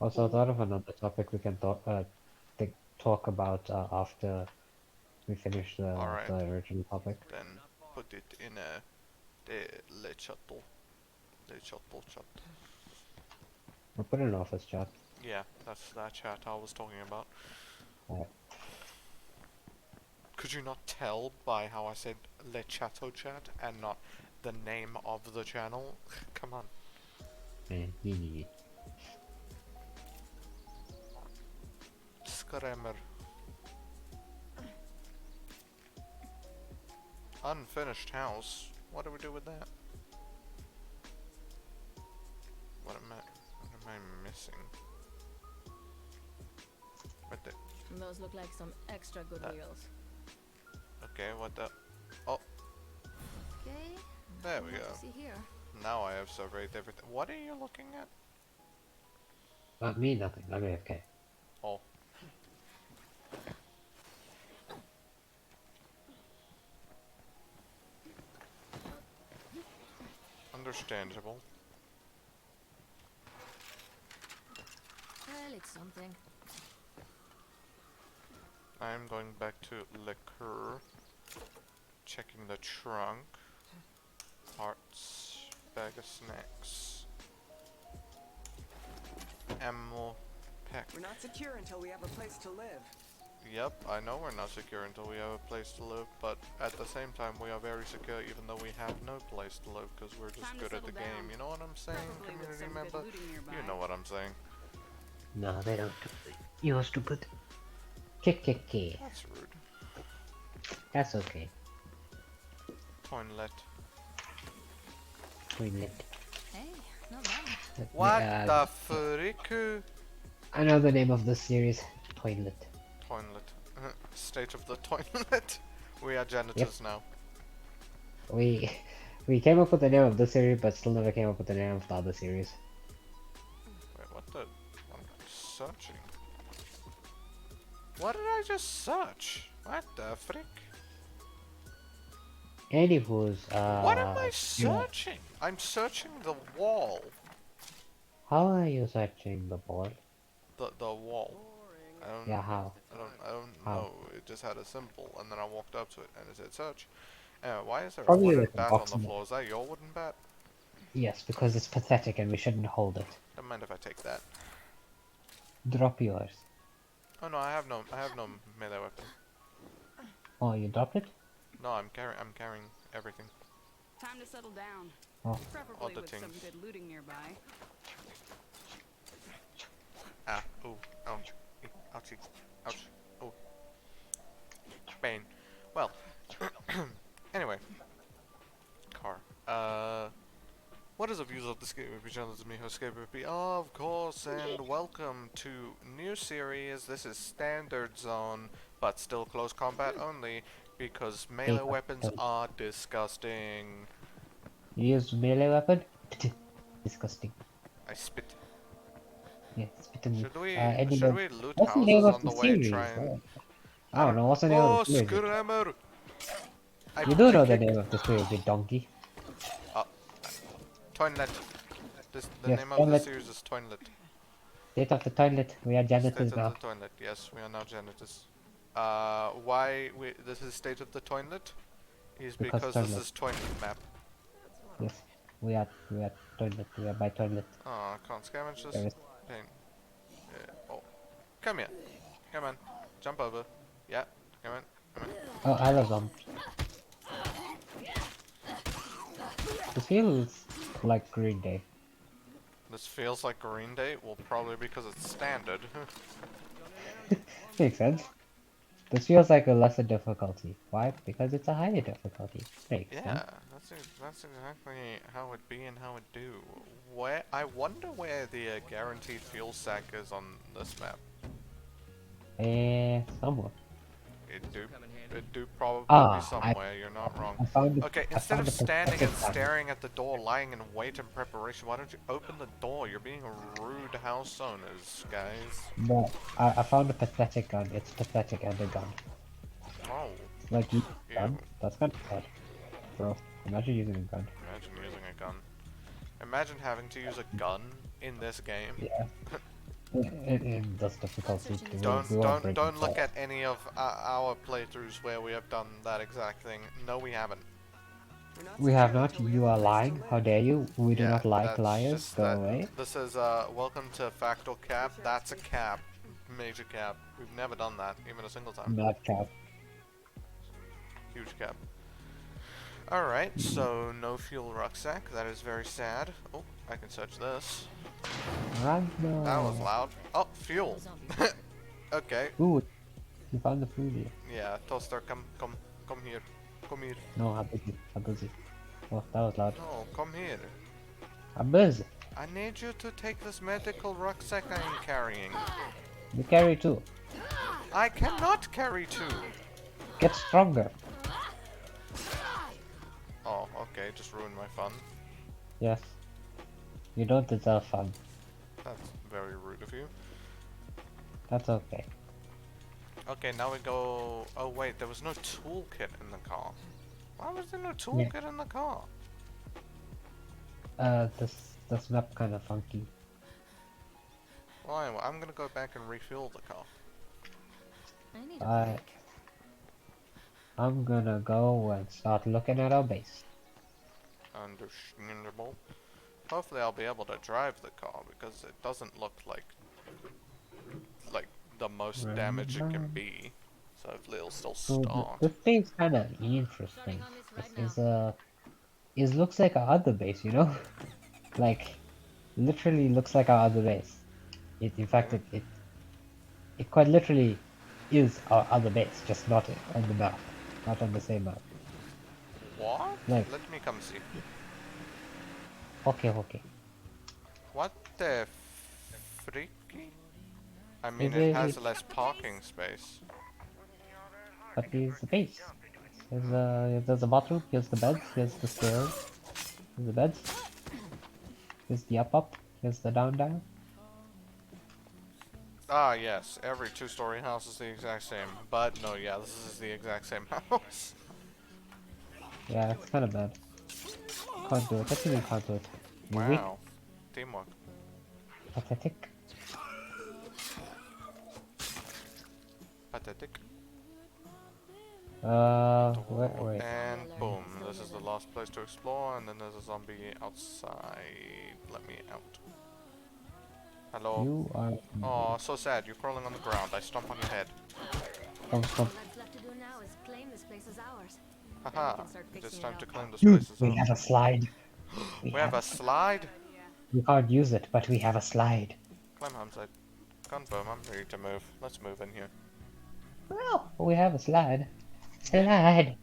Also, I thought of another topic we can talk about after we finish the Alright, original topic. then put it in le chatto. Le chatto chat. We'll put it in office chat. Yeah, that's that chat I was talking about. Alright. Could you not tell by how I said le chatto chat and not the name of the channel? Come on. Yeah. Skrämmer. Unfinished house. What do we do with that? What am I missing? What the? Those look like some extra good That. wheels. Okay, what the? Oh, Okay. there we What go. to see here? Now I have surveyed everything. What are you looking at? Me, nothing. I'm AFK. Oh. Understandable. Well, it's something. I'm going back to liquor. Checking the trunk. Parts. Bag of snacks. Ammo pack. We're not secure until we have a place to live. Yep, I know we're not secure until we have a place to live, but at the same time we are very secure even though we have no place to live because we're just Time to good at the settle game. down. You know what I'm saying, Preferably with community some member? good looting nearby. You know what I'm saying. No, they don't. You're stupid. Kick. That's rude. That's okay. Toilet. Toilet. Hey, not bad. What the frick? I know the name of this series. Toilet. Toilet. State of the toilet. We are janitors now. We came up with the name of this series, but still never came up with the name of the other series. Wait, what the? I'm searching. What did I just search? What the frick? Anywho's, What am I yeah. searching? I'm searching the wall. How are you searching the ball? The wall. I don't. Yeah, how? I don't How? know. It just had a symbol, and then I walked up to it, and it said search. Why is there a Probably wooden with a bat on box the in it. floor? Is that your wooden bat? Yes, because it's pathetic and we shouldn't hold it. Don't mind if I take that. Drop yours. Oh no, I have no melee weapon. Oh, you dropped it? No, I'm carrying everything. Time to settle down. Oh. Preferably the with some things. good looting nearby. Ah, ooh, ouch, ouchie, ouch, oh, pain. Well, anyway, car. What is the views of the Skateboard channel to me, host Skateboard? Of course, and welcome to new series. This is Standard Zone, but still close combat only, because melee weapons are disgusting. You used melee weapon? Disgusting. I spit. Yeah, spit in Should we anyway. loot What's the name houses of on the the way? Try series? and I don't know, what's the name of Oh, the series? Skrammer! You do I know the kicked. name of the series, you donkey. Toilet. The Yes, name of the toilet. series is Toilet. State of the toilet. We are State janitors of the now. Toilet. Yes, we are now janitors. This is State of the Toilet? Is Because because this toilet. is Toilet map. Yes, we are toilet. We are by toilet. Oh, I can't scavenge There this. is. Pain. Oh. Come here. Come on. Jump over. Yeah. Come on. Come on. Oh, I love them. This feels like Green Day. This feels like Green Day? Well, probably because it's standard. Makes sense. This feels like a lesser difficulty. Why? Because it's a higher difficulty. Makes sense. Yeah, that's exactly how it be and how it do. I wonder where the guaranteed fuel sack is on this map. Somewhere. It do probably be Ah, somewhere. You're not wrong. I found it. Okay, I instead found of a standing pathetic and gun. staring at the door, lying in wait in preparation, why don't you open the door? You're being a rude house owners, guys. No, I found a pathetic gun. It's pathetic and a gun. Oh, Like you ew. gun? That's kind of bad. Bro, imagine using a gun. Imagine using a gun. Imagine having to use a gun in this game. Yeah. in this difficulty. We Don't won't don't break don't look fall. at any of our playthroughs where we have done that exact thing. No, we haven't. We're not We have secure not. until we You have a are place to lying. How live. dare you? We do Yeah, not like that's liars. just Go that. away. This is welcome to Factal Cap. That's a cap, major cap. We've never done that, even a single time. Madcap. Huge cap. Alright, so no fuel rucksack. That is very sad. Oh, I can search this. Right That was now. loud. Oh, fuel. Okay. Food. You found the food here. Yeah, Toaster, come here. Come here. No, I'm busy. I'm busy. Oh, that was loud. No, come here. I'm busy. I need you to take this medical rucksack I am carrying. You carry two. I cannot carry two. Get stronger. Oh, okay, just ruined my fun. Yes. You don't deserve fun. That's very rude of you. That's okay. Okay, now we go... Oh wait, there was no toolkit in the car. Why was there no toolkit in the car? This map kind of funky. Well, anyway, I'm gonna go back and refuel the car. I need a I break. I'm gonna go and start looking at our base. Understandable. Hopefully I'll be able to drive the car, because it doesn't look like the most damage it can be. So hopefully it'll still So start. this thing's kind of interesting. It looks like our other base, you know? Like, literally looks like our other base. In fact, it quite literally is our other base, just not on the map, not on the same map. What? Like- Let me come see. Okay. What the freaky? I mean, It it is- has less parking space. But here's the base. There's the bathroom, here's the beds, here's the stairs, here's the beds, here's the up, here's the down. Ah, yes. Every two-story house is the exact same. But no, yeah, this is the exact same house. Yeah, it's kind of bad. Can't do it. Definitely can't do it. You weak, Wow. Teamwork. pathetic. Pathetic. Wait. And boom. This is the last place to explore, and then there's a zombie outside. Let me out. Hello. You are. Oh, so sad. You're crawling on the ground. I stomp on your head. Come. All that's left to do now is claim this place as ours. Haha. can start It's fixing time it to up. claim this Dude, place as we ours. have a slide. We have a slide? We can't use it, but we have a slide. Climb Hamside. Confirm, I'm ready to move. Let's move in here. Well, we have a slide. Slide.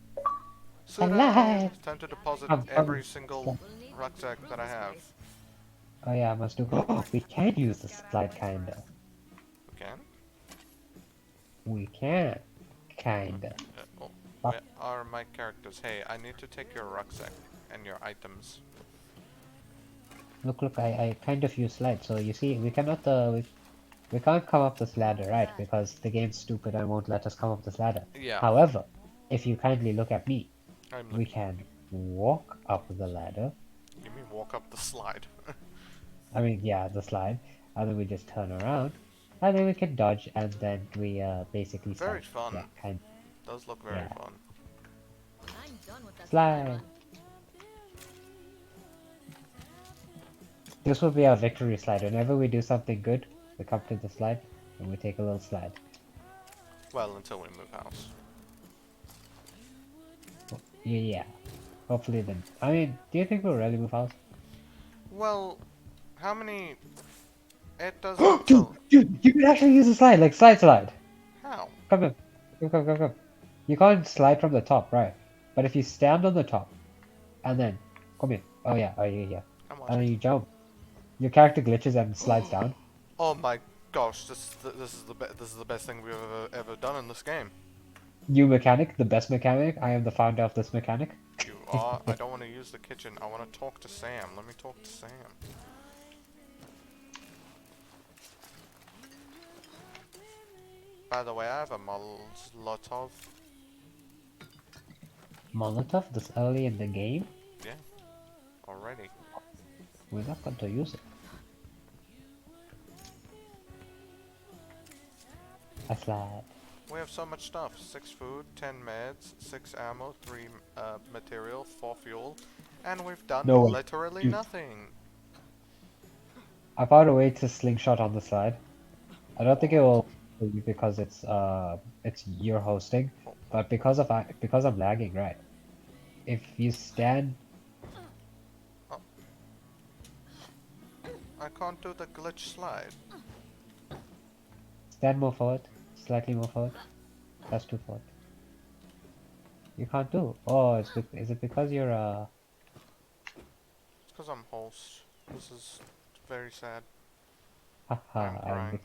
Slide! Time to deposit Come. every single rucksack that I have. Oh yeah, I must do. We can use the slide, kinda. We can? We can, kinda. Oh, where are my characters? Hey, I need to take your rucksack and your items. Look, I kind of use slide, so you see, we cannot, we can't come up this ladder, right? Because the game's stupid and won't let us come up this ladder. Yeah. However, if you kindly look at me, I'm we looking. can walk up the ladder. You mean walk up the slide? I mean, yeah, the slide, and then we just turn around, and then we can dodge, and then we, basically Very slide. fun. Yeah, kind Does look very Yeah. fun. I'm done with that Slide. run. This will be our victory slide. Whenever we do something good, we come to the slide, and we take a little slide. Well, until we move house. Yeah. Hopefully then. I mean, do you think we'll really move house? Well, how many... It doesn't... Dude, you can actually use a slide, like slide. How? Come in. Come. You can't slide from the top, right? But if you stand on the top, and then, come in. Oh yeah. I'm And then watching. you jump. Your character glitches and slides down. Oh my gosh, this is the best thing we've ever done in this game. You mechanic, the best mechanic. I am the founder of this mechanic. You are. I don't want to use the kitchen. I want to talk to Sam. Let me talk to Sam. By the way, I have a Molotov. Molotov this early in the game? Yeah. Already. We're not going to use it. I slide. We have so much stuff. 6 food, 10 meds, 6 ammo, 3 material, 4 fuel, and we've done No way. literally Dude. nothing. I found a way to slingshot on the side. I don't think it will be because it's your hosting, Oh, but because of lagging, right? If you stand, oh. I can't do the glitch slide. stand more forward, slightly more forward, that's too forward. You can't do. Oh, is it because you're It's because I'm host. This is very sad. I'm haha, crying.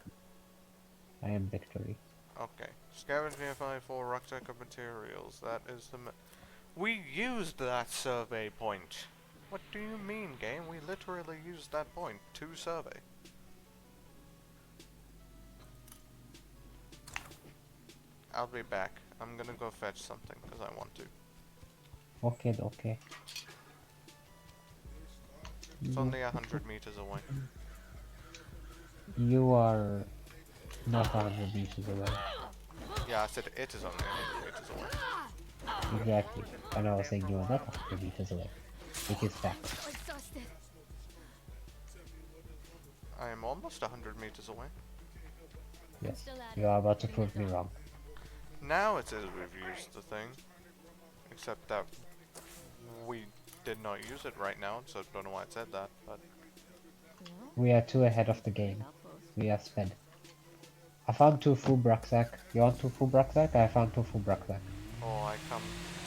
I am victory. Okay. Scavenge nearby for rucksack of materials. That is the we used that survey point. What do you mean, game? We literally used that point to survey. I'll be back. I'm gonna go fetch something because I want to. Okay, okay. It's only 100 meters away. You are not 100 meters away. Yeah, I said it is only 100 meters away. Exactly. And I was saying you are not 100 meters away. Which is fact. Exhausted. I am almost 100 meters away. Yes. Still at You it. are about to Getting prove me it wrong. Now it says we've used the thing. Except that we did not use it right now, so don't know why it said that, but We are 2 ahead of the game. We are sped. I found 2 full rucksack. You want 2 full rucksack? I found 2 full rucksack. oh, I come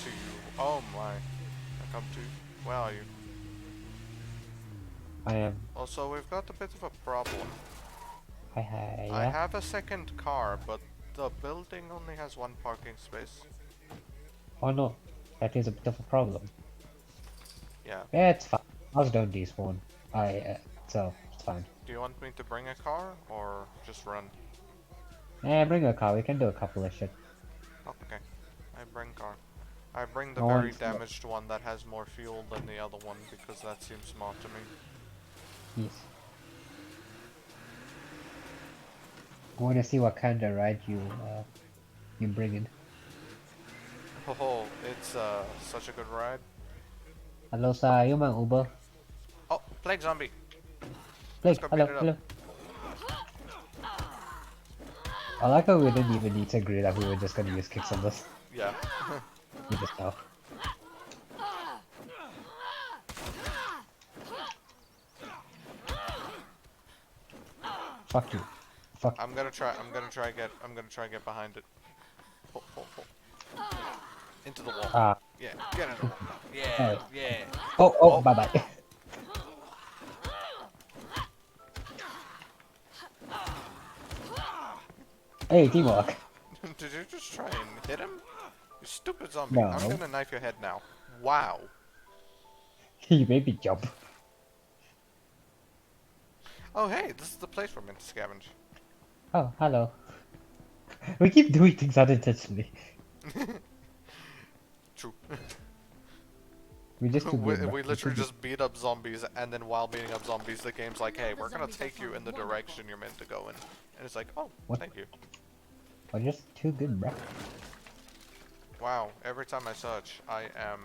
to you. Oh my. I come to you. Where are you? I am. Also, we've got a bit of a problem. I I yeah. have a second car, but the building only has 1 parking space. Oh no. That is a bit of a problem. Yeah. Yeah, it's fine. Ours don't despawn. So, it's fine. Do you want me to bring a car, or just run? Bring a car. We can do a couple of shit. Okay. I bring car. I bring the No very one's- damaged one that has more fuel than the other one, because that seems smart to me. Yes. I want to see what kind of ride you bring in. Oh, it's such a good ride. Hello, sir. Are you my Uber? Oh, plague zombie. Blake, go hello, beat it up. hello. I like how we didn't even need to agree that we were just gonna use kicks on this. Yeah. We just know. Fuck you. Fuck. I'm gonna try get behind it. Pull. Into the wall. Ah. Yeah, get in the wall. Yeah, Alright. yeah. Oh, bye bye. Hey, teamwork. Did you just try and hit him? You stupid zombie. No. I'm gonna knife your head now. Wow. You made me jump. Oh hey, this is the place we're meant to scavenge. Oh, hello. We keep doing things unintentionally. True. We just we literally just beat up zombies, and then while beating up zombies, the game's like, hey, we're gonna take you in the direction you're meant to go in. And it's like, oh, What? thank you. We're just too good, bro. Wow, every time I search, I am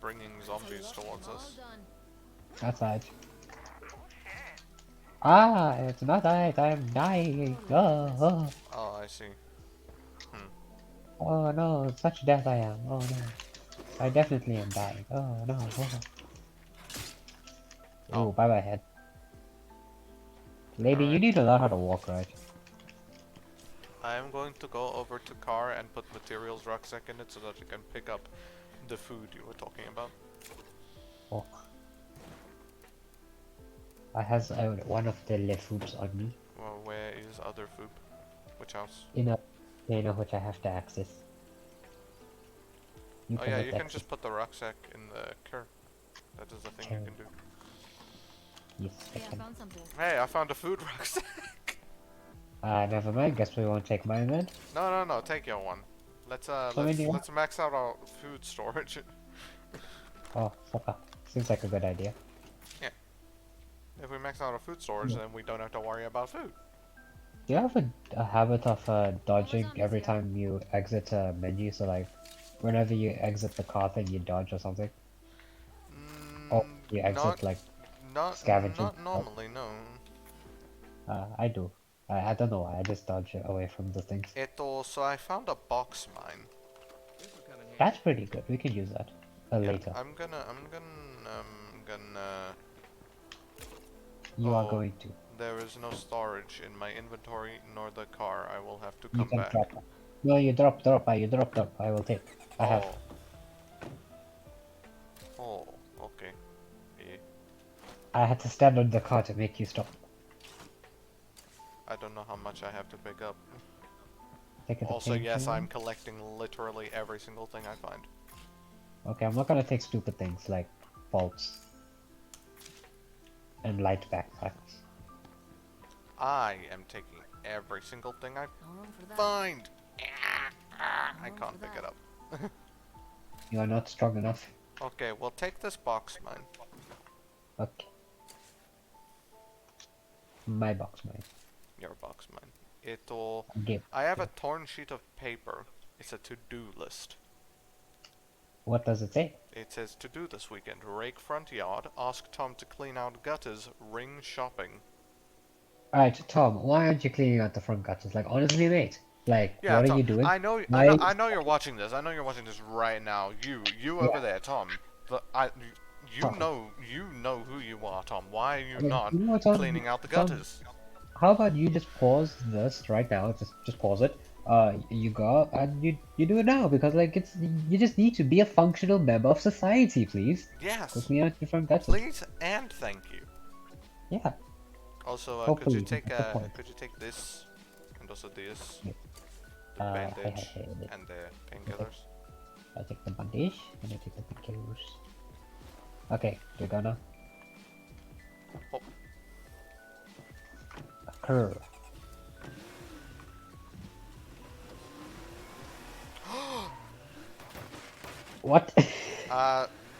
bringing zombies towards All us. done. Outside. Ah, it's not that I'm dying. Oh, Oh, I see. oh no, such death I am. Oh no. I definitely am dying. Oh no. Oh. Oh. Ooh, bye bye head. Lady, you Alright. need to learn how to walk, right? I am going to go over to car and put materials rucksack in it so that I can pick up the food you were talking about. Walk. I has one of the left foods on me. Well, where is other food? Which house? In a container which I have to access. You Oh yeah, let you that can just put the rucksack in the car. That is the thing you can do. Yes, I Hey, I can. found something. Hey, I found a food rucksack. Never mind. Guess we won't take mine then. No, take your one. Let's let's max out our food storage. Oh, fuck up. Seems like a good idea. If we max out our food storage, then we don't have to worry about food. Do you have a habit of dodging every time you exit a menu? So like, whenever you exit the car thing, you dodge or something, or you Not, exit like not, scavenging. not normally, no. I do. I don't know why. I just dodge away from the things. It also, I found a box mine. That's pretty good. We can use that Yeah, later. I'm gonna. You are Oh, going to. there is no storage in my inventory nor the car. I will have to You come can back. drop. No, you drop. You drop. I will take. I have. Oh, oh, okay. Yeah. I had to stand on the car to make you stop. I don't know how much I have to pick up. Take it a Also, yes, I'm painkiller. collecting literally every single thing I find. Okay, I'm not gonna take stupid things like bolts and light backpacks. I am taking every single thing I No room for that. find. No I room can't for pick it that. up. You are not strong enough. Okay, well, take this box mine. Okay. My box, mine. Your box mine. It'll. Give. I have a torn sheet of paper. It's a to-do list. What does it say? It says to do this weekend: rake front yard, ask Tom to clean out gutters, ring shopping. Alright, Tom, why aren't you cleaning out the front gutters? Like, honestly, mate. Like, Yeah, what are Tom. you doing? I know. I know. Why? I know you're watching this. I know you're watching this right now. You over Yeah, there, Tom. But Tom. you know who you are, Tom. Why are you Like, not you know what, Tom? cleaning out the Tom, gutters? how about you just pause this right now? Just pause it. You go and you do it now because like you just need to be a functional member of society, please. Go Yes, clean out your front gutters. please and thank you. Yeah, Also, hopefully you get the point. could you take this and also this, Wait, the I bandage and the take painkillers? I take the bandage and I take the painkillers. Okay, you're gonna Oh, occur. What?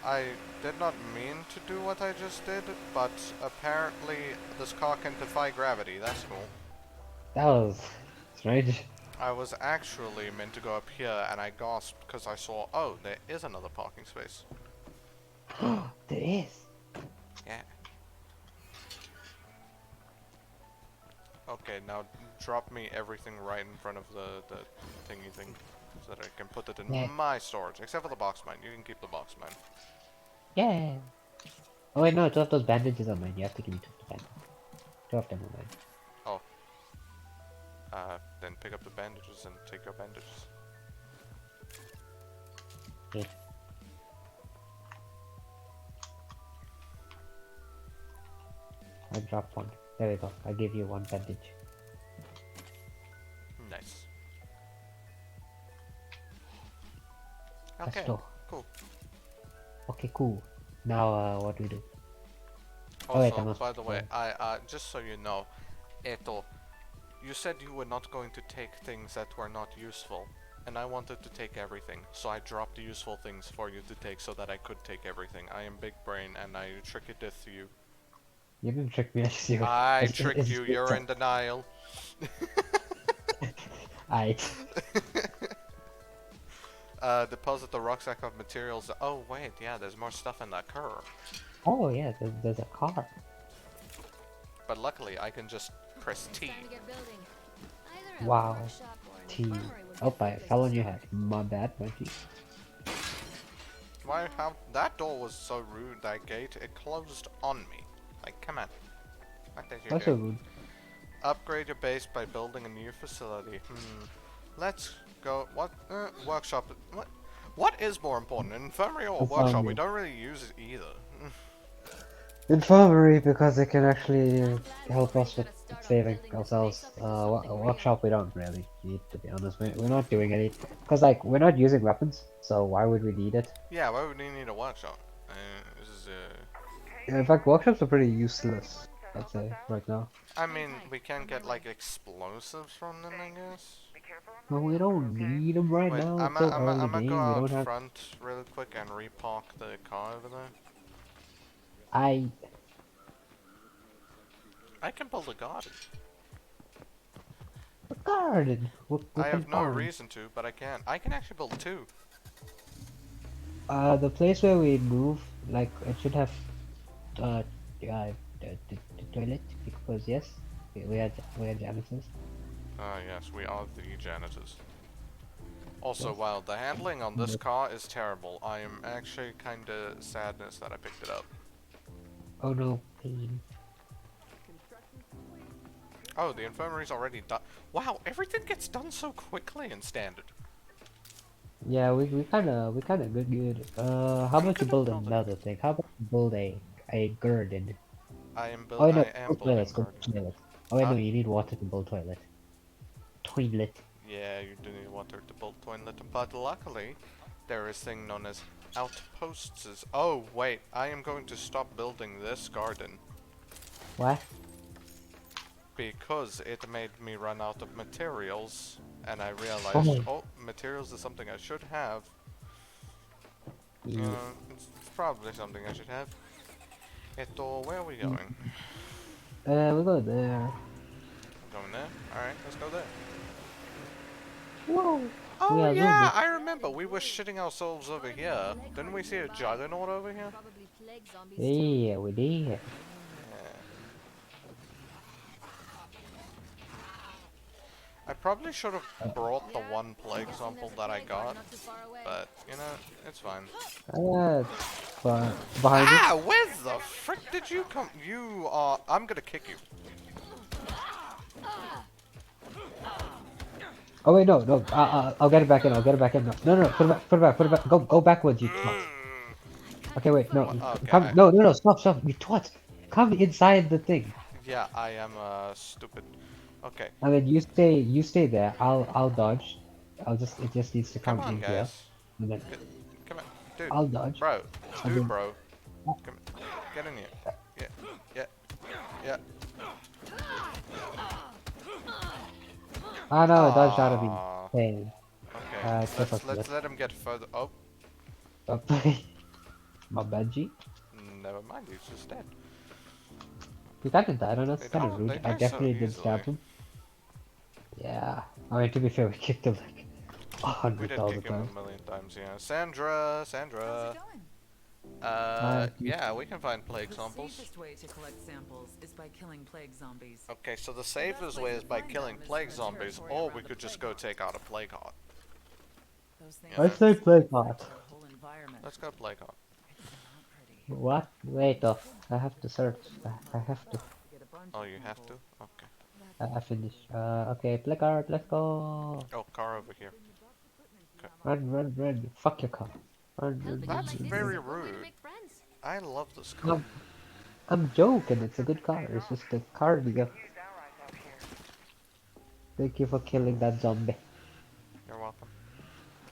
I did not mean to do what I just did, but apparently this car can defy gravity. That's cool. That was strange. I was actually meant to go up here, and I gasped because I saw, oh, there is another parking space. There is. Yeah. Okay, now drop me everything right in front of the thingy thing, so that I can put it in Yeah. my storage, except for the box mine. You can keep the box mine. Yeah. Oh wait, no, two of those bandages are mine. You have to give me two of the bandages. Two of them are mine. Oh. Then pick up the bandages and take your bandages. Okay. I dropped one. There we go. I give you one bandage. Nice. Let's Okay, go. cool. Okay, cool. Now, what do we do? Oh wait, I Also, must. by the way, just so you know, Eto, you said you were not going to take things that were not useful, and I wanted to take everything, so I dropped the useful things for you to take so that I could take everything. I am big brain, and I trick it with you. You didn't trick me. I see what. I tricked you, you're in denial. I. Deposit the rucksack of materials. Oh wait, yeah, there's more stuff in that car. Oh yeah, there's a car. But luckily, I can just press It's T. time to get building. Either a Wow. workshop or an T. infirmary would be a Oh, good I place fell to on your start. head. My bad, Monkey. Why? How? That door was so rude. That gate, it closed on me. Like, come on. What did you That's do? so rude. Upgrade your base by building a new facility. Let's go. What? Workshop. What? What is more important, an infirmary or a workshop? We Infirmary. don't really use it either. Infirmary because it can actually I'm glad we help already us got with a start on saving building this ourselves. place up into something A real. workshop we don't really need, to be honest. We're not doing any because like we're not using weapons, so why would we need it? Yeah, why would we need a workshop? This is In fact, workshops are pretty useless. I'd say right now. I mean, we can get like explosives from them, I guess. But we don't need them right Wait, now. It's so early I'm gonna go game. We out don't have. front real quick and repark the car over there. I I can build a garden. a garden. We I can have no farm. reason to, but I can. I can actually build two. The place where we move, like, it should have uh, the toilet because yes, we are janitors. Ah, yes, we are the janitors. Also, Yes. while the handling on this Yep. car is terrible, I am actually kinda sadness that I picked it up. Oh no, pain. Oh, the infirmary's already done. Wow, everything gets done so quickly in standard. Yeah, we kinda good. How I'm about you gonna build build it. another thing? How about you build a garden? Oh no, I am go building toilets, a go garden. toilet. Oh wait, no, Huh? you need water to build toilet. Toilet. Yeah, you do need water to build toilet, but luckily, there is thing known as outposts. Oh wait, I am going to stop building this garden What? because it made me run out of materials, and I realized, Oh, oh, materials is something I should have. yeah. It's probably something I should have. Where are we going? We go there. I'm going there. Alright, let's go there. Whoa. We Oh are yeah, zombies. I remember. We were shitting ourselves over here. Didn't we see a juggernaut over here? Probably plague zombies too. Yeah, we did. Yeah. I probably should have brought the one plague Guessing sample there's a that I plague guard got, not too far away. but you know, it's fine. Behind you. Ah, where the frick did you come? You are. I'm gonna kick you. Oh wait, no. I'll get it back in. I'll get it back in. No. Put it back. Put it back. Put it back. Go backwards, you twat. Okay, wait. No. Okay, Come. No. Stop. You twat. Come inside the thing. yeah, I am stupid. Okay, And then you stay there. I'll dodge. It just needs to come come on, in here. guys. And then Come on, dude. I'll dodge. Bro, And then, bro. Come, get in here. Yeah. ah no, I dodged out of the Aw. thing. Okay, It's just let's let him get further. Oh, my bad, G. never mind. He's just dead. He kinda died on us. They Kinda don't. rude. They I die so definitely did easily. stab him. Yeah. I mean, to be fair, we kicked him like We 100,000 did kick him times. a million times. Yeah, Sandra. Yeah, we can find plague The samples. safest way to collect samples is by killing plague zombies. Okay, so the safest way is by killing plague zombies, or we could just go take out a plague heart. Those things Yeah. I say plague heart. affect the whole environment. Let's go plague heart. It's not pretty. What? Wait, I have to search. I have to. Get a bunch Oh, of you have to? samples. Okay. I finish. Okay, play card. Let's go. Oh, car over here. Run. Fuck your car. Run. Helping That's out like this very is a good way to rude. make friends. I love this car. I'm joking. It's a good car. It's just a car to go. Thank you for killing that zombie. You're welcome.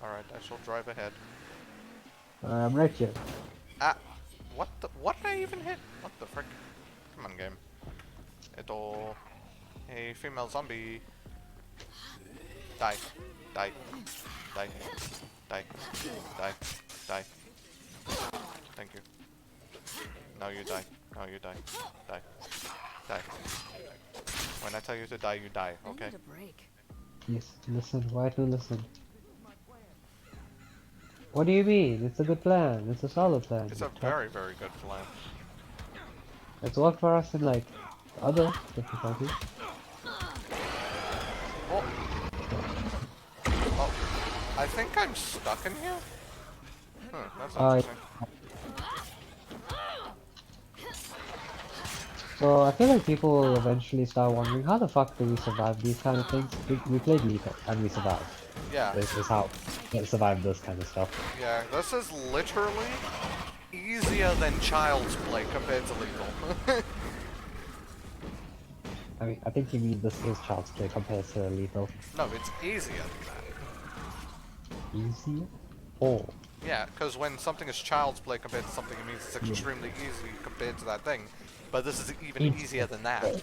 Alright, I shall drive ahead. I'm right here. Ah! What did I even hit? What the frick? Come on, game. Hey, female zombie. Die. Thank you. Now you die. Die. When I tell you to die, you die, I okay? need a break. Yes. Listen. Why to listen? What do you mean? It's a good plan. It's a solid plan. It's a very, very good plan. It's worked for us in like other difficulties. Oh. Oh. I think I'm stuck in here? That's interesting. So I feel like people will eventually start wondering how the fuck do we survive these kind of things? We played Lethal and we survived. Yeah. This is how we survive this kind of stuff. Yeah, this is literally easier than Child's Play compared to Lethal. I mean, I think you mean this is Child's Play compared to Lethal. No, it's easier than that. Easier? Oh. Yeah, because when something is Child's Play compared to something, it means it's extremely easy compared to that thing. But this is even easier than that.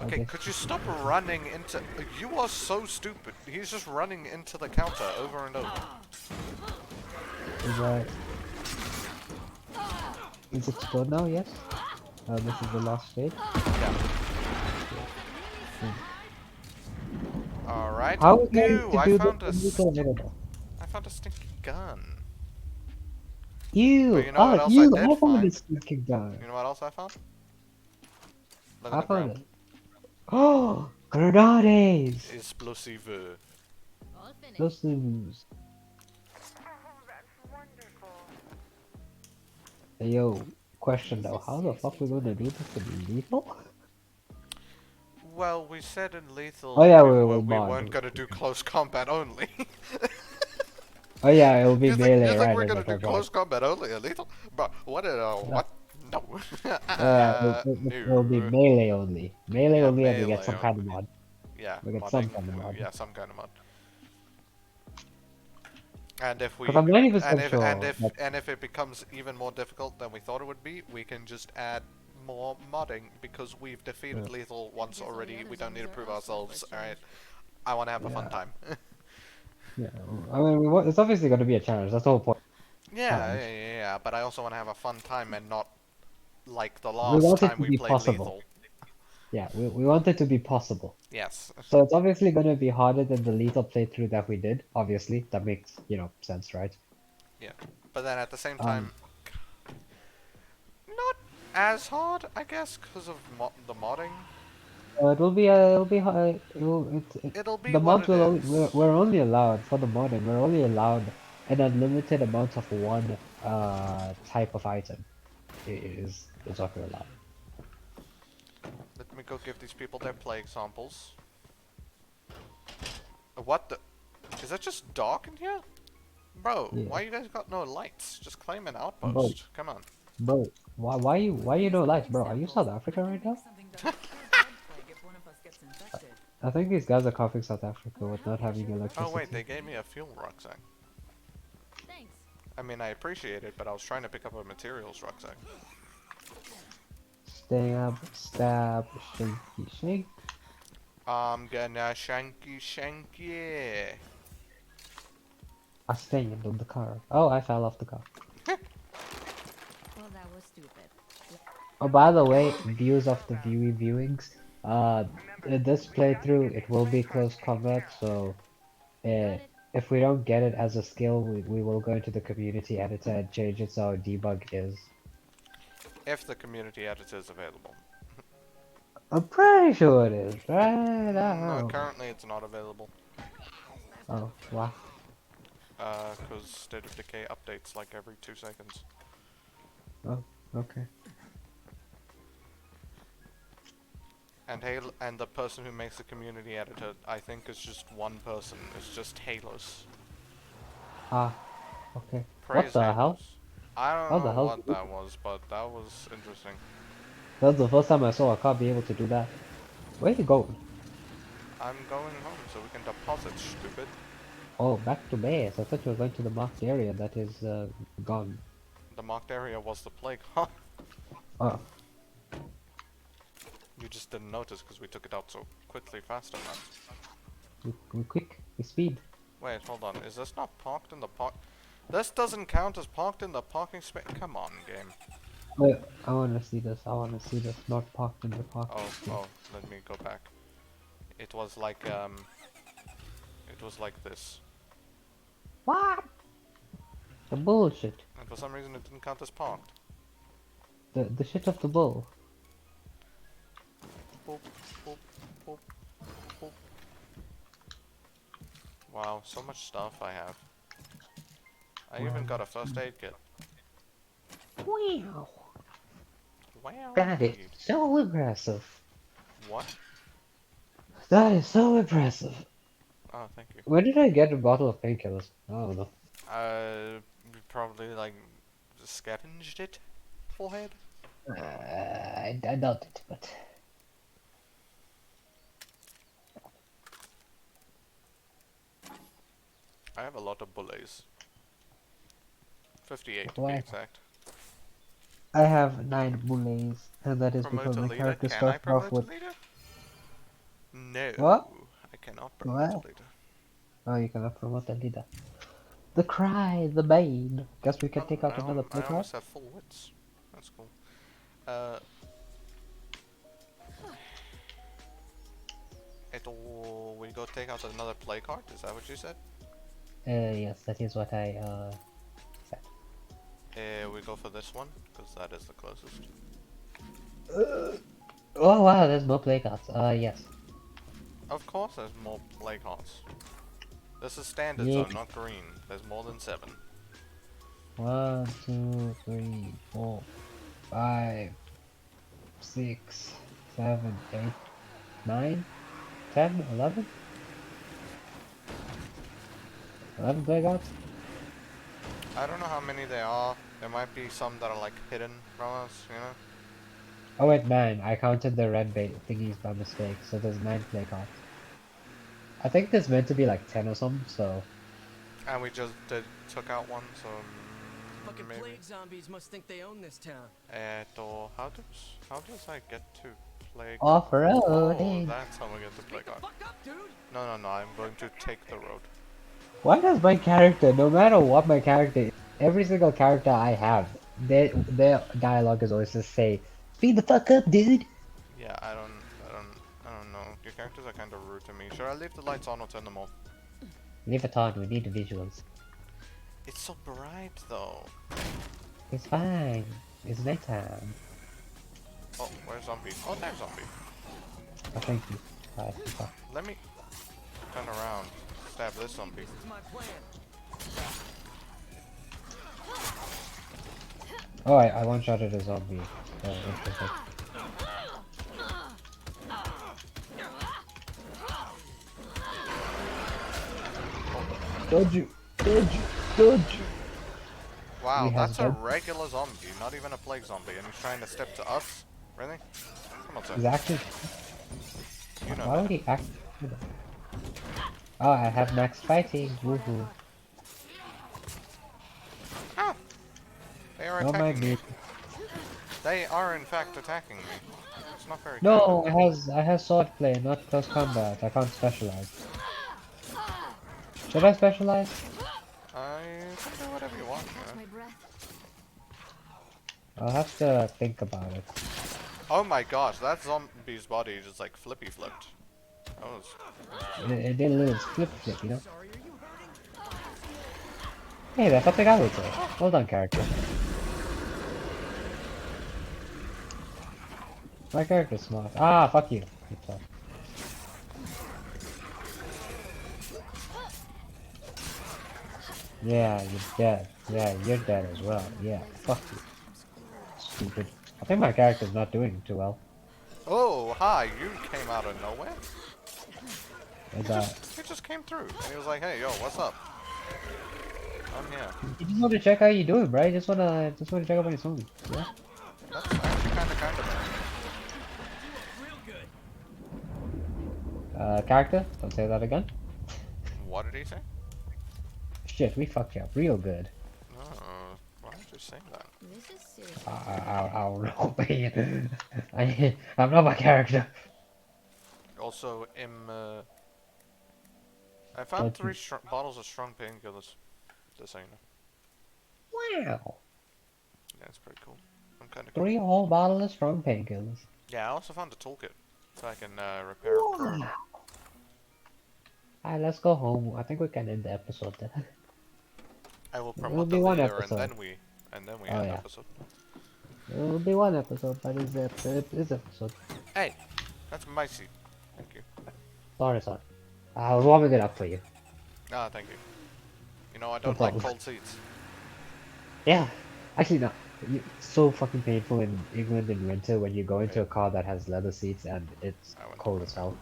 Okay, could you stop running into... You are so stupid. He's just running into the counter over and over. Is it good now? Yes? This is the last stage? Yeah. I How told is going you, to I do found the lethal middle? I found a stinky gun. But You! you know what Oh, else I you! did I found find? this stinking gun. You know what else I found? Look on I the found ground. it. Oh! Grenades! Explosive. All finished. Those things. Hey, yo, question though, how the fuck we gonna do this in lethal? Well, we said in Lethal Oh yeah, we mod. weren't gonna do close combat only. Oh yeah, it'll be you think melee, right? we're As I gonna do forgot. close combat only in Lethal? But what? No. What? No. It'll be No. melee only. Melee Yeah, only, and we get melee some kind of only. mod. Yeah, We get some modding. kind of mod. Yeah, some kind of mod. And if Because we I'm 90% sure that and if it becomes even more difficult than we thought it would be, we can just add more modding because we've defeated Yeah. Lethal once Guess all the already. other We don't need to zombies are prove also up for ourselves. a All right, change. I want to have a fun yeah, time. yeah. I mean, it's obviously gonna be a challenge. That's the whole point. Yeah, Challenge. yeah, yeah, yeah, but I also want to have a fun time and not like the We last want it time to we be played possible. Lethal. Yeah, we want it to be possible. Yes. So it's obviously gonna be harder than the lethal playthrough that we did. Obviously, that makes sense, right? Yeah. But then at the same Um, time, not as hard, I guess, because of the modding. it'll be It'll be the what mods it will only, is. we're only allowed for the modding. We're only allowed an unlimited amount of one type of item. Is what we're allowed. Let me go give these people their play examples. What the? Is it just dark in here? Bro, Yeah, why you guys got no lights? Just claim an bro, outpost. Come on. bro. Why you Use no the lights, plague bro? Are you South samples. Africa We can right make now? something that'll cure blood plague if one of us gets infected. I think these guys are copying South Africa We're with not healthier, having sure. Oh wait, electricity. they gave me a fuel rucksack. Thanks. I mean, I appreciate it, but I was trying to pick up a materials rucksack. Stab, stab, shanky, shank. I'm gonna shanky. I stand on the car. Oh, I fell off the car. Well, that was stupid. Oh, by the way, views of the viewings. In this playthrough, it will be close combat, so Got it. if we don't get it as a skill, we will go into the community editor and change it so our debug is. If the community editor is available. I'm pretty sure it is, right? No, Oh, currently it's not available. oh, wow. Cause State of Decay updates like every 2 seconds. Oh, okay. And the person who makes the community editor, I think, is just one person. It's just Halos. Ah, okay. What Praise the hell? Halos. I don't How the know hell? what that was, but that was interesting. That's the first time I saw a car be able to do that. Where you going? I'm going home so we can deposit, stupid. Oh, back to base. I thought you were going to the marked area that is gone. The marked area was the plague, huh? Oh, You just didn't notice because we took it out so quickly faster now. we quick, we speed. Wait, hold on. Is this not parked in the park? This doesn't count as parked in the parking space. Come on, game. Wait, I want to see this. I want to see this. Not parked in the park. Oh, let me go back. It was like this. What? The bullshit. And for some reason it didn't count as parked. The shit of the bull. Boop, boop, boop, boop. Wow, so much stuff I have. I even got a first aid kit. Wow. Wow. That is Indeed. so impressive. What? That is so impressive. Oh, thank you. Where did I get a bottle of painkillers? I don't know. We probably like scavenged it, forehead. I doubt it, but I have a lot of bullets. 58 to be Why? exact. I have 9 bullets, and that is Promote because a my leader? character Can I started off promote a with leader? No. what? I cannot promote a What? leader. Oh, you cannot promote the leader. The cry, the bane. Guess we can take out another I playground. almost have full wits. That's cool. We go take out another play card? Is that what you said? Yes, that is what I said. We go for this one, because that is the closest. Oh wow, there's more play cards. Yes. Of course there's more play cards. This is standard Yeah. zone, not green. There's more than 7. 1, 2, 3, 4, 5, 6, 7, 8, 9, 10, 11? 11 play cards? I don't know how many there are. There might be some that are like hidden from us, you know? Oh wait, 9. I counted the red bait thingies by mistake, so there's 9 play cards. I think there's meant to be like 10 or something, so... And we just took out one, so Fucking maybe. plague zombies must think they own this town. How does I get to play? Oh, Off-roading! that's how I get to play card. Fuck up, dude! No, I'm going to take the road. Why does my character, no matter what my character is, every single character I have, their dialogue is always just say, "Speed the fuck up, dude!" Yeah, I don't know. Your characters are kind of rude to me. Should I leave the lights on or turn them off? Leave it on, we need the visuals. It's so bright though. It's fine. It's nighttime. Oh, where's zombie? Oh, there's zombie. Oh, thank you. Alright, fuck. Let me turn around. Stab this zombie. This is my plan. Oh, I one-shotted a zombie. Oh, interesting. Dodge you! Dodge you! Dodge you! Wow, We have that's a done- regular zombie, not even a plague zombie, and he's trying to step to us? Really? Come on, sir. He's actually... You know Why would better. he act... Oh, I have max fighting. Woohoo. Ah! They are Don't mind attacking me. me. They are in fact attacking me. It's not very No, good. I have swordplay, not close combat. I can't specialize. Should I specialize? I can do whatever you want, Catch my man. breath. I'll have to think about it. Oh my gosh, that zombie's body just like flippy flipped. That was... It did a little flip, you know? Hey, that's something I would say. Well done, character. My character's smart. Ah, fuck you. You fuck. Yeah, you're dead. Yeah, you're dead as well. Yeah, fuck you. Stupid. I think my character's not doing too well. Oh, hi, you came out of nowhere? And, He just came through, and he was like, hey, yo, what's up? I'm here. you just want to check how you doing, bro. You just wanna check up on your zombie. Yeah. That's actually kind of bad. Character, don't say that again. What did he say? Shit, we fucked you up real good. Why did you say that? This is serious. I don't know, man. I'm not my character. Also, I found 3 bottles of strong painkillers. Just so you know. Wow. Yeah, it's pretty cool. I'm kind of cool. 3 whole bottles of strong painkillers. Yeah, I also found a toolkit. So I can repair a car. Alright, let's go home. I think we can end the episode then. I will It'll promote be the one leader, episode. and then we end the yeah. episode. It'll be one episode, but it's episode. Hey, that's my seat. Thank you. Sorry. I was warming it up for you. Ah, thank you. You know, I No don't like problem. cold seats. Yeah. Actually, no. It's so fucking painful in England in winter when you go into a car that has leather seats and it's cold as hell.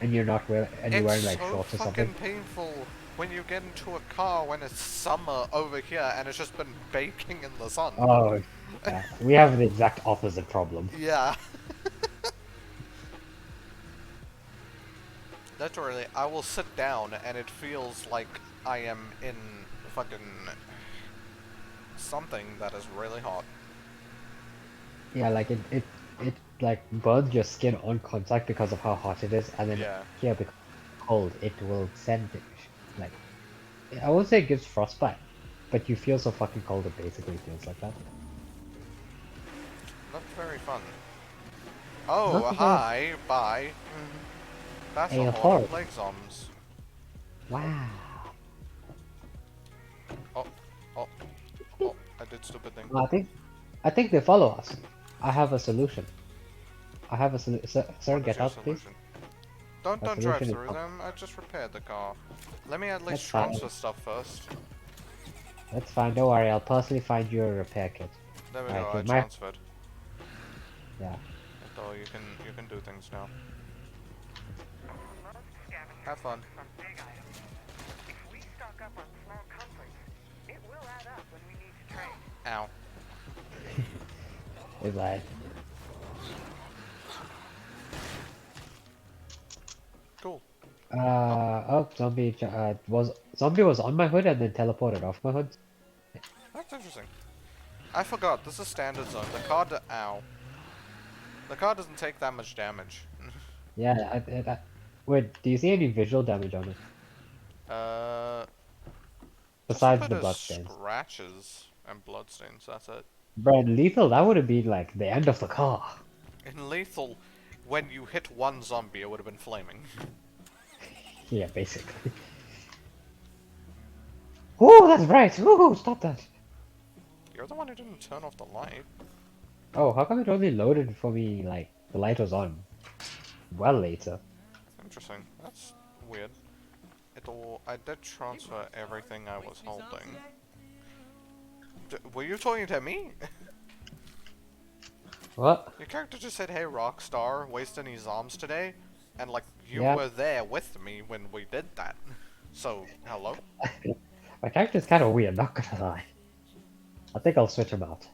And you're not wearing, you're wearing like so shorts or fucking something. painful when you get into a car when it's summer over here and it's just been baking in the sun. Oh, yeah. We have the exact opposite problem. Yeah. Literally, I will sit down and it feels like I am in fucking something that is really hot. Yeah, like it like burns your skin on contact because of how hot it is, and then Yeah. here because it's cold, it will send it, like, I won't say it gives frostbite, but you feel so fucking cold it basically feels like that. Not very fun. Oh, Not hi, bye. That's Hey, a a horde of horde. plague zombies. Wow. Oh, oh, oh, I did stupid thing. I think they follow us. I have a solution. I have a solution. Sir, What is get your out, please. solution? Don't My drive solution is through come. them. I just repaired the car. Let me at least That's fine. transfer stuff first. That's fine. Don't worry. I'll personally find you a repair kit. There we Alright, go. I here's my. transferred. Yeah. So you can do things now. Have fun. Ow. It's like. Cool. Oh, zombie was on my hood and then teleported off my hood. That's interesting. I forgot. This is standard zone. The car. Ow. The car doesn't take that much damage. Yeah. Wait, do you see any visual damage on it uh, just a besides bit the of bloodstains? scratches and bloodstains. That's it. Bro, in lethal, that would have been like the end of the car. In lethal, when you hit one zombie, it would have been flaming. Yeah, basically. Oh, that's bright! Woohoo! Stop that! You're the one who didn't turn off the light. Oh, how come it only loaded for me like the light was on? Well later. Interesting. That's weird. I did transfer everything I was holding. Were you talking to me? What? Your character just said, "Hey, Rockstar, waste any zombs today?" And like, you Yeah. were there with me when we did that. So, hello? My character's kind of weird, not gonna lie. I think I'll switch him out.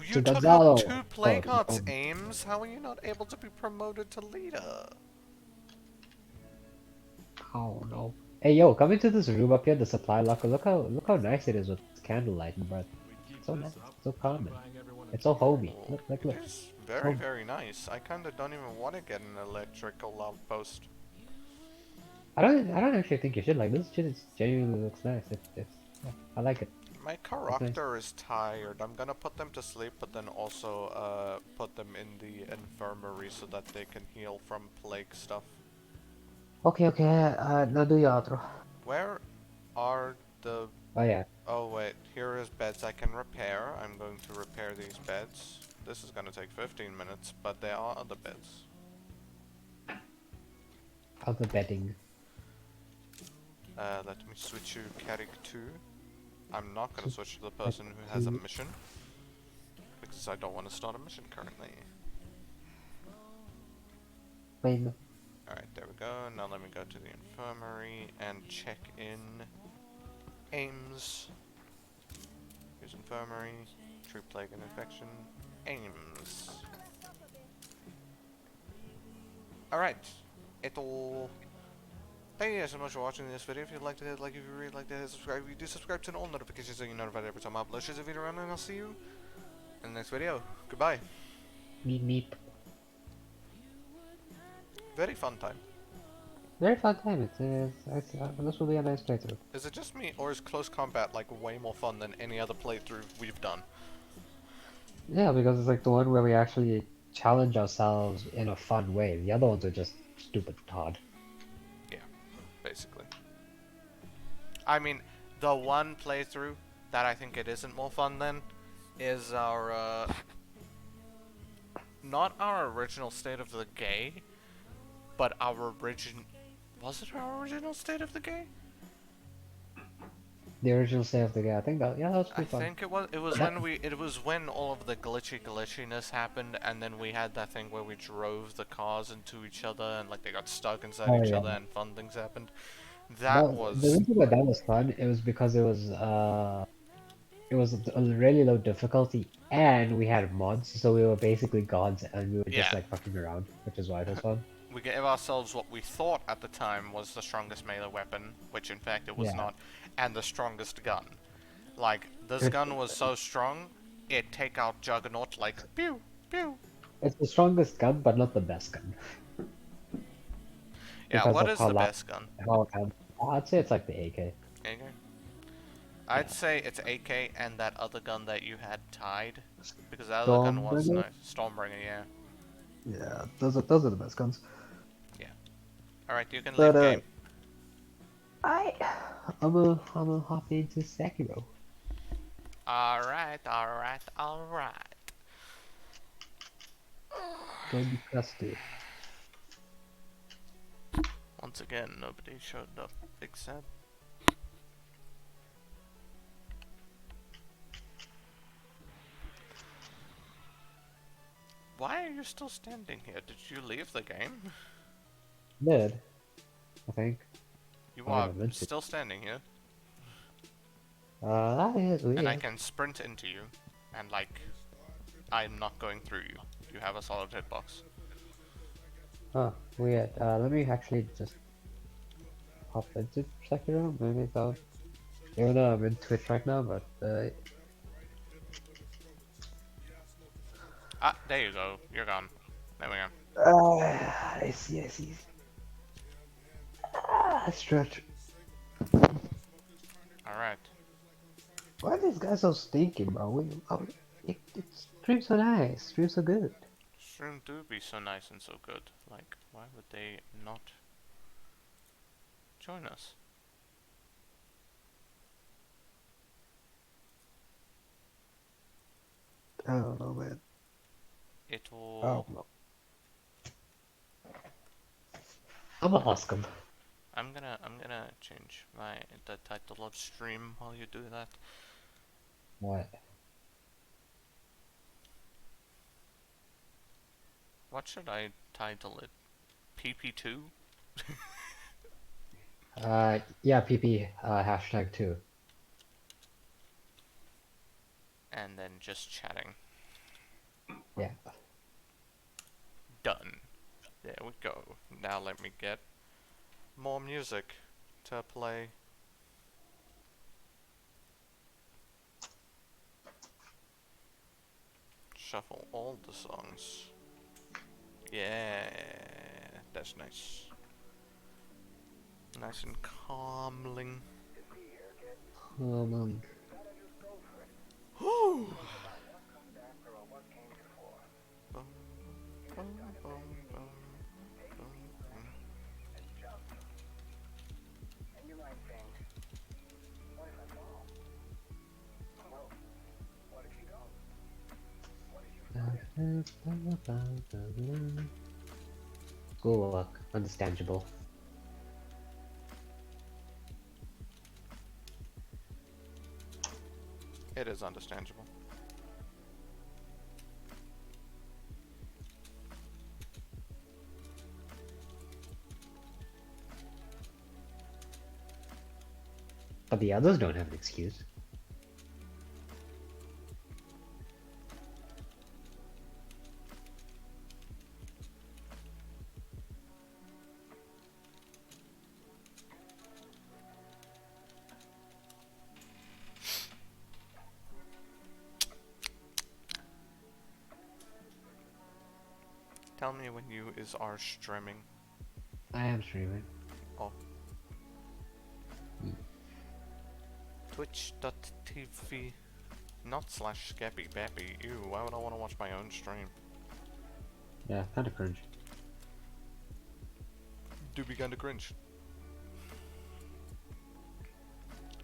You To took out Gonzalo! 2 plague hearts, Ames. How are you not able to be promoted to leader? Oh no. Hey yo, come into this room up here, the supply locker. Look how nice it is with candlelight and breath. So nice, so calming. It's so homey. Oh, Look. it is very, Home. very nice. I kinda don't even want to get an electrical outpost. I don't actually think you should. Like this shit is genuinely looks nice. Yeah, I like it. My It's nice. character is tired. I'm gonna put them to sleep, but then also put them in the infirmary so that they can heal from plague stuff. Okay, now do your outro. Where are the... Oh yeah. Oh wait, here is beds I can repair. I'm going to repair these beds. This is gonna take 15 minutes, but there are other beds. Other bedding. Let me switch to Carrick 2. I'm not gonna switch to the person who has a mission, because I don't want to start a mission currently. Fine. Alright, there we go. Now let me go to the infirmary and check in Ames. Here's infirmary, true plague and infection, Ames. Alright, it'll... Thank you guys so much for watching this video. If you'd like to hit like, if you really like to hit subscribe, if you do subscribe, turn on all notifications so you're notified every time I upload a video around, and I'll see you in the next video. Goodbye. Meep meep. Very fun time. Very fun time. This will be a nice playthrough. Is it just me, or is close combat like way more fun than any other playthrough we've done? Yeah, because it's like the one where we actually challenge ourselves in a fun way. The other ones are just stupid hard. Yeah, basically. I mean, the one playthrough that I think it isn't more fun than is our, not our original State of the Gay, but our was it our original State of the Gay? The original State of the Game. I think that was I pretty fun. think it was. It was when it was when all of the glitchiness happened, and then we had that thing where we drove the cars into each other, and like they got stuck inside each other, and fun things happened. That was the reason why that was fun. It was because it was a really low difficulty, and we had mods, so we were basically gods, and we were just like fucking around, which is why it was fun. We gave ourselves what we thought at the time was the strongest melee weapon, which in fact it was not, and the strongest gun. Like, this gun was so strong, it'd take out Juggernaut like, pew, pew. It's the strongest gun, but not the best gun. Yeah, what is the best gun? I'd say it's like the AK. AK? I'd say it's AK and that other gun that you had tied, because that other gun was nice. Stormbringer, yeah. Yeah, those are the best guns. Yeah. Alright, you can leave But game. I'm a hop into Sekiro. Alright, alright, alright. Gonna be custard. Once again, nobody showed up except... Why are you still standing here? Did you leave the game? Did I think? You I are never meant to. still standing here, That is weird. and I can sprint into you, and like, I'm not going through you. You have a solid hitbox. Huh, weird. Let me actually just hop into Sekiro. Maybe that. Even though I'm in Twitch right now, but Ah, there you go. You're gone. There we go. I see, I see. Stretch. Alright. Why are these guys so stinky, bro? Streams so nice. Streams so good. Stream do be so nice and so good. Like, why would they not join us? I don't know, man. It will... Oh no. I'm gonna ask him. I'm gonna change the title of stream while you do that. What? What should I title it? PP2? Yeah, PP, hashtag 2. And then just chatting. Yeah. Done. There we go. Now let me get more music to play. Shuffle all the songs. Yeah, that's nice. Nice and calming. Um, Whew. Bum, bum, bum, bum, bum, bum. Schoolwork, understandable. It is understandable. But the others don't have an excuse. Tell me when you are streaming. I am streaming. Oh. Twitch.tv not slash Scappy Bappy. Ew, why would I want to watch my own stream? Yeah, kinda cringe. Do be kinda cringe.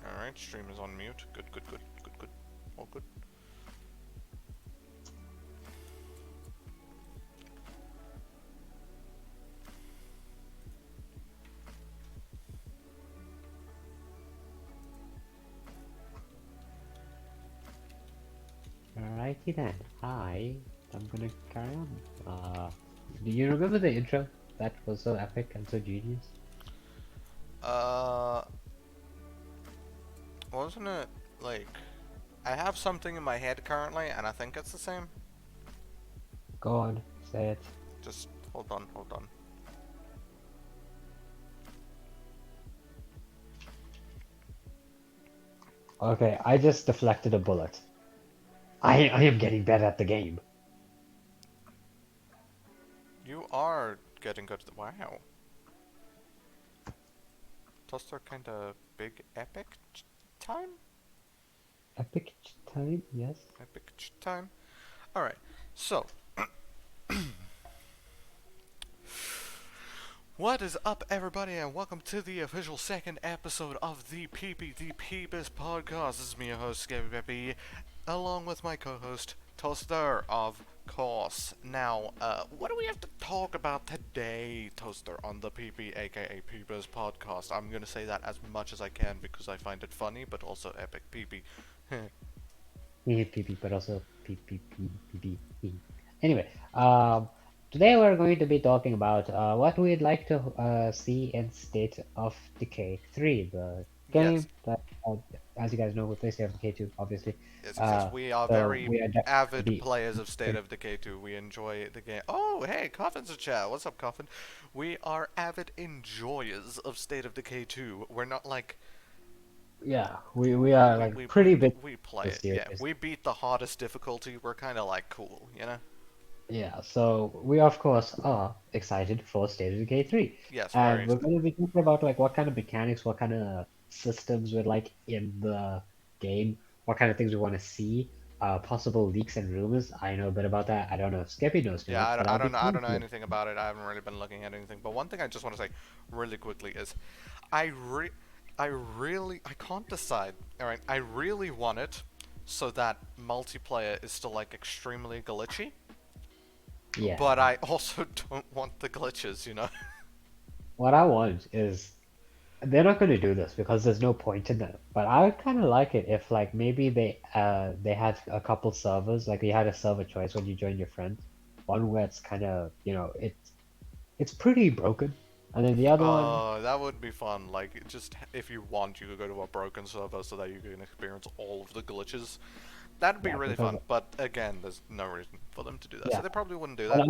Alright, stream is on mute. Good, good, good, good, good. All good. Alrighty then. I'm gonna carry on. Do you remember the intro? That was so epic and so genius. Wasn't it like I have something in my head currently, and I think it's the same. Go on, say it. Just hold on, hold on. Okay, I just deflected a bullet. I am getting better at the game. You are getting good. Wow. Toaster kinda big epic time? Epic time, yes. Epic time? Alright, so. What is up, everybody, and welcome to the official second episode of the PPD Peepers podcast. This is me, your host, Scary Peppy, along with my co-host, Toaster, of course. Now, what do we have to talk about today, Toaster, on the PP, aka Peepers podcast? I'm gonna say that as much as I can because I find it funny, but also epic PP. PPP, but also PPP. Anyway, today we're going to be talking about what we'd like to see in State of Decay 3, the Yes. game that, as you guys know, we play State of Decay 2, obviously. Yes. We are So very we are definitely avid be players of State of Decay 2. We enjoy the game. Oh, hey, Coffin's a chat. What's up, Coffin? We are avid enjoyers of State of Decay 2. We're not like yeah, we are we like we pretty big we play in the it. Yeah, series. we beat the hardest difficulty. We're kind of like cool, you know? Yeah, so we of course are excited for State of Decay 3. Yes, very And we're excited. going to be talking about like what kind of mechanics, what kind of systems we'd like in the game, what kind of things we want to see, possible leaks and rumors. I know a bit about that. I don't know if Skeppy knows too Yeah, much, but I'll be I curious don't know to it. anything about it. I haven't really been looking at anything. But one thing I just want to say really quickly is I re I can't decide. All right, I really want it so that multiplayer is still like extremely glitchy, Yeah, but I also don't want the glitches, you know? what I want is they're not going to do this because there's no point in it. But I would kind of like it if like maybe they had a couple servers, like you had a server choice when you join your friends. One where it's kind of, it's pretty broken. And then the other one, That would be fun. Like, just if you want, you could go to a broken server so that you can experience all of the glitches. That'd be yeah, really because fun. But again, there's no reason for them to do that, so yeah, they probably wouldn't do but that.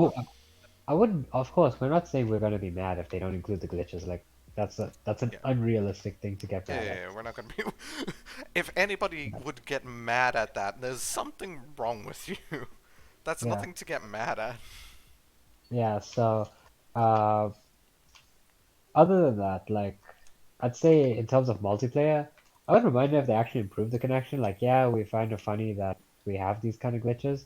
I wouldn't, of course, we're not saying we're gonna be mad if they don't include the glitches. Like that's an Yeah. unrealistic thing to get Yeah, mad yeah, at. yeah, we're not gonna be. If anybody would get mad at that, there's something wrong with you. That's Yeah, nothing to get mad at. yeah. So, uh, other than that, like I'd say in terms of multiplayer, I would remind them if they actually improve the connection. Like, yeah, we find it funny that we have these kind of glitches,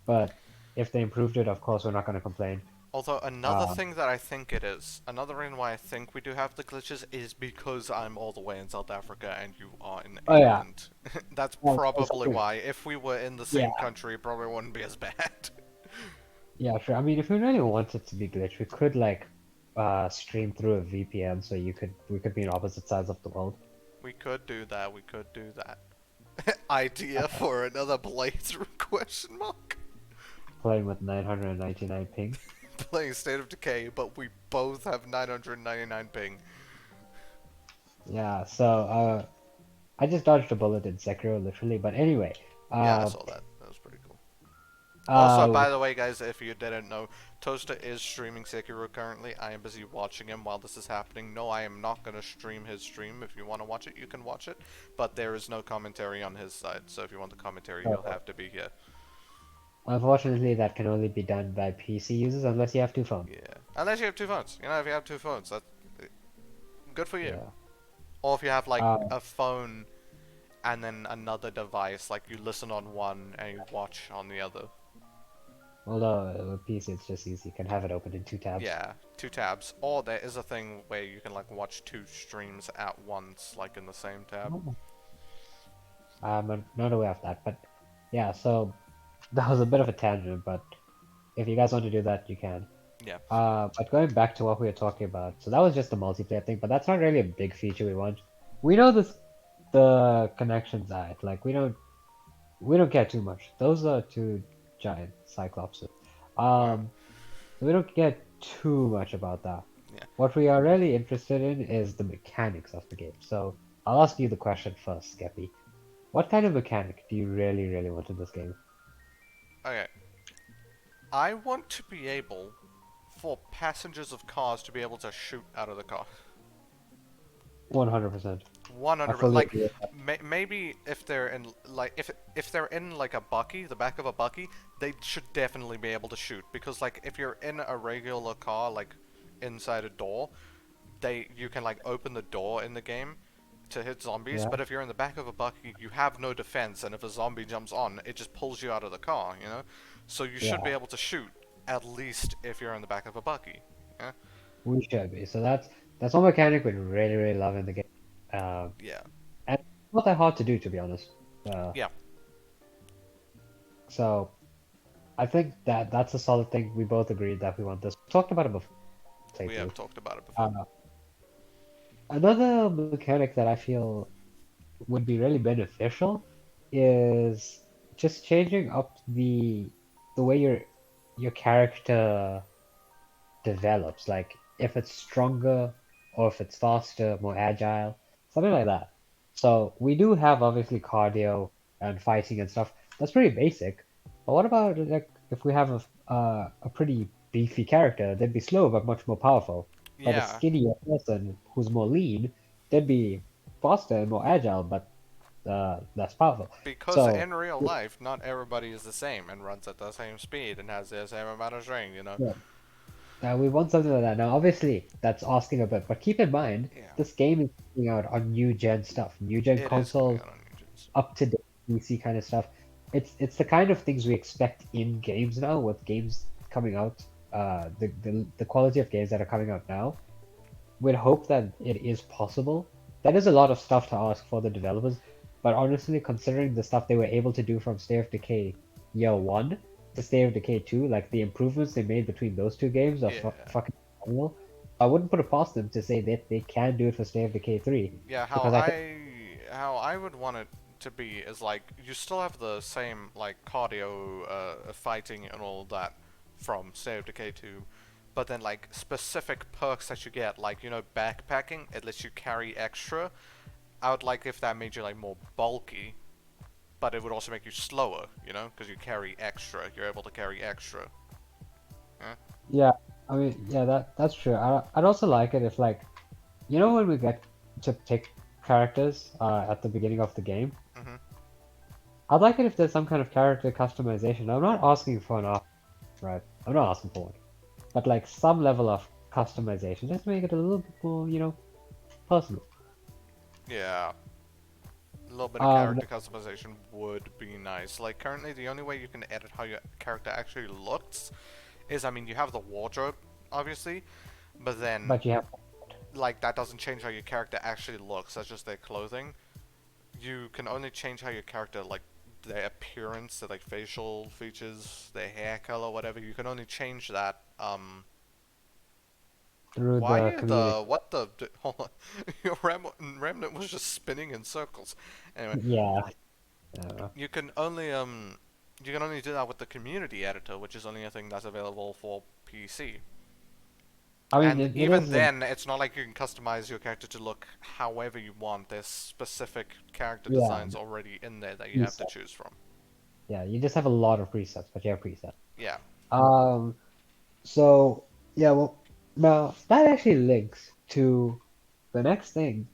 but if they improved it, of course, we're not gonna complain. Although another Uh, thing that I think it is, another reason why I think we do have the glitches is because I'm all the way in South Africa and you are in oh yeah, England. That's it's probably something. why. If we were in the Yeah, same country, it probably wouldn't be as bad. yeah, sure. I mean, if we really wanted to be glitch, we could like stream through a VPN so we could be on opposite sides of the world. We could do that. We could do that. Idea for another playthrough? Question mark. Playing with 999 ping. Playing State of Decay, but we both have 999 ping. Yeah, so I just dodged a bullet in Sekiro literally, but anyway, Yeah, I uh saw that. That was pretty cool. Also, uh by the way, guys, if you didn't know, Toaster is streaming Sekiro currently. I am busy watching him while this is happening. No, I am not going to stream his stream. If you want to watch it, you can watch it. But there is no commentary on his side, so if you want the commentary, you'll have to be here. unfortunately that can only be done by PC users unless you have two phones. Yeah. Unless you have two phones. You know, if you have two phones, that's good for you. Yeah. Or if you have, like, Uh a phone and then another device, like you listen on one and you watch on the other. although with PC it's just easy. You can have it open in two tabs. Yeah, two tabs. Or there is a thing where you can like watch two streams at once, like in the same tab. Oh. I'm not aware of that, but yeah, so that was a bit of a tangent, but if you guys want to do that, you can. Yeah. But going back to what we were talking about, so that was just the multiplayer thing, but that's not really a big feature we want. We know the connections are like we don't care too much. Those are two giant cyclopses. Wow. So we don't care too much about that. Yeah. What we are really interested in is the mechanics of the game. So I'll ask you the question first, Skeppy. What kind of mechanic do you really, really want in this game? Okay. I want to be able for passengers of cars to be able to shoot out of the car. 100%. I 100. fully Like agree with that. maybe if they're in like if they're in like a bucky, the back of a bucky, they should definitely be able to shoot because like if you're in a regular car like inside a door, you can like open the door in the game to hit zombies, Yeah, but if you're in the back of a bucky, you have no defense, and if a zombie jumps on, it just pulls you out of the car, you know? So you should be yeah, able to shoot, at least if you're in the back of a bucky, yeah? We should be. So that's one mechanic we really, really love in the game. Um, Yeah. and it's not that hard to do, to be honest. Uh, Yeah. so I think that's a solid thing. We both agreed that we want this. We talked about it before, We have playthrough. talked about it before. Uh, Another mechanic that I feel would be really beneficial is just changing up the way your character develops. Like if it's stronger or if it's faster, more agile, something like that. So we do have obviously cardio and fighting and stuff. That's pretty basic. But what about like if we have a pretty beefy character? They'd be slow but much more powerful. But a Yeah. skinnier person who's more lean, they'd be faster and more agile, but less powerful. Because So in real life, not everybody is the same and runs at the same speed and has the same amount of strength, you know? yeah, we want something like that. Now, obviously, that's asking a bit, but keep in mind, Yeah. this game is coming out on new gen stuff, new gen It is coming consoles, out on engines. up to date PC kind of stuff. It's the kind of things we expect in games now, with games coming out, the quality of games that are coming out now. We'd hope that it is possible. That is a lot of stuff to ask for the developers, but honestly, considering the stuff they were able to do from State of Decay Year 1 to State of Decay 2, like the improvements they made between those two games are Yeah. fucking phenomenal. I wouldn't put it past them to say that they can do it for State of Decay 3, Yeah, how because I think, I would want it to be is like you still have the same like cardio, fighting and all that from State of Decay 2, but then like specific perks that you get, like backpacking, it lets you carry extra. I would like if that made you like more bulky, but it would also make you slower, because you carry extra. You're able to carry extra. Yeah. yeah, I mean, yeah, that's true. I'd also like it if, like, when we get to pick characters at the beginning of the game, Mhm. I'd like it if there's some kind of character customization. I'm not asking for an art, right? I'm not asking for one. But like some level of customization, just to make it a little bit more, personal. Yeah. A little bit of Um, character customization would be nice. Like currently, the only way you can edit how your character actually looks is, I mean, you have the wardrobe, obviously, but then but you have, like that doesn't change how your character actually looks. That's just their clothing. You can only change how your character, like their appearance, their like facial features, their hair color, whatever. You can only change that. through Why the are community. hold on, your remnant was just spinning in circles. Anyway, Yeah. Uh, you can only do that with the community editor, which is only a thing that's available for PC. I mean, And it even is a, then, it's not like you can customize your character to look however you want. There's specific character yeah, designs already in there that you have to preset. choose from. Yeah, you just have a lot of presets, but you have presets. Yeah. Um, so yeah, well, now that actually links to the next thing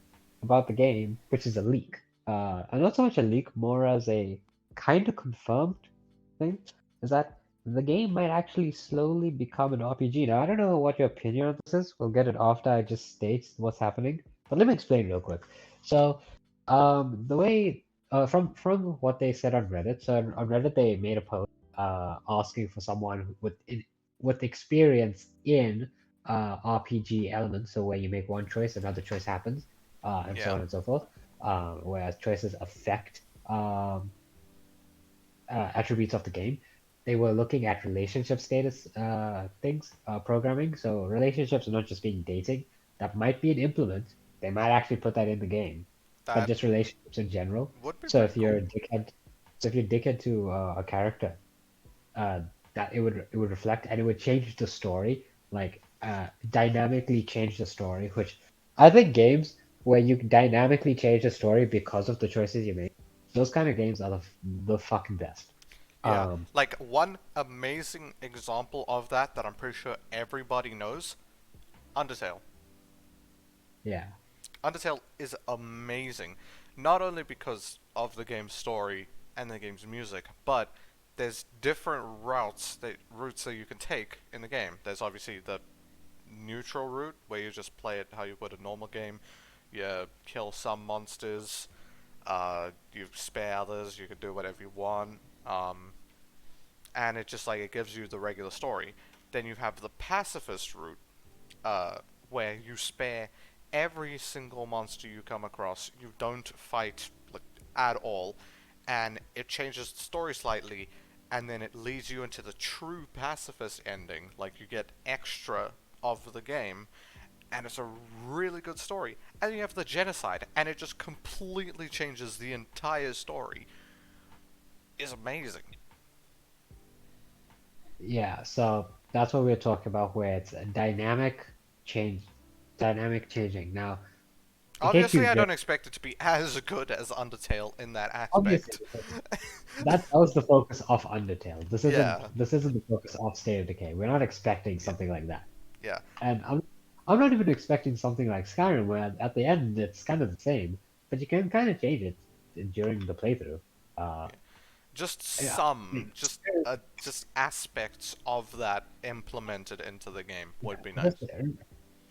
about the game, which is a leak. And not so much a leak, more as a kind of confirmed thing, is that the game might actually slowly become an RPG. Now, I don't know what your opinion on this is. We'll get it after I just state what's happening. But let me explain real quick. So, the way from what they said on Reddit. So on Reddit they made a post asking for someone with experience in RPG elements. So where you make one choice, another choice happens, and so Yeah. on and so forth. Whereas choices affect attributes of the game. They were looking at relationship status things, programming. So relationships are not just being dating. That might be an implement. They might actually put that in the game, but That just relationships in general. would be So pretty if you're cool. a dickhead, so if you're a dickhead to a character, uh, that it would reflect and it would change the story, like dynamically change the story. Which I think games where you can dynamically change the story because of the choices you make, those kind of games are the fucking best. Yeah. Um, Like one amazing example of that I'm pretty sure everybody knows, Undertale. yeah, Undertale is amazing, not only because of the game's story and the game's music, but there's different routes that you can take in the game. There's obviously the neutral route where you just play it how you would a normal game. You kill some monsters, you spare others, you can do whatever you want, and it just like it gives you the regular story. Then you have the pacifist route, where you spare every single monster you come across. You don't fight like at all, and it changes the story slightly, and then it leads you into the true pacifist ending. Like you get extra of the game, and it's a really good story. And you have the genocide, and it just completely changes the entire story. It's amazing. Yeah, so that's what we're talking about, where it's a dynamic changing. Now, in case Obviously, you I did, don't expect it to be as good as Undertale in that obviously, aspect. because that was the focus of Undertale. Yeah, This isn't the focus of State of Decay. We're not expecting yeah, something like that. yeah. And I'm not even expecting something like Skyrim, where at the end it's kind of the same, but you can kind of change it during the playthrough. Uh, Just yeah, some, just aspects of that implemented into the game yeah, would be nice.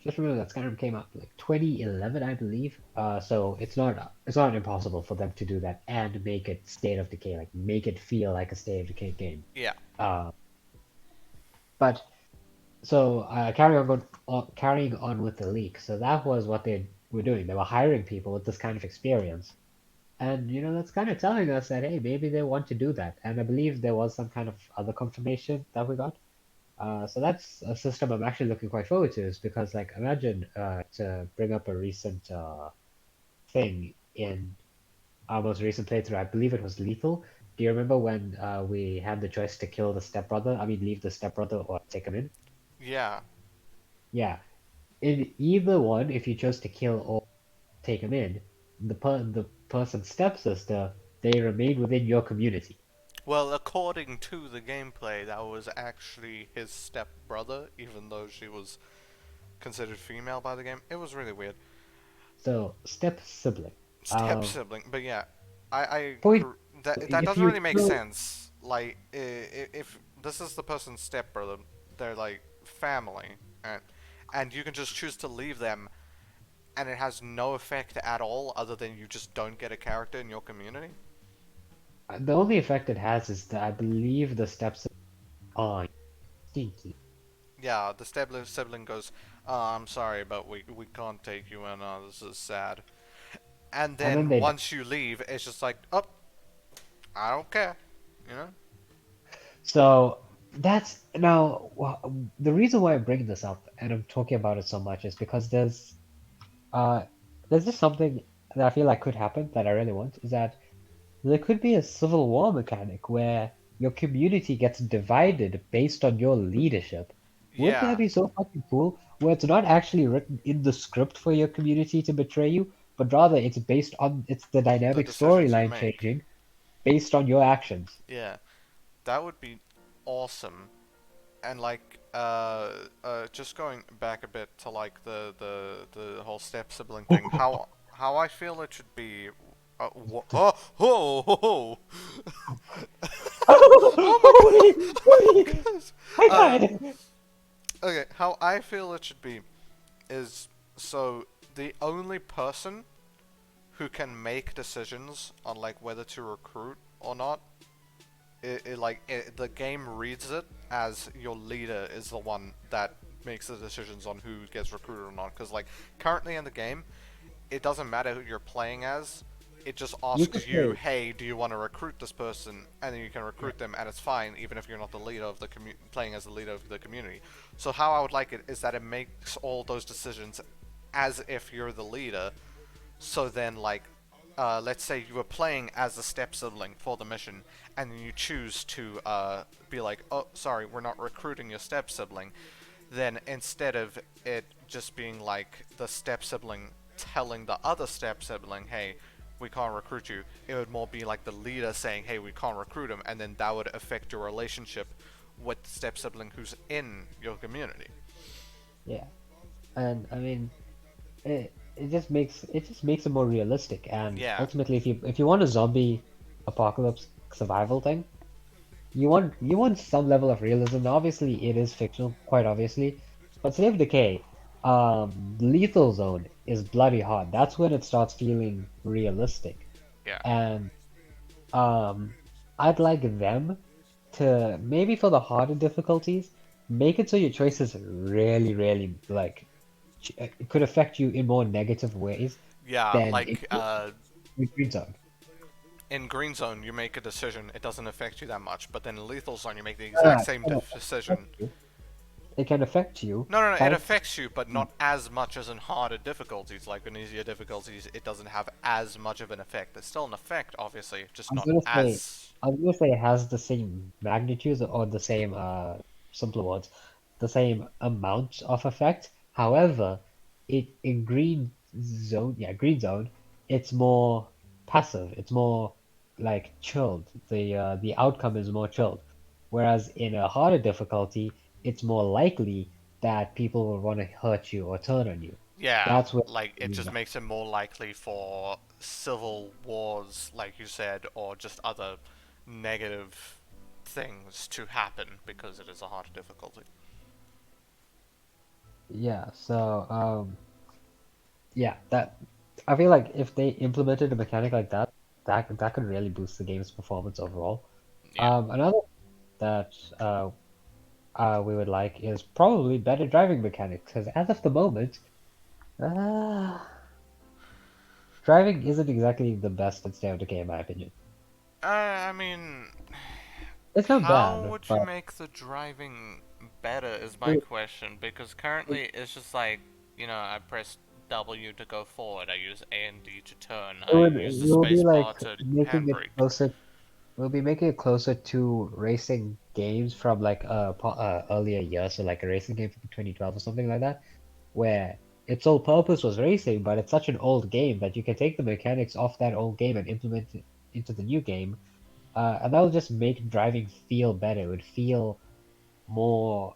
just remember that Skyrim came out like 2011, I believe. So it's not impossible for them to do that and make it State of Decay, like make it feel like a State of Decay game. Yeah, Uh, but so carrying on with the leak. So that was what they were doing. They were hiring people with this kind of experience. And that's kind of telling us that hey, maybe they want to do that. And I believe there was some kind of other confirmation that we got. So that's a system I'm actually looking quite forward to, is because like imagine to bring up a recent thing in our most recent playthrough. I believe it was Lethal. Do you remember when we had the choice to kill the stepbrother? I mean, leave the stepbrother or take him in? yeah. Yeah. In either one, if you chose to kill or take him in, the person's stepsister, they remain within your community. Well, according to the gameplay, that was actually his stepbrother, even though she was considered female by the game. It was really weird. So step sibling. Step sibling, but yeah, Point. that If doesn't you really make kill, sense. Like, if this is the person's stepbrother, they're like family, and you can just choose to leave them, and it has no effect at all, other than you just don't get a character in your community. the only effect it has is that I believe the step sibling are stinky, Yeah, the sibling goes, I'm sorry, but we can't take you in. This is sad. And and then then they die. once you leave, it's just like, oh, I don't care, you know? So that's now the reason why I bring this up and I'm talking about it so much is because uh there's just something that I feel like could happen that I really want, is that there could be a civil war mechanic where your community gets divided based on your leadership. Wouldn't that Yeah, be so fucking cool? Where it's not actually written in the script for your community to betray you, but rather it's the the dynamic decisions you storyline make. changing based on your actions. Yeah, that would be awesome. And like, just going back a bit to like the whole step sibling thing. How I feel it should be. Oh, oh, oh, oh. Oh Wait, my wait, god! I Uh, died. okay, how I feel it should be is so the only person who can make decisions on like whether to recruit or not, the game reads it as your leader is the one that makes the decisions on who gets recruited or not. Because like currently in the game, it doesn't matter who you're playing as. It just You could asks you, say, "Hey, do you want to recruit this person?" And then you can yeah, recruit them, and it's fine, even if you're not the leader of the playing as the leader of the community. So how I would like it is that it makes all those decisions as if you're the leader. So then, like, let's say you were playing as a step sibling for the mission, and you choose to be like, "Oh, sorry, we're not recruiting your step sibling." Then instead of it just being like the step sibling telling the other step sibling, "Hey, we can't recruit you," it would more be like the leader saying, "Hey, we can't recruit him," and then that would affect your relationship with the step sibling who's in your community. yeah, and I mean, it just makes it more realistic. And Yeah, ultimately, if you want a zombie apocalypse survival thing, you want some level of realism. Now, obviously, it is fictional, quite obviously, but State of Decay, Lethal Zone is bloody hard. That's when it starts feeling realistic, yeah, and um, I'd like them to maybe for the harder difficulties. make it so your choices really, really like it could affect you in more negative ways Yeah, than like in Green Zone. in Green Zone, you make a decision, it doesn't affect you that much, but then in Lethal Zone, you make the Ah, exact same no, decision. it can affect you, No, no, no, it but affects you, but not as much as in harder difficulties. Like in easier difficulties, it doesn't have as much of an effect. There's still an effect, obviously, I just was not gonna say, as. I was gonna say it has the same magnitude or the same, simpler words, the same amount of effect. However, in Green Zone, it's more passive. It's more like chilled. The outcome is more chilled. Whereas in a harder difficulty, it's more likely that people will want to hurt you or turn on you. Yeah, That's where, like it just makes it more likely for civil wars, like you said, or just other negative things to happen because it is a harder difficulty. yeah. So, yeah, that I feel like if they implemented a mechanic like that, that could really boost the game's performance overall. Yeah. Another that we would like is probably better driving mechanics, because as of the moment, uh, driving isn't exactly the best in State of Decay in my opinion. I mean, It's not how bad, would you but make the driving better is it my would, question, because it, currently it's just like, I press W to go forward, I use A and D to turn, it I would use the it will be space like bar to making it handbrake. closer. We'll be making it closer to racing games from like earlier years, so like a racing game from 2012 or something like that, where its sole purpose was racing, but it's such an old game that you can take the mechanics off that old game and implement it into the new game, and that will just make driving feel better. It would feel more,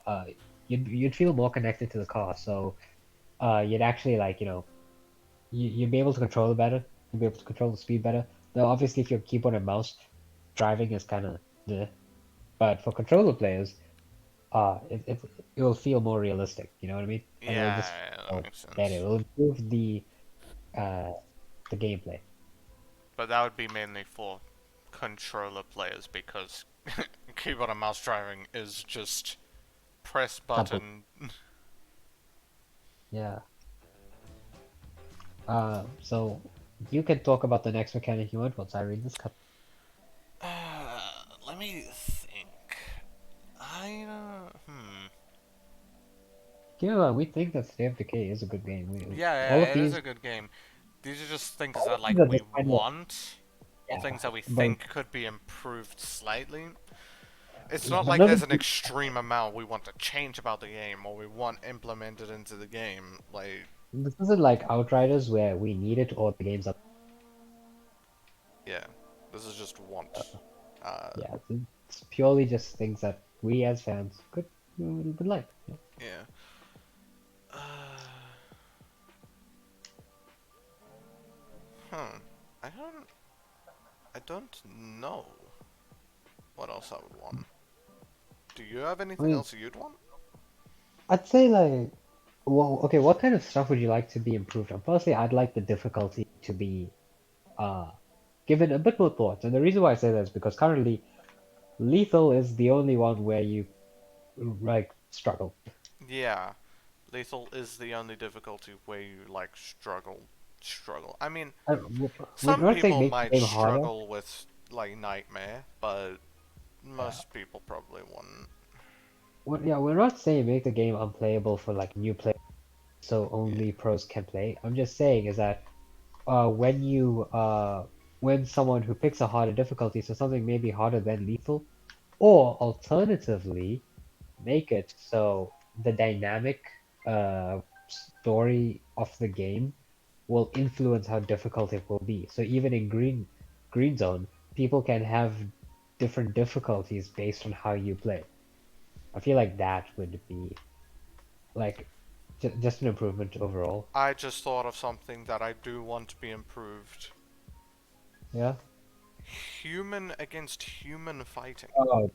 you'd feel more connected to the car, so you'd actually like, you'd be able to control it better. You'd be able to control the speed better. Though obviously, if you have keyboard and mouse, driving is kind of but for controller players, it will feel more realistic. You know what I mean? And it'll Yeah, just that feel makes better. sense. It'll improve uh the gameplay. But that would be mainly for controller players because keyboard and mouse driving is just press Simple. button. Yeah. So you can talk about the next mechanic you want once I read this cut. Let me think. I Keep in mind, we think that State of Decay is a good game. Yeah, All of yeah, it is these, a good game. These are just things all of that these like are we just kind of want, or yeah, things that we but think could be improved slightly. It's yeah, not but like none of there's an extreme amount we want to change about the game or we want implemented into the game. Like, this isn't like Outriders where we need it or the game's up. yeah, this is just want. Uh, Yeah, it's purely just things that we as fans would like. Yeah. yeah. Uh, hmm. I don't. I don't know what else I would want. Do you have I anything mean, else you'd want? I'd say like, well, okay, what kind of stuff would you like to be improved on? Firstly, I'd like the difficulty to be uh given a bit more thought, and the reason why I say that is because currently lethal is the only one where you like struggle. Yeah, lethal is the only difficulty where you like struggle. I mean, We're some not saying people make the might game harder. struggle with like nightmare, but Yeah. most people probably wouldn't. Yeah, we're not saying make the game unplayable for like new players so Yeah. only pros can play. I'm just saying is that when when someone who picks a harder difficulty, so something maybe harder than lethal, or alternatively make it so the dynamic story of the game will influence how difficult it will be. So even in Green Zone, people can have different difficulties based on how you play. I feel like that would be like just an improvement overall. I just thought of something that I do want to be improved. Yeah. Human against human fighting. Oh,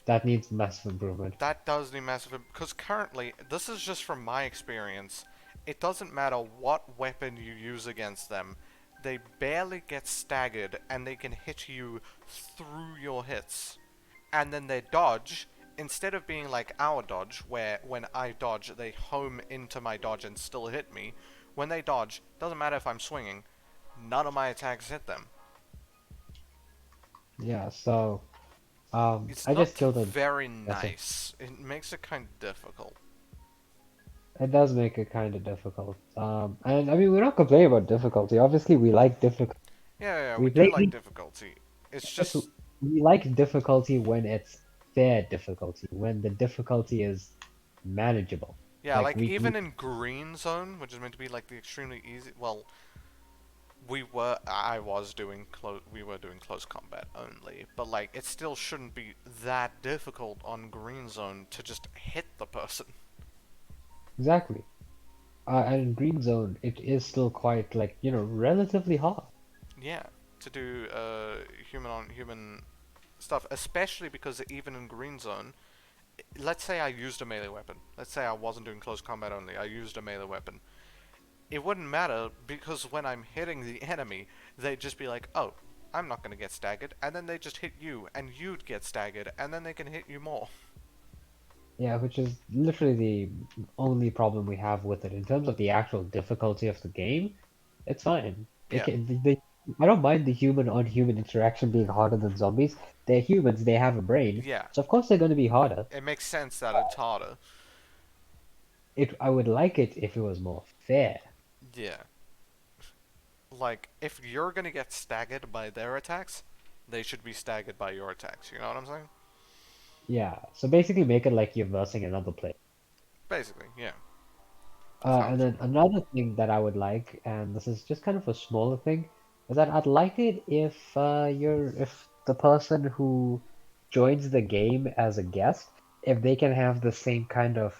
that needs massive improvement. That does need massive because currently, this is just from my experience. It doesn't matter what weapon you use against them. They barely get staggered and they can hit you through your hits. And then they dodge instead of being like our dodge, where when I dodge, they home into my dodge and still hit me, when they dodge, doesn't matter if I'm swinging, none of my attacks hit them. Yeah, so It's I just not killed a. very That's it. nice. It makes it kind of difficult. It does make it kind of difficult. And I mean, we're not complaining about difficulty. Obviously, we like difficult. Yeah, yeah, we We do play. like difficulty. It's Yes, just, we like difficulty when it's fair difficulty, when the difficulty is manageable. yeah, Like like even in Green Zone, which is meant to be like the extremely easy. Well, we were doing close combat only, but like it still shouldn't be that difficult on Green Zone to just hit the person. exactly. And in Green Zone, it is still quite like, relatively hard. Yeah, to do human on human stuff, especially because even in Green Zone, let's say I used a melee weapon. Let's say I wasn't doing close combat only. I used a melee weapon. It wouldn't matter because when I'm hitting the enemy, they'd just be like, "Oh, I'm not gonna get staggered," and then they just hit you, and you'd get staggered, and then they can hit you more. Yeah, which is literally the only problem we have with it. In terms of the actual difficulty of the game, it's fine. Yeah, I don't mind the human on human interaction being harder than zombies. They're humans, they have a brain, yeah. so of course they're going to be harder. It makes sense that it's harder. I would like it if it was more fair. Yeah. Like, if you're gonna get staggered by their attacks, they should be staggered by your attacks. You know what I'm saying? Yeah, so basically make it like you're versing another player. Basically, yeah. And Sounds. then another thing that I would like, and this is just kind of a smaller thing, is that I'd like it if the person who joins the game as a guest, if they can have the same kind of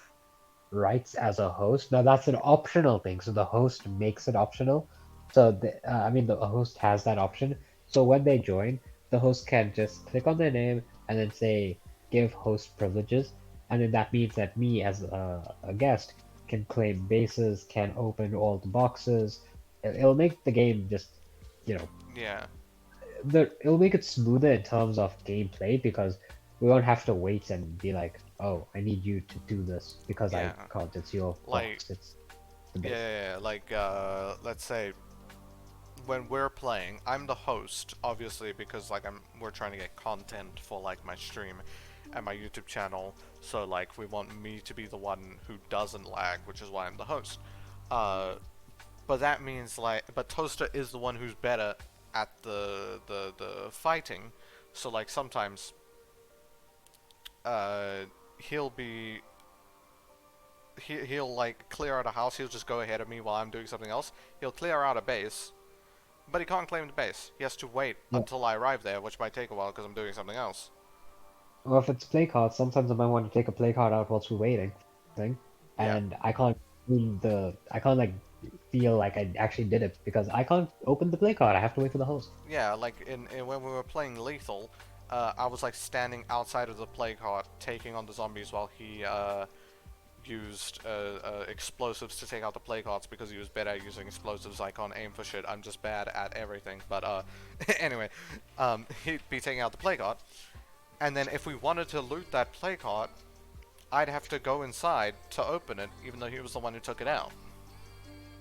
rights as a host. Now that's an optional thing, so the host makes it optional. I mean, the host has that option. So when they join, the host can just click on their name and then say give host privileges, and then that means that me as a guest can claim bases, can open all the boxes. It'll make the game just, you know, Yeah, it'll make it smoother in terms of gameplay because we won't have to wait and be like, oh, I need you to do this because I yeah. can't. It's your Like, box. It's the yeah, base. yeah, yeah. Like, let's say when we're playing, I'm the host, obviously, because like we're trying to get content for like my stream and my YouTube channel. So like, we want me to be the one who doesn't lag, which is why I'm the host. Uh, but that means but Toaster is the one who's better at the fighting. So like sometimes, uh, he'll be he'll like clear out a house. He'll just go ahead of me while I'm doing something else. He'll clear out a base, but he can't claim the base. He has to wait Yeah. until I arrive there, which might take a while because I'm doing something else. Or if it's play cards, sometimes I might want to take a play card out whilst we're waiting, thing, Yeah, and I can't like feel like I actually did it because I can't open the play card. I have to wait for the host. yeah. Like in when we were playing Lethal, I was like standing outside of the play cart, taking on the zombies while he used explosives to take out the play carts because he was better at using explosives. I can't aim for shit. I'm just bad at everything. But anyway, he'd be taking out the play cart, and then if we wanted to loot that play cart, I'd have to go inside to open it, even though he was the one who took it out.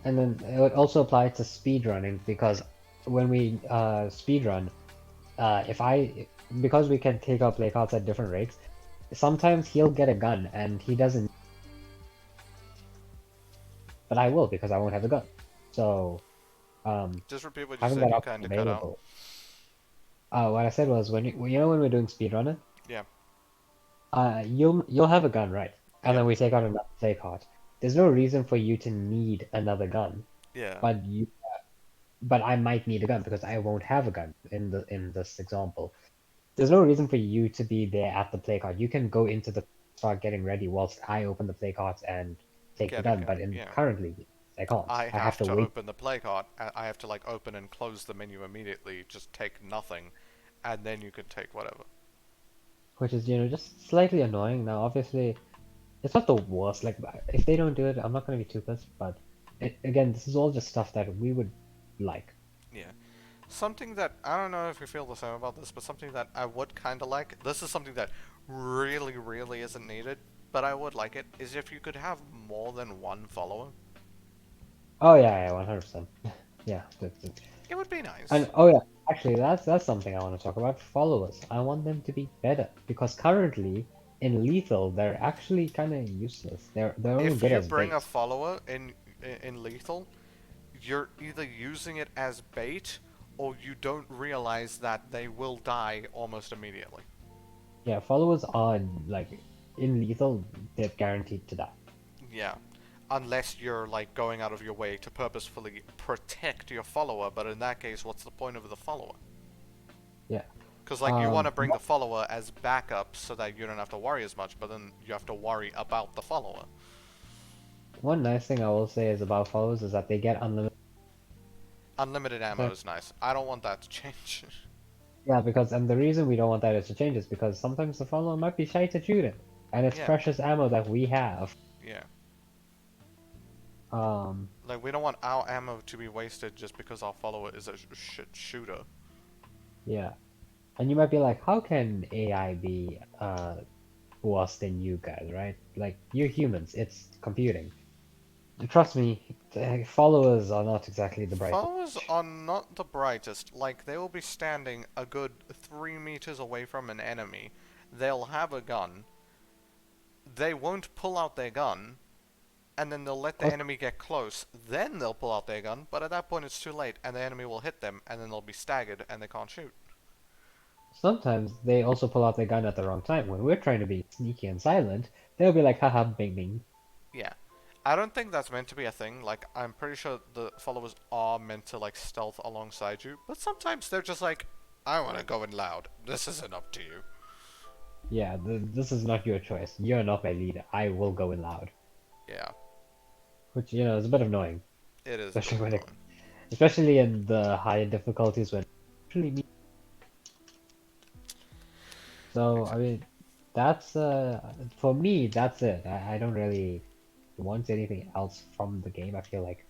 And then it would also apply to speedrunning because when we speedrun, if I because we can take out play cards at different rates, sometimes he'll get a gun and he doesn't, but I will because I won't have a gun. So Just repeat what you having said. that You option kind of cut out. available. What I said was when we're doing speedrunning, Yeah. you'll have a gun, right? And Yeah. then we take out another play card. There's no reason for you to need another gun, Yeah. but but I might need a gun because I won't have a gun in this example. There's no reason for you to be there at the play card. You can go into the start getting ready whilst I open the play cards and take the Get it. gun. Get But it. Yeah. currently, I can't. I I have have to to wait, open the play cart. I have to like open and close the menu immediately. Just take nothing, and then you can take whatever. which is just slightly annoying. Now, obviously, it's not the worst. Like if they don't do it, I'm not gonna be too pissed. But again, this is all just stuff that we would like. Yeah. Something that I don't know if you feel the same about this, but something that I would kind of like. This is something that really, really isn't needed, but I would like it. Is if you could have more than one follower. Oh yeah, yeah, 100%. Yeah, It would be and nice. oh yeah, actually that's something I want to talk about. Followers. I want them to be better because currently in Lethal they're actually kind of useless. They're only If good you as bring a bait. follower in Lethal, you're either using it as bait or you don't realize that they will die almost immediately. Yeah, followers are like in Lethal they're guaranteed to die. Yeah. Unless you're like going out of your way to purposefully protect your follower, but in that case, what's the point of the follower? Yeah. Because like you want to bring the follower as backup so that you don't have to worry as much, but then you have to worry about the follower. One nice thing I will say is about followers is that they get unlimited. Unlimited ammo is nice. I don't want that to change. Yeah, because and the reason we don't want that is to change is because sometimes the follower might be shy to shoot it, and it's Yeah, precious ammo that we have. yeah. Um, Like we don't want our ammo to be wasted just because our follower is a shit shooter. yeah, and you might be like, how can AI be worse than you guys, right? Like you're humans, it's computing. Trust me, followers are not exactly the brightest. Followers are not the brightest. Like they will be standing a good 3 meters away from an enemy. They'll have a gun. They won't pull out their gun, and then they'll let the Plus, enemy get close. Then they'll pull out their gun, but at that point it's too late, and the enemy will hit them, and then they'll be staggered, and they can't shoot. sometimes they also pull out their gun at the wrong time. When we're trying to be sneaky and silent, they'll be like, haha, bing bing. Yeah. I don't think that's meant to be a thing. Like, I'm pretty sure the followers are meant to, like, stealth alongside you. But sometimes they're just like, I want to go in loud. This isn't up to you. Yeah, this is not your choice. You're not my leader. I will go in loud. Yeah, Which, is a bit annoying. it is a bit Especially when it, annoying. especially in the higher difficulties when actually me. So, I Exactly. mean, that's for me, that's it. I don't really want anything else from the game. I feel like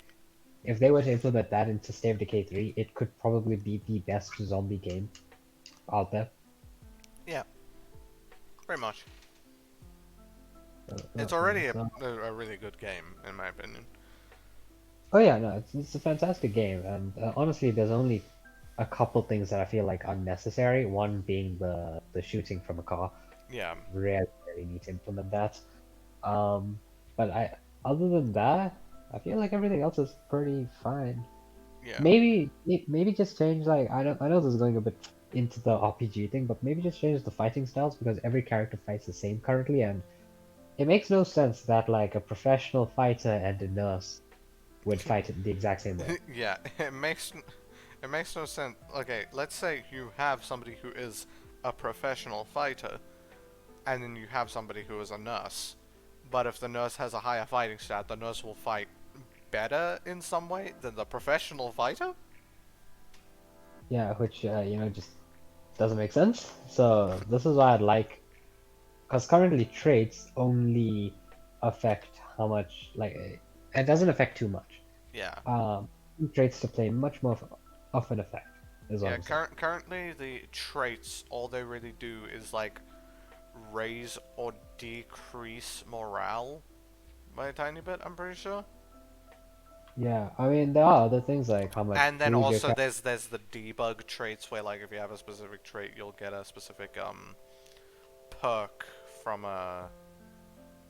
if they were to implement that into State of Decay 3, it could probably be the best zombie game out there. Yeah, pretty much. Uh, It's already so, a really good game, in my opinion. oh yeah, no, it's a fantastic game, and honestly, there's only a couple things that I feel like unnecessary. One being the shooting from a car. Yeah, Really need to implement that. Um, but other than that, I feel like everything else is pretty fine. yeah. Maybe just change like I know this is going a bit into the RPG thing, but maybe just change the fighting styles because every character fights the same currently, and it makes no sense that like a professional fighter and a nurse would fight it the exact same way. Yeah, it makes no sense. Okay, let's say you have somebody who is a professional fighter, and then you have somebody who is a nurse. But if the nurse has a higher fighting stat, the nurse will fight better in some way than the professional fighter? Yeah, which just doesn't make sense. So this is why I'd like, because currently traits only affect how much it doesn't affect too much. Yeah. Um, traits to play much more of an effect is what Yeah, I'm saying. currently the traits, all they really do is like raise or decrease morale by a tiny bit, I'm pretty sure. Yeah, I mean there are other things like how much And then food your also cat. there's the debug traits where like if you have a specific trait, you'll get a specific perk from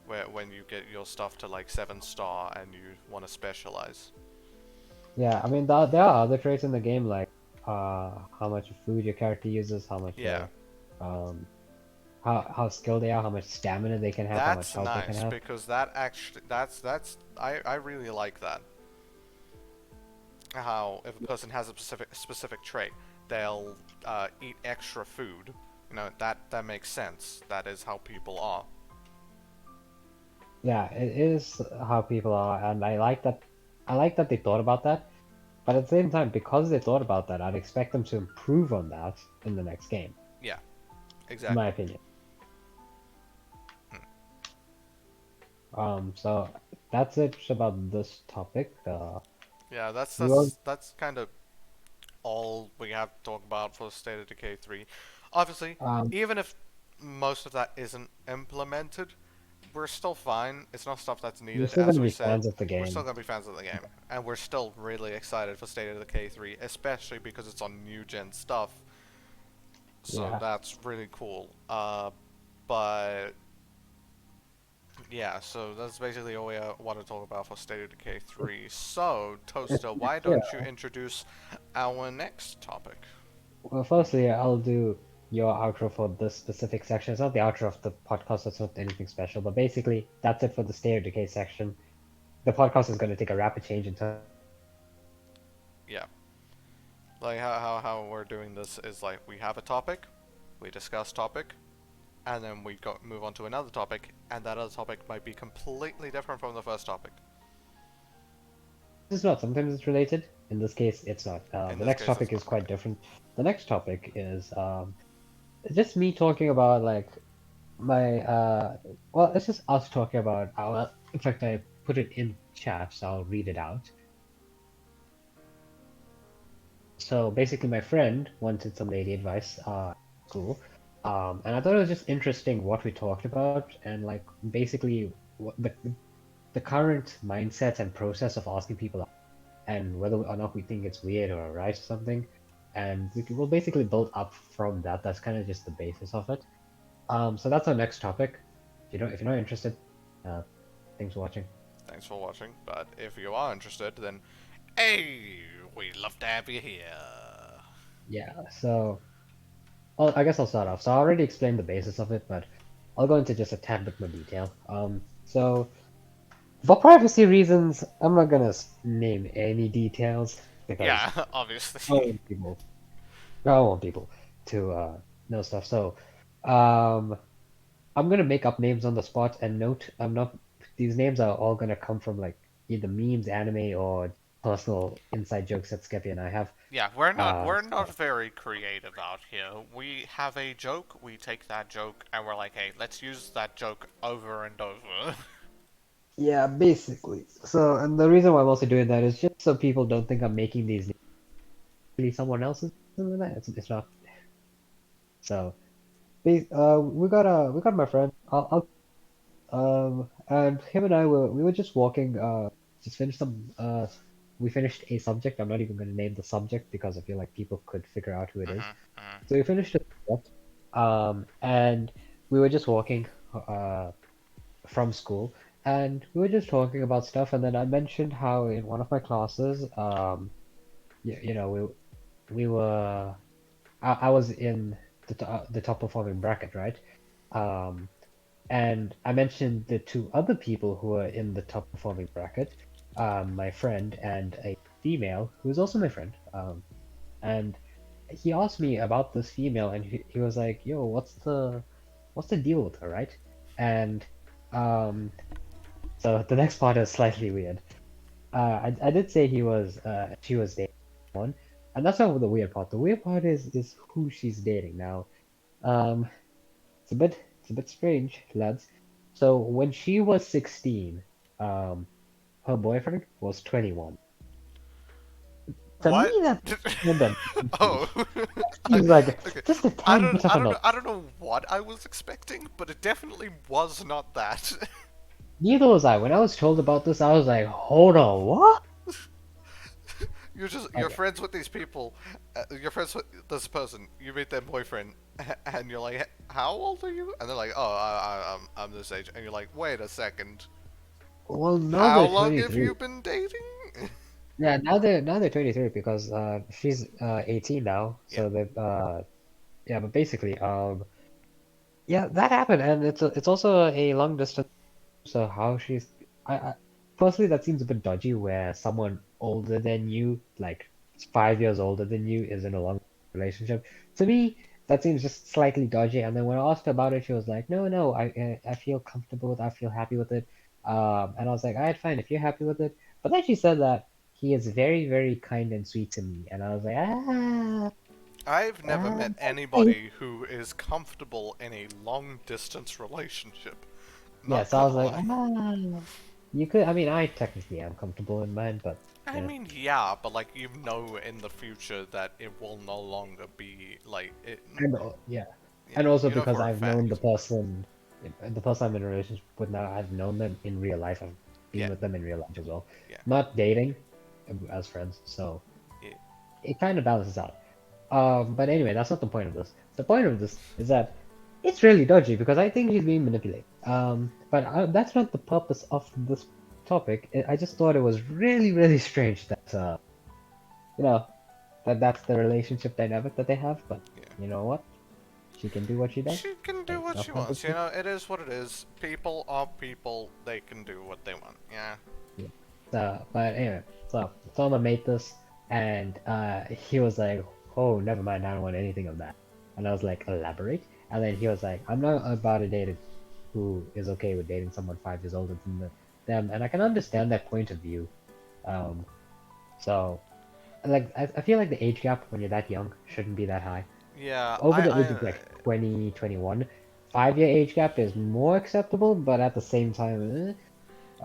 where when you get your stuff to like 7 star and you want to specialize. Yeah, I mean there are other traits in the game like how much food your character uses, how much Yeah. um how skilled they are, how much stamina they can have, how much That's health they can nice have. because that actually that's I really like that. How if a person has a specific trait, they'll eat extra food. You know that makes sense. That is how people are. Yeah, it is how people are, and I like that. I like that they thought about that. But at the same time, because they thought about that, I'd expect them to improve on that in the next game, Yeah, in my exactly. opinion. Hmm. So that's it about this topic. Yeah, We will, that's kind of all we have to talk about for State of Decay 3. Obviously, Um, even if most of that isn't implemented, we're still fine. It's not stuff that's we're needed. still As gonna we be said, fans of the we're still game. gonna be fans of the game, and we're still really excited for State of Decay 3, especially because it's on new gen stuff. So Yeah. that's really cool. But yeah, so that's basically all we want to talk about for State of Decay 3. So, Toaster, why Yeah. don't you introduce our next topic? Well, firstly, I'll do your outro for this specific section. It's not the outro of the podcast, so it's not anything special, but basically, that's it for the State of Decay section. The podcast is going to take a rapid change in terms. Yeah. Like, how we're doing this is like, we have a topic, we discuss topic, and then we move on to another topic, and that other topic might be completely different from the first topic. It's not. Sometimes it's related. In this case, it's not. In The this next case, it's topic not. is quite different. The next topic is just me talking about like my well, it's just us talking about our. In fact, I put it in chat, so I'll read it out. So basically, my friend wanted some lady advice school, and I thought it was just interesting what we talked about, and like basically what the current mindset and process of asking people out, and whether or not we think it's weird or right or something, and we'll basically build up from that. That's kind of just the basis of it. So that's our next topic. If you're not interested, uh, thanks for watching. Thanks for watching, but if you are interested, then hey, we'd love to have you here. Yeah. So. I guess I'll start off. So I already explained the basis of it, but I'll go into just a tad bit more detail. So for privacy reasons, I'm not gonna name any details because Yeah, I don't obviously. want people, I don't want people to know stuff. So, um, I'm gonna make up names on the spot and note I'm not. These names are all gonna come from like either memes, anime, or personal inside jokes that Skeppy and I have. Yeah, we're not So very creative out here. We have a joke, we take that joke, and we're like, hey, let's use that joke over and over. yeah, basically. So, and the reason why I'm also doing that is just so people don't think I'm making these really someone else's. Something like that. It's not. So, we got my friend. And him and I we were just walking. Just finished some. We finished a subject. I'm not even going to name the subject because I feel like people could figure out who it is. Mhm, mhm. So we finished a subject. And we were just walking. From school, and we were just talking about stuff. And then I mentioned how in one of my classes, you know, we were I was in the top performing bracket, right? Um, and I mentioned the two other people who were in the top performing bracket, my friend and a female who is also my friend. And he asked me about this female, and he was like, "Yo, what's the deal with her, right?" And um, so the next part is slightly weird. I did say she was dating one, and that's not the weird part. The weird part is who she's dating now. Um, it's a bit strange, lads. So when she was 16, um, her boyfriend was 21. To What? me, that kind of Oh, I, seems like okay. just a tad bit of I an don't know, off. I don't know what I was expecting, but it definitely was not that. Neither was I. When I was told about this, I was like, hold on, what? You're Okay. friends with these people, you're friends with this person. You meet their boyfriend, and you're like, "How old are you?" And they're like, "Oh, I'm this age." And you're like, "Wait a second. Well, now How they're long have 23. you been dating?" Yeah, now they're 23 because she's 18 now. Yeah. So they yeah, but basically yeah, that happened, and it's also a long distance. So how she's I personally that seems a bit dodgy where someone older than you, like 5 years older than you, is in a long relationship. To me, that seems just slightly dodgy. And then when I asked her about it, she was like, "No, no, I feel comfortable with, I feel happy with it." And I was like, "All right, fine, if you're happy with it." But then she said that he is very, very kind and sweet to me, and I was like, I've never ah, met I-" anybody who is comfortable in a long distance relationship. yeah. Not So I was gonna like, lie. You could. I mean, I technically am comfortable in mine, but I you know, mean, yeah, but like you know in the future that it will no longer be like it. yeah, Yeah, and also you know because for a I've known fact. the person I'm in a relationship with now, I've known them in real life. I've been Yeah, with them in real life as well, yeah, not dating, as friends. So yeah. it kind of balances out. But anyway, that's not the point of this. The point of this is that it's really dodgy because I think he's being manipulated. But that's not the purpose of this topic. I just thought it was really, really strange that you know, that's the relationship dynamic that they have. But Yeah. you know what? She can do what she does. She can do It's what not she my wants, you business. know, it is what it is. People are people, they can do what they want, yeah. Yeah. But anyway, so Selma made this, and he was like, "Oh, never mind. I don't want anything of that." And I was like, "Elaborate." And then he was like, "I'm not about to date who is okay with dating someone 5 years older than them, and I can understand that point of view." Um, so like I feel like the age gap when you're that young shouldn't be that high. Yeah, Over the age of like 20, 21, 5 year age gap is more acceptable, but at the same time,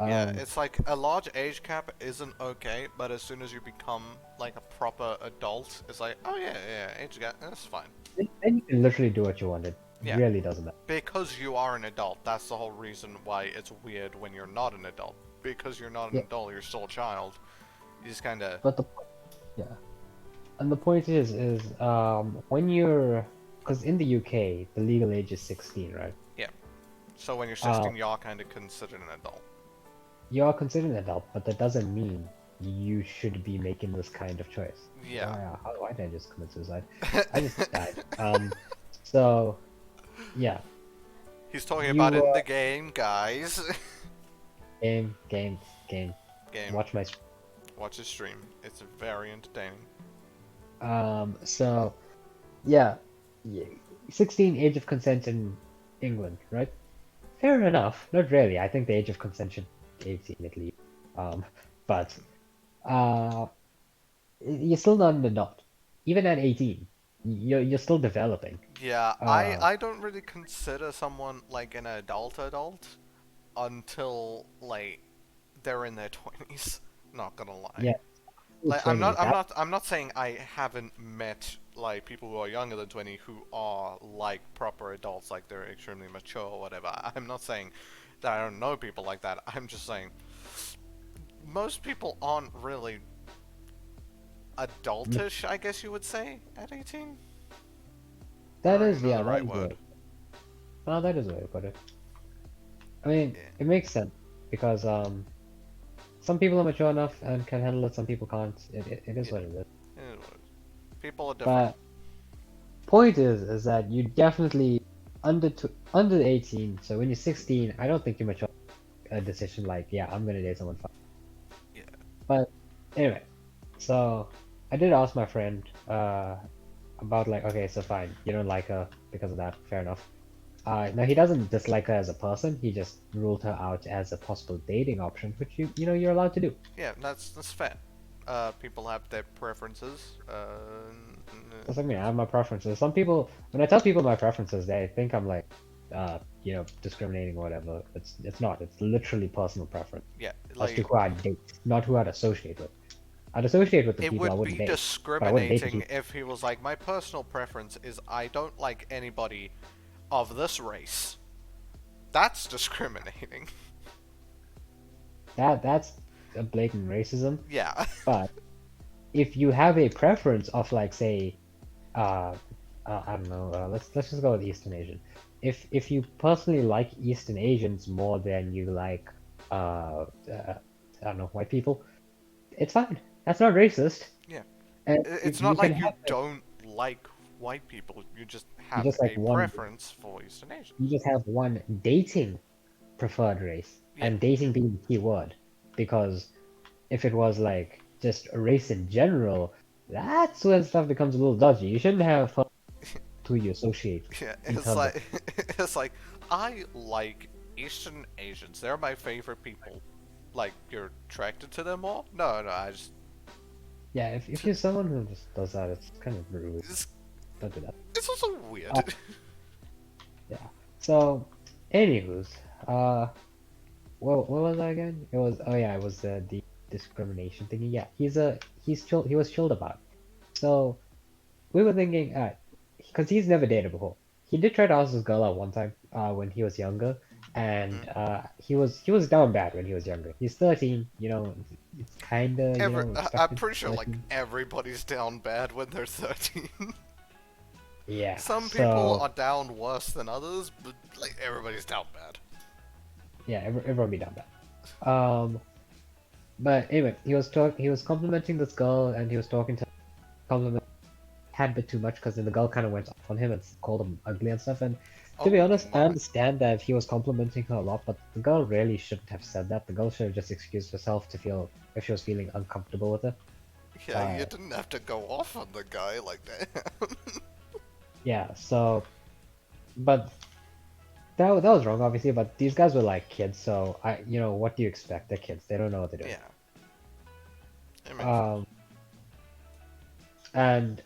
yeah, um, it's like a large age cap isn't okay, but as soon as you become like a proper adult, it's like, oh yeah, yeah, age gap, that's fine. then you can literally do what you want. It Yeah, really doesn't matter. because you are an adult, that's the whole reason why it's weird when you're not an adult. Because you're not an Yeah, adult, you're still a child. You just kinda, but the yeah, and the point is when you're because in the UK the legal age is 16, right? yeah. So when you're Uh, 16, you're kinda considered an adult. you are considered an adult, but that doesn't mean you should be making this kind of choice. Yeah. Why did I just commit suicide? I just died. So yeah, He's talking about you it in the game, guys. game, game, game. Game. Watch my Watch his stream. It's very entertaining. so yeah, yeah, 16 age of consent in England, right? Fair enough. Not really. I think the age of consent should be 18 at least. Um, but uh, you're still not an adult. Even at 18, you're still developing. Yeah, Uh, I don't really consider someone like an adult until like they're in their 20s. Not gonna lie. yeah, Like 20. That I'm not saying I haven't met like people who are younger than 20 who are like proper adults, like they're extremely mature or whatever. I'm not saying that I don't know people like that. I'm just saying most people aren't really adultish, I guess you would say, at 18? I that don't even is know the yeah, that right is the word. way. No, that is the way to put it. I mean, Yeah. it makes sense because some people are mature enough and can handle it. Some people can't. It is Yeah. what it is. Anyways, people are different. But point is that you definitely under 18. So when you're 16, I don't think you're mature. A decision like, yeah, I'm gonna date someone fine. Yeah. But anyway, so I did ask my friend about like, okay, so fine, you don't like her because of that, fair enough. No, he doesn't dislike her as a person. He just ruled her out as a possible dating option, which you're allowed to do. Yeah, that's fair. People have their preferences. That's like me. I have my preferences. Some people, when I tell people my preferences, they think I'm like, discriminating or whatever. It's not. It's literally personal preference yeah, as to like who I'd date, not who I'd associate with. I'd associate with the it people I would wouldn't be date, but I wouldn't date the discriminating people. if he was like, my personal preference is I don't like anybody of this race. That's discriminating. That's a blatant racism. Yeah. But if you have a preference of like, say, uh, I don't know, let's just go with Eastern Asian. If you personally like Eastern Asians more than you like, I don't know, white people, it's fine. That's not racist, Yeah. and It's you not can like you have that. don't like white people. You just You have just like a one. preference for Eastern You Asians. just have one dating preferred race, Yeah. and dating being the key word, because if it was like just a race in general, that's when stuff becomes a little dodgy. You shouldn't have fun who you associate Yeah, in it's terms of like it's like I like Eastern Asians. They're my favorite people. Like you're attracted to them all? No, no. I just yeah. If you're someone who just does that, it's kind of rude. it's, Don't do that. it's also weird. Uh, yeah. So, anywho's, uh, what was that again? It was, oh yeah, it was the discrimination thingy. Yeah, he was chilled about it. So we were thinking, because he's never dated before. He did try to ask this girl out one time, when he was younger, and Mm. he was down bad when he was younger. He's 13, it's kinda, I'm expected. pretty sure like 13. everybody's down bad when they're 13. Yeah, Some people so are down worse than others, but like everybody's down bad. yeah, everyone be down bad. But anyway, he was complimenting this girl, and he was talking to compliment tad bit too much because then the girl kind of went off on him and called him ugly and stuff. And to be Oh honest, I my. understand that he was complimenting her a lot, but the girl really shouldn't have said that. The girl should have just excused herself to feel if she was feeling uncomfortable with it. Yeah, Uh, you didn't have to go off on the guy like that. yeah. So, but that was wrong, obviously. But these guys were like kids, so what do you expect? They're kids. They don't know what they're doing. Yeah, it makes sense. Um, and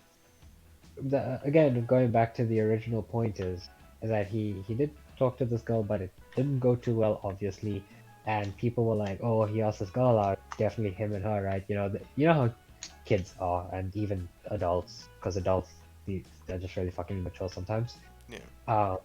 again, going back to the original point is that he did talk to this girl, but it didn't go too well, obviously. And people were like, "Oh, he asked this girl out. Definitely him and her, right?" You know how kids are, and even adults, because adults they're just really fucking immature sometimes. Yeah. Um,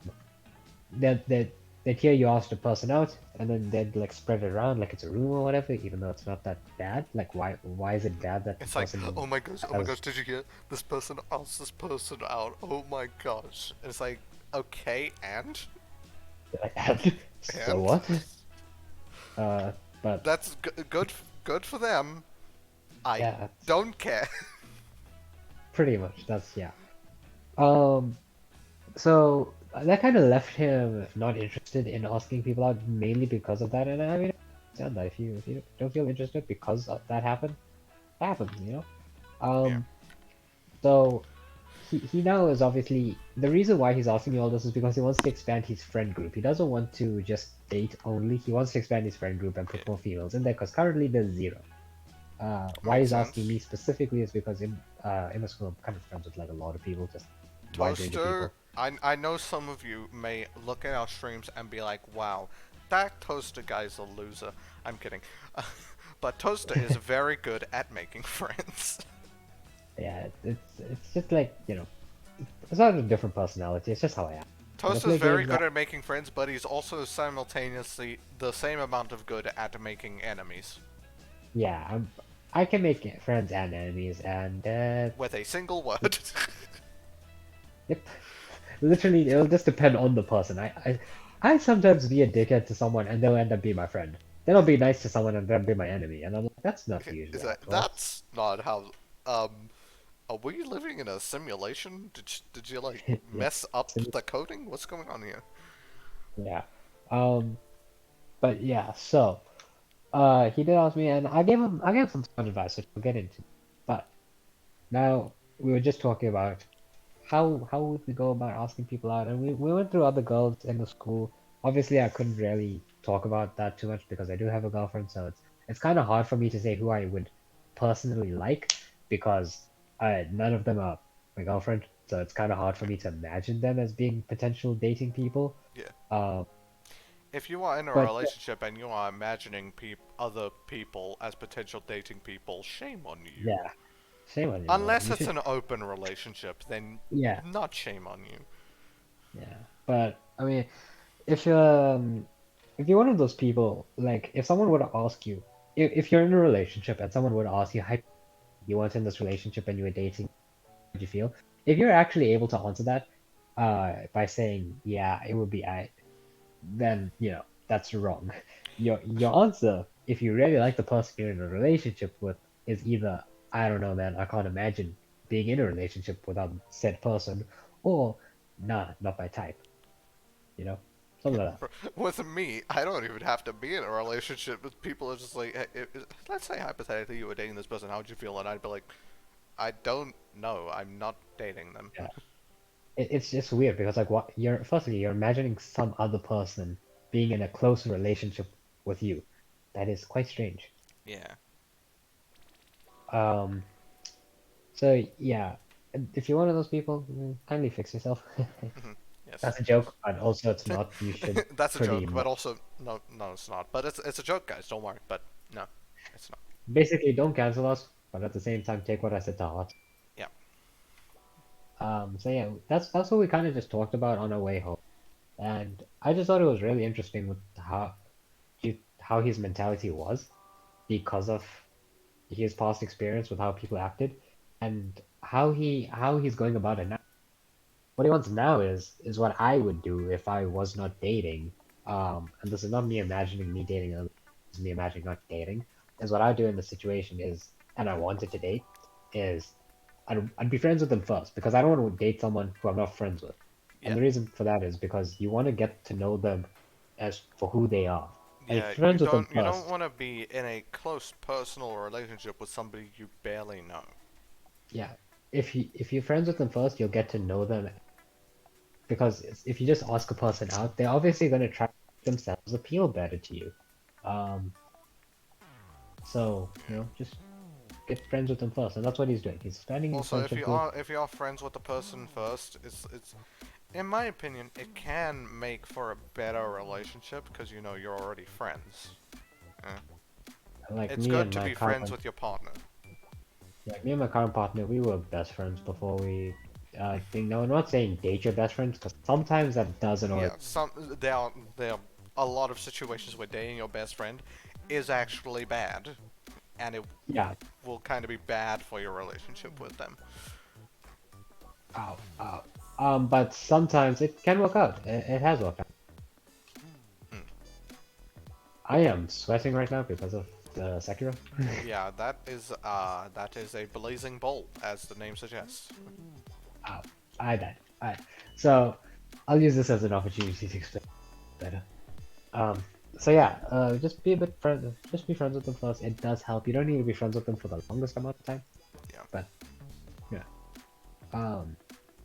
they'd hear you ask the person out, and then they'd like spread it around like it's a rumor or whatever, even though it's not that bad. Like, why is it bad that the It's like, person oh my has gosh, did you hear? This person asked this person out. Oh my gosh. And it's like, okay, and? so And? what? But That's good for them. I yeah, don't care. pretty much. That's yeah. Um, so that kind of left him not interested in asking people out mainly because of that. And I mean, I understand that if you don't feel interested because of that happened, that happens. Yeah. Um, so he now is obviously the reason why he's asking me all this is because he wants to expand his friend group. He doesn't want to just date only. He wants to expand his friend group and Yeah. put more females in there because currently there's zero. Why Makes he's asking sense. me specifically is because in my school I'm kind of friends with like a lot of people, just a wide range of Toaster, people. I know some of you may look at our streams and be like, wow, that Toaster guy's a loser. I'm kidding. But Toaster is very good at making friends. Yeah, it's just like it's not a different personality. It's just how I am. When I Toaster's play very games, good at making friends, but he's also simultaneously the same amount of good at making enemies. yeah, I can make friends and enemies, and With a single word. yep, literally it'll just depend on the person. I sometimes be a dickhead to someone, and they'll end up being my friend. Then I'll be nice to someone, and they'll be my enemy, and I'm like, that's not Is usually how that it works. that's not how are we living in a simulation? Did you like Yep. mess up the coding? What's going on here? Yeah. Um, but yeah, so he did ask me, and I gave him some advice, which we'll get into. But now we were just talking about how would we go about asking people out, and we went through other girls in the school. Obviously, I couldn't really talk about that too much because I do have a girlfriend, so it's kind of hard for me to say who I would personally like because none of them are my girlfriend, so it's kind of hard for me to imagine them as being potential dating people. Yeah. Uh, If you are in a but relationship and you are imagining other people as potential dating people, shame on you. yeah, shame on you, man. Unless You it's should, an open relationship, then yeah, not shame on you. yeah. But I mean, if if you're one of those people, like if someone were to ask you, if you're in a relationship and someone would ask you how you weren't in this relationship and you were dating, how would you feel? If you're actually able to answer that, by saying yeah, it would be I, then that's wrong. Your answer, if you really like the person you're in a relationship with, is either I don't know, man, I can't imagine being in a relationship without said person, or nah, not my type. You know, something like that. With me, I don't even have to be in a relationship with people. It's just like, hey, let's say hypothetically you were dating this person, how would you feel? And I'd be like, I don't know. I'm not dating them. Yeah. It's just weird because like what firstly you're imagining some other person being in a close relationship with you. That is quite strange. Yeah. Um, so yeah, if you're one of those people, kindly fix yourself. Yes. That's a joke, but also it's not. You should That's a pretty joke, but also no, no, it's not. But it's a joke, guys. Don't worry. But no, it's not. basically don't cancel us, but at the same time take what I said to heart. Yeah. So yeah, that's what we kind of just talked about on our way home, and I just thought it was really interesting with how his mentality was because of his past experience with how people acted, and how he's going about it now. What he wants now is what I would do if I was not dating. And this is not me imagining me dating others, this is me imagining not dating. Is what I do in the situation is, and I wanted to date, is I'd be friends with them first because I don't want to date someone who I'm not friends with. And Yeah. the reason for that is because you want to get to know them as for who they are. And if Yeah. you're friends with them You don't first, want to be in a close personal relationship with somebody you barely know. yeah, if you're friends with them first, you'll get to know them because if you just ask a person out, they're obviously going to try to make themselves appeal better to you. Um, so just get friends with them first, and that's what he's doing. He's expanding his Also, friendship group. if you are friends with the person first, it's in my opinion, it can make for a better relationship because you know you're already friends. Eh. Like It's me good and to my be current, friends with your partner. like me and my current partner, we were best friends before we. Think no, I'm not saying date your best friends because sometimes that doesn't always. Yeah, there are a lot of situations where dating your best friend is actually bad, and it Yeah, will kind of be bad for your relationship with them. ow, ow. But sometimes it can work out. It has worked out. Mm. I am sweating right now because of the Sekiro. Yeah, that is a blazing bowl, as the name suggests. Ow, I died. Alright, so I'll use this as an opportunity to explain better. Um, so yeah, just be a bit friend, just be friends with them first. It does help. You don't need to be friends with them for the longest amount of time, Yeah. but yeah. Um,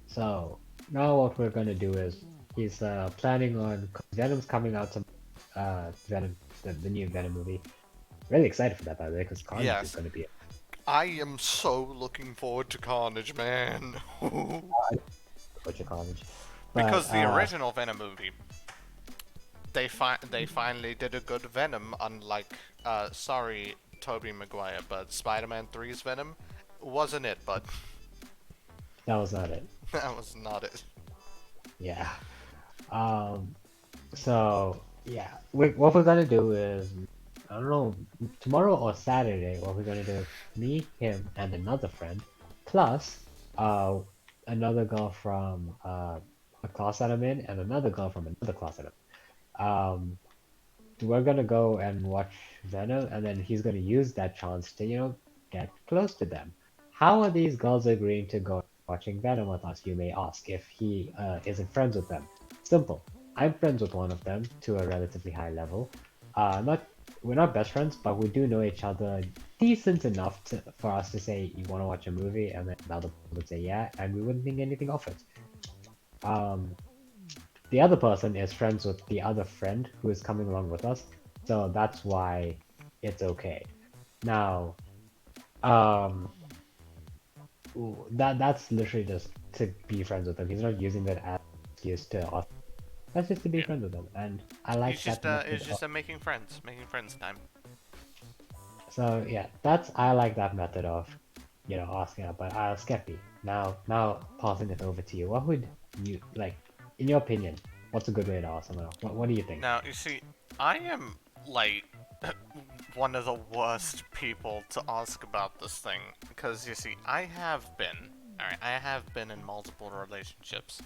so now what we're gonna do is he's planning on Venom's coming out to Venom, the new Venom movie. Really excited for that by the way, because Carnage is Yes, gonna be I am so looking forward to Carnage, man. a Carnage, but Because the original Venom movie, they finally did a good Venom, unlike sorry Tobey Maguire, but Spider-Man 3's Venom wasn't it, but that was not it. that was not it. Yeah. Um, So yeah, what we're gonna do is I don't know tomorrow or Saturday. What we're gonna do is me, him, and another friend, plus another girl from a class that I'm in, and another girl from another class that I'm in. We're gonna go and watch Venom, and then he's gonna use that chance to get close to them. How are these girls agreeing to go watching Venom with us? You may ask if he isn't friends with them. Simple. I'm friends with one of them to a relatively high level. Not we're not best friends, but we do know each other decent enough for us to say you want to watch a movie, and then the other person would say yeah, and we wouldn't think anything of it. Um, the other person is friends with the other friend who is coming along with us, so that's why it's okay. Now, um, that's literally just to be friends with him. He's not using that as an excuse to us. That's just to be Yeah, friends with him, and I like that method it's of. just making friends time. So yeah, that's I like that method of, asking out. But Skeppy, now passing it over to you. What would you like, in your opinion? What's a good way to ask someone out? What do you think? Now you see, I am like one of the worst people to ask about this thing because you see, I have been in multiple relationships.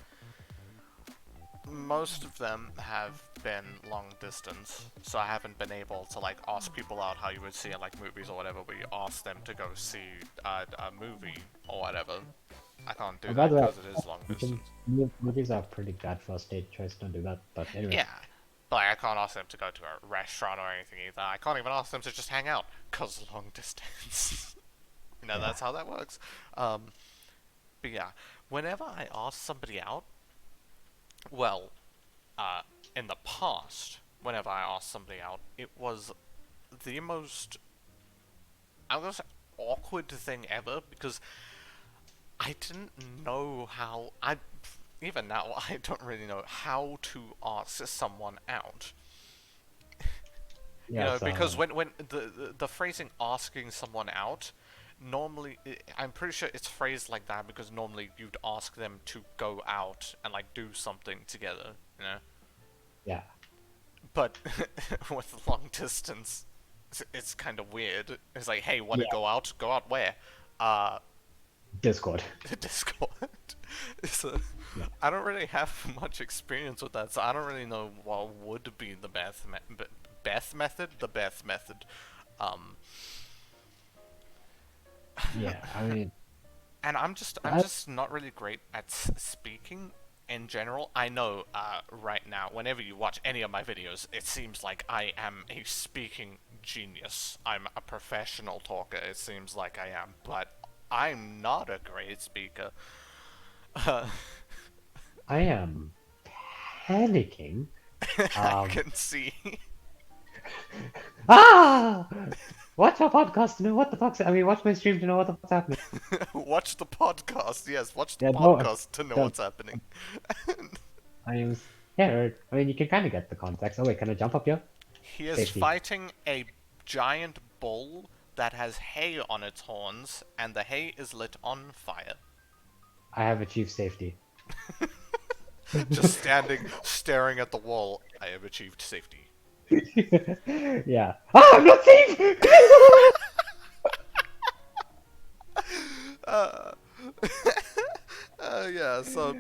Most of them have been long distance, so I haven't been able to like ask people out how you would see in like movies or whatever, where you ask them to go see a movie or whatever. I can't do Oh, by that the way, because it is long you can, distance. movies are pretty bad first date choice. Don't do that. But anyways, Yeah, but like, I can't ask them to go to a restaurant or anything either. I can't even ask them to just hang out because long distance. yeah. That's how that works. Um, but yeah, whenever I ask somebody out, well, uh, in the past, whenever I asked somebody out, it was the most, I'm gonna say, awkward thing ever because I didn't know how. even now, I don't really know how to ask someone out. You know, Yes, because when the phrasing "asking someone out," normally I'm pretty sure it's phrased like that because normally you'd ask them to go out and like do something together, you know. yeah, But with long distance, it's kind of weird. It's like, hey, want to yeah, go out? Go out where? Uh, Discord. Discord. So, Yeah. I don't really have much experience with that, so I don't really know what would be the best method. The best method. Um, Yeah, I mean, and I'm I, just not really great at speaking in general. I know right now, whenever you watch any of my videos, it seems like I am a speaking genius. I'm a professional talker. It seems like I am, but I'm not a great speaker. I am panicking. I Um, can see. ah! Watch our podcast to know what the fuck's. I mean, watch my stream to know what the fuck's happening. Watch the podcast. Yes, watch the Yeah, no, podcast to know don't. what's happening. I am scared. I mean, you can kind of get the context. Oh wait, can I jump up here? He is Safety. fighting a giant bull that has hay on its horns, and the hay is lit on fire. I have achieved safety. Just standing, staring at the wall. I have achieved safety. Yeah. Ah, I'm not safe. Uh, yeah. So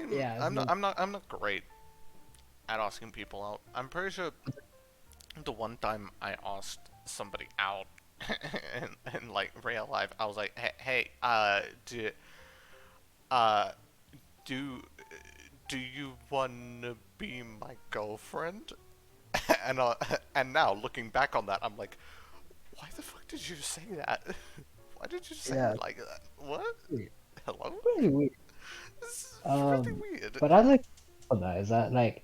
Yeah. I'm not great at asking people out. I'm pretty sure the one time I asked somebody out in like real life, I was like, hey, uh, do do you wanna be my girlfriend? and uh, and now looking back on that, I'm like, why the fuck did you say that? Why did you say Yeah. it like that? What? Hello? Pretty weird. This is really Um, weird. but I like on that is that like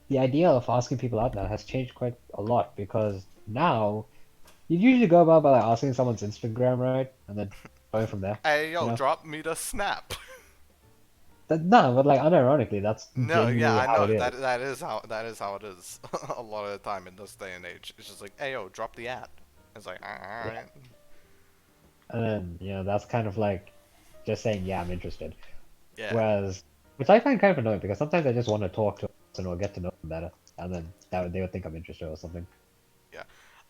the idea of asking people out now has changed quite a lot because now you usually go about by like asking someone's Instagram, right, and then going from there. Hey You yo, know, drop me the snap. no, but like unironically, that's No, yeah, genuinely I how it know is. that is how it is a lot of the time in this day and age. It's just like, hey yo, drop the ad. It's like, Yeah, alright. and then that's kind of like just saying, yeah, I'm interested. Yeah, Whereas, which I find kind of annoying because sometimes I just want to talk to a person or get to know them better, and then they would think I'm interested or something. yeah.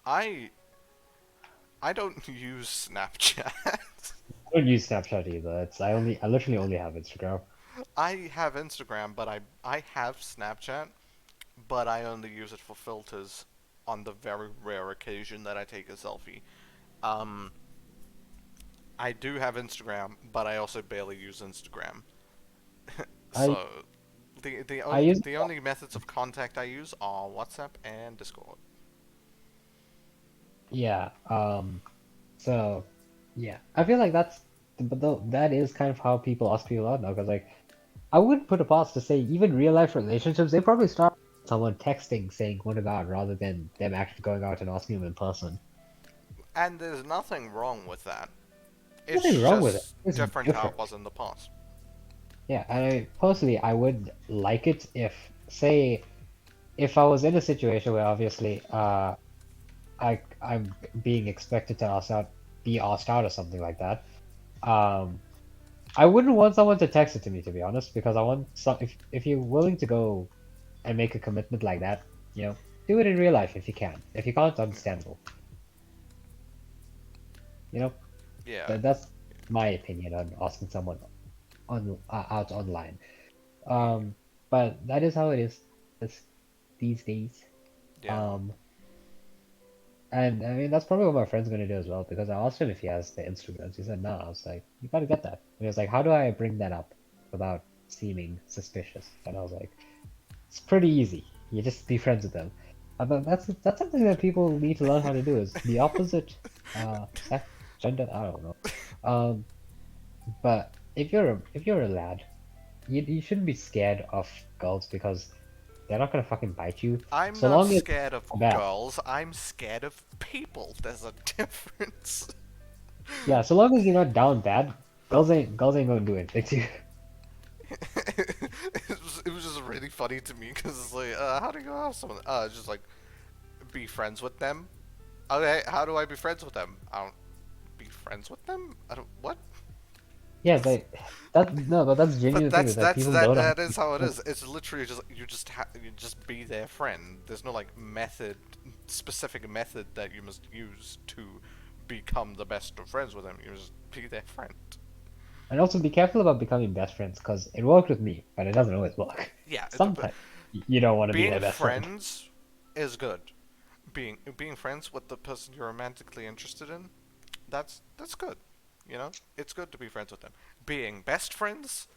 I I don't use Snapchat. I don't use Snapchat either. I literally only have Instagram. I have Instagram, but I have Snapchat, but I only use it for filters on the very rare occasion that I take a selfie. Um, I do have Instagram, but I also barely use Instagram. I So I use the only methods of contact I use are WhatsApp and Discord. yeah. So yeah, I feel like that is kind of how people ask people out now. Because like I wouldn't put it past to say even real life relationships they probably start with someone texting saying want to go out rather than them actually going out and asking them in person. And there's nothing wrong with that. Nothing It's wrong with it. just It's different how it different. was in the past. Yeah, and personally I would like it if say if I was in a situation where obviously I'm being expected to be asked out or something like that. Um, I wouldn't want someone to text it to me, to be honest, because I want some. If you're willing to go and make a commitment like that, do it in real life if you can. If you can't, understandable. You know, Yeah, that's my opinion on asking someone out online. But that is how it is this, these days. yeah. Um, And I mean, that's probably what my friend's gonna do as well, because I asked him if he has the Instagrams. He said no. I was like, you gotta get that. And he was like, how do I bring that up without seeming suspicious? And I was like, it's pretty easy. You just be friends with them. That's something that people need to learn how to do is the opposite sex, gender, I don't know. Um, but if you're a lad, you shouldn't be scared of girls because they're not gonna fucking bite you. I'm So not long as scared of bad. girls. I'm scared of people. There's a difference. Yeah, so long as you're not down bad, girls ain't gonna do anything to you. it was just really funny to me because it's like, how do you have someone? Just like be friends with them. Okay, how do I be friends with them? I don't be friends with them. I don't what? Yeah, but but that's But genuine thing is that people don't that actually is how it know. is. It's literally just you just be their friend. There's no like specific method that you must use to become the best of friends with them. You just be their friend. And also be careful about becoming best friends, because it worked with me, but it doesn't always work. Yeah, Sometimes you don't want to be being their best friend. friends is good. Being friends with the person you're romantically interested in, that's good. You know, it's good to be friends with them. Being best friends,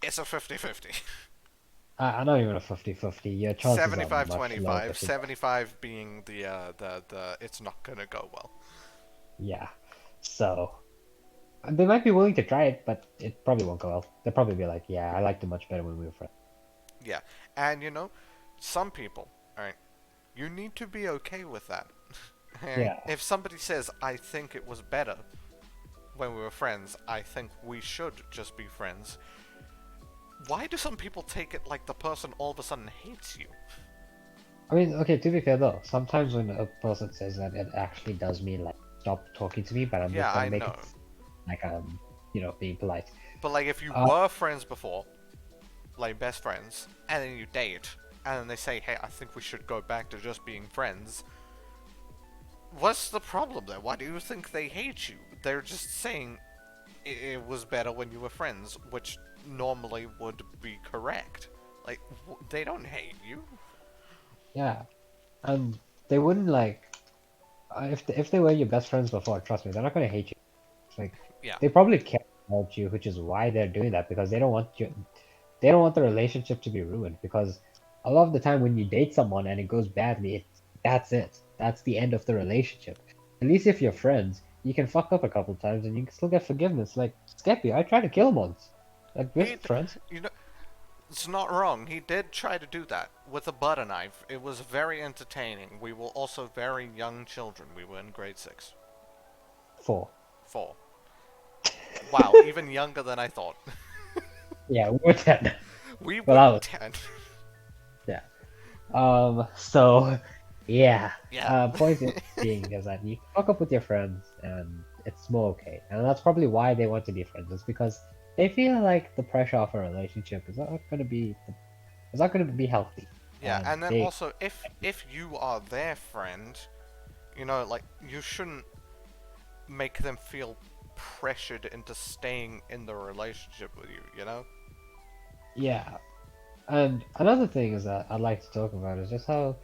it's a 50-50. I'm not even a 50-50. Your chances are much lower. 75-25. 75 being the it's not gonna go well. Yeah. So they might be willing to try it, but it probably won't go well. They'll probably be like, "Yeah, I liked it much better when we were friends." Yeah, and you know, some people, alright, you need to be okay with that. Alright? Yeah. If somebody says, I think it was better when we were friends, I think we should just be friends, why do some people take it like the person all of a sudden hates you? I mean, okay, to be fair though, sometimes when a person says that, it actually does mean like stop talking to me, but I'm Yeah, just gonna I make know. it like being polite. But like if you Uh, were friends before, like best friends, and then you date, and then they say, hey, I think we should go back to just being friends, what's the problem there? Why do you think they hate you? They're just saying it was better when you were friends, which normally would be correct. Like, they don't hate you. yeah, and they wouldn't like if they were your best friends before. Trust me, they're not gonna hate you. Like Yeah. they probably care about you, which is why they're doing that because they don't want the relationship to be ruined. Because a lot of the time when you date someone and it goes badly, that's it. That's the end of the relationship. At least if you're friends, you can fuck up a couple times and you can still get forgiveness. Like Skeppy, I tried to kill him once. Like we're He, friends. you know, it's not wrong. He did try to do that with a butter knife. It was very entertaining. We were also very young children. We were in grade 6. 4. 4. Wow, even younger than I thought. Yeah, we're 10. We Well, were I was 10. yeah. So yeah. Yeah. Point being is that you fuck up with your friends and it's more okay. And that's probably why they want to be friends, is because they feel like the pressure of a relationship is not gonna be healthy. Yeah, And and then they also if you are their friend, you know, like you shouldn't make them feel pressured into staying in the relationship with you, you know? yeah. And another thing is that I'd like to talk about is just how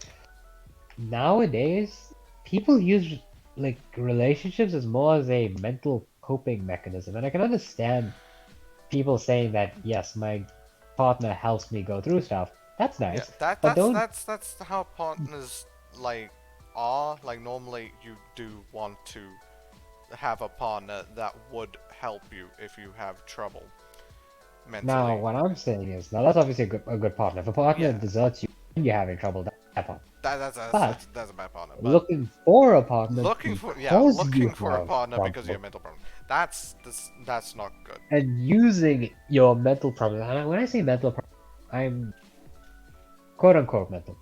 nowadays people use like relationships as more as a mental coping mechanism. And I can understand people saying that yes, my partner helps me go through stuff. That's Yeah, nice, but don't. that's how partners like are. Like normally you do want to have a partner that would help you if you have trouble Now, mentally. what I'm saying is now that's obviously a good partner. If a partner Yeah, deserts you when you're having trouble, that's a bad partner. But that's a bad partner. But looking for a partner because you looking for a have partner because you trouble have mental problem. That's not good. and using your mental problems. And when I say mental problems, I'm quote unquote mental.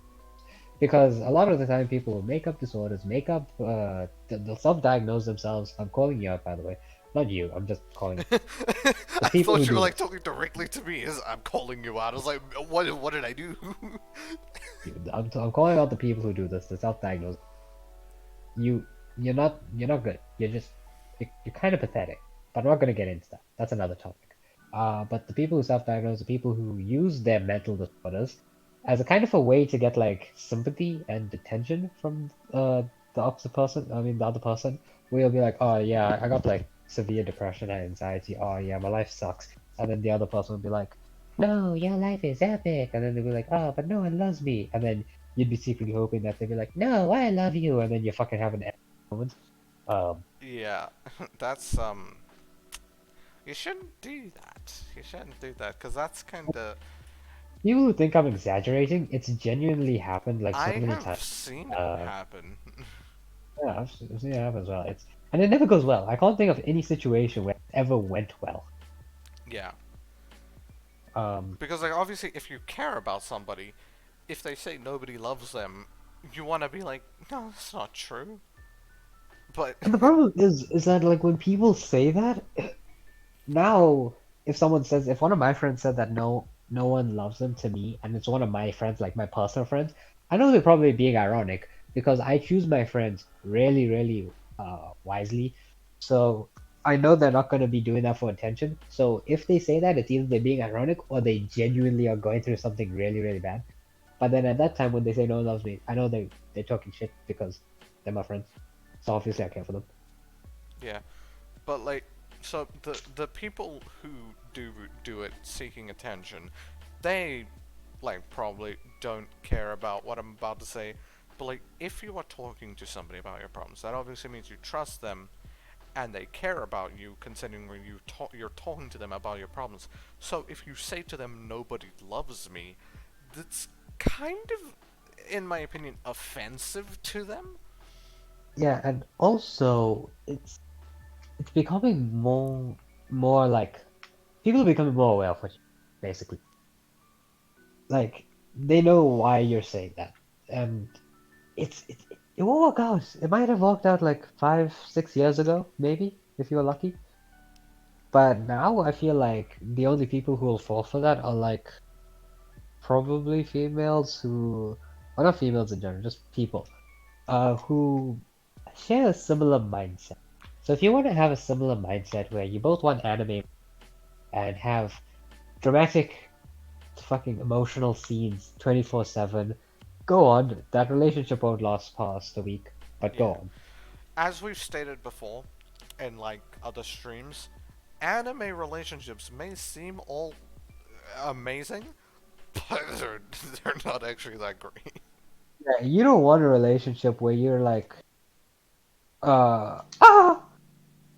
Because a lot of the time people will make up disorders, they'll self-diagnose themselves. I'm calling you out, by the way. Not you, I'm just calling the I people who thought you were do like this. talking directly to me. As I'm calling you out. I was like, what did I do? I'm calling out the people who do this, the self-diagnose. You, you're not good. You're kind of pathetic. But I'm not going to get into that. That's another topic. But the people who self-diagnose, the people who use their mental disorders as a kind of a way to get like sympathy and attention from the opposite person. I mean, the other person. Where you'll be like, oh yeah, I got like severe depression and anxiety. Oh yeah, my life sucks. And then the other person will be like, no, your life is epic. And then they'll be like, oh, but no one loves me. And then you'd be secretly hoping that they'd be like, no, I love you. And then you fucking have an epic moment. Yeah, that's You shouldn't do that. You shouldn't do that because that's kind of. People who think I'm exaggerating, it's genuinely happened like so I many have times. seen it Uh, happen. yeah, I've seen it happen as well. And it never goes well. I can't think of any situation where it ever went well. Yeah. Because like obviously, if you care about somebody, if they say nobody loves them, you want to be like, no, that's not true. But And the problem is that like when people say that, now if someone says if one of my friends said that no one loves them to me, and it's one of my friends, like my personal friends, I know they're probably being ironic because I choose my friends really, really wisely. So I know they're not going to be doing that for attention. So if they say that, it's either they're being ironic or they genuinely are going through something really, really bad. But then at that time when they say no one loves me, I know they're talking shit because they're my friends. So obviously I care for them. yeah, but like, so the people who do it seeking attention, they like probably don't care about what I'm about to say. But like, if you are talking to somebody about your problems, that obviously means you trust them and they care about you, considering when you're talking to them about your problems. So if you say to them, "Nobody loves me," that's kind of, in my opinion, offensive to them. Yeah, and also it's becoming more like people are becoming more aware of what you basically like they know why you're saying that, and it won't work out. It might have worked out like 5, 6 years ago, maybe if you were lucky. But now I feel like the only people who will fall for that are like probably females who, well, not females in general, just people who share a similar mindset. So if you want to have a similar mindset where you both want anime and have dramatic fucking emotional scenes 24/7, go on. That relationship won't last past a week, but go Yeah. on. As we've stated before, in like other streams, anime relationships may seem all amazing, but they're not actually that great. Yeah, you don't want a relationship where you're like, ah,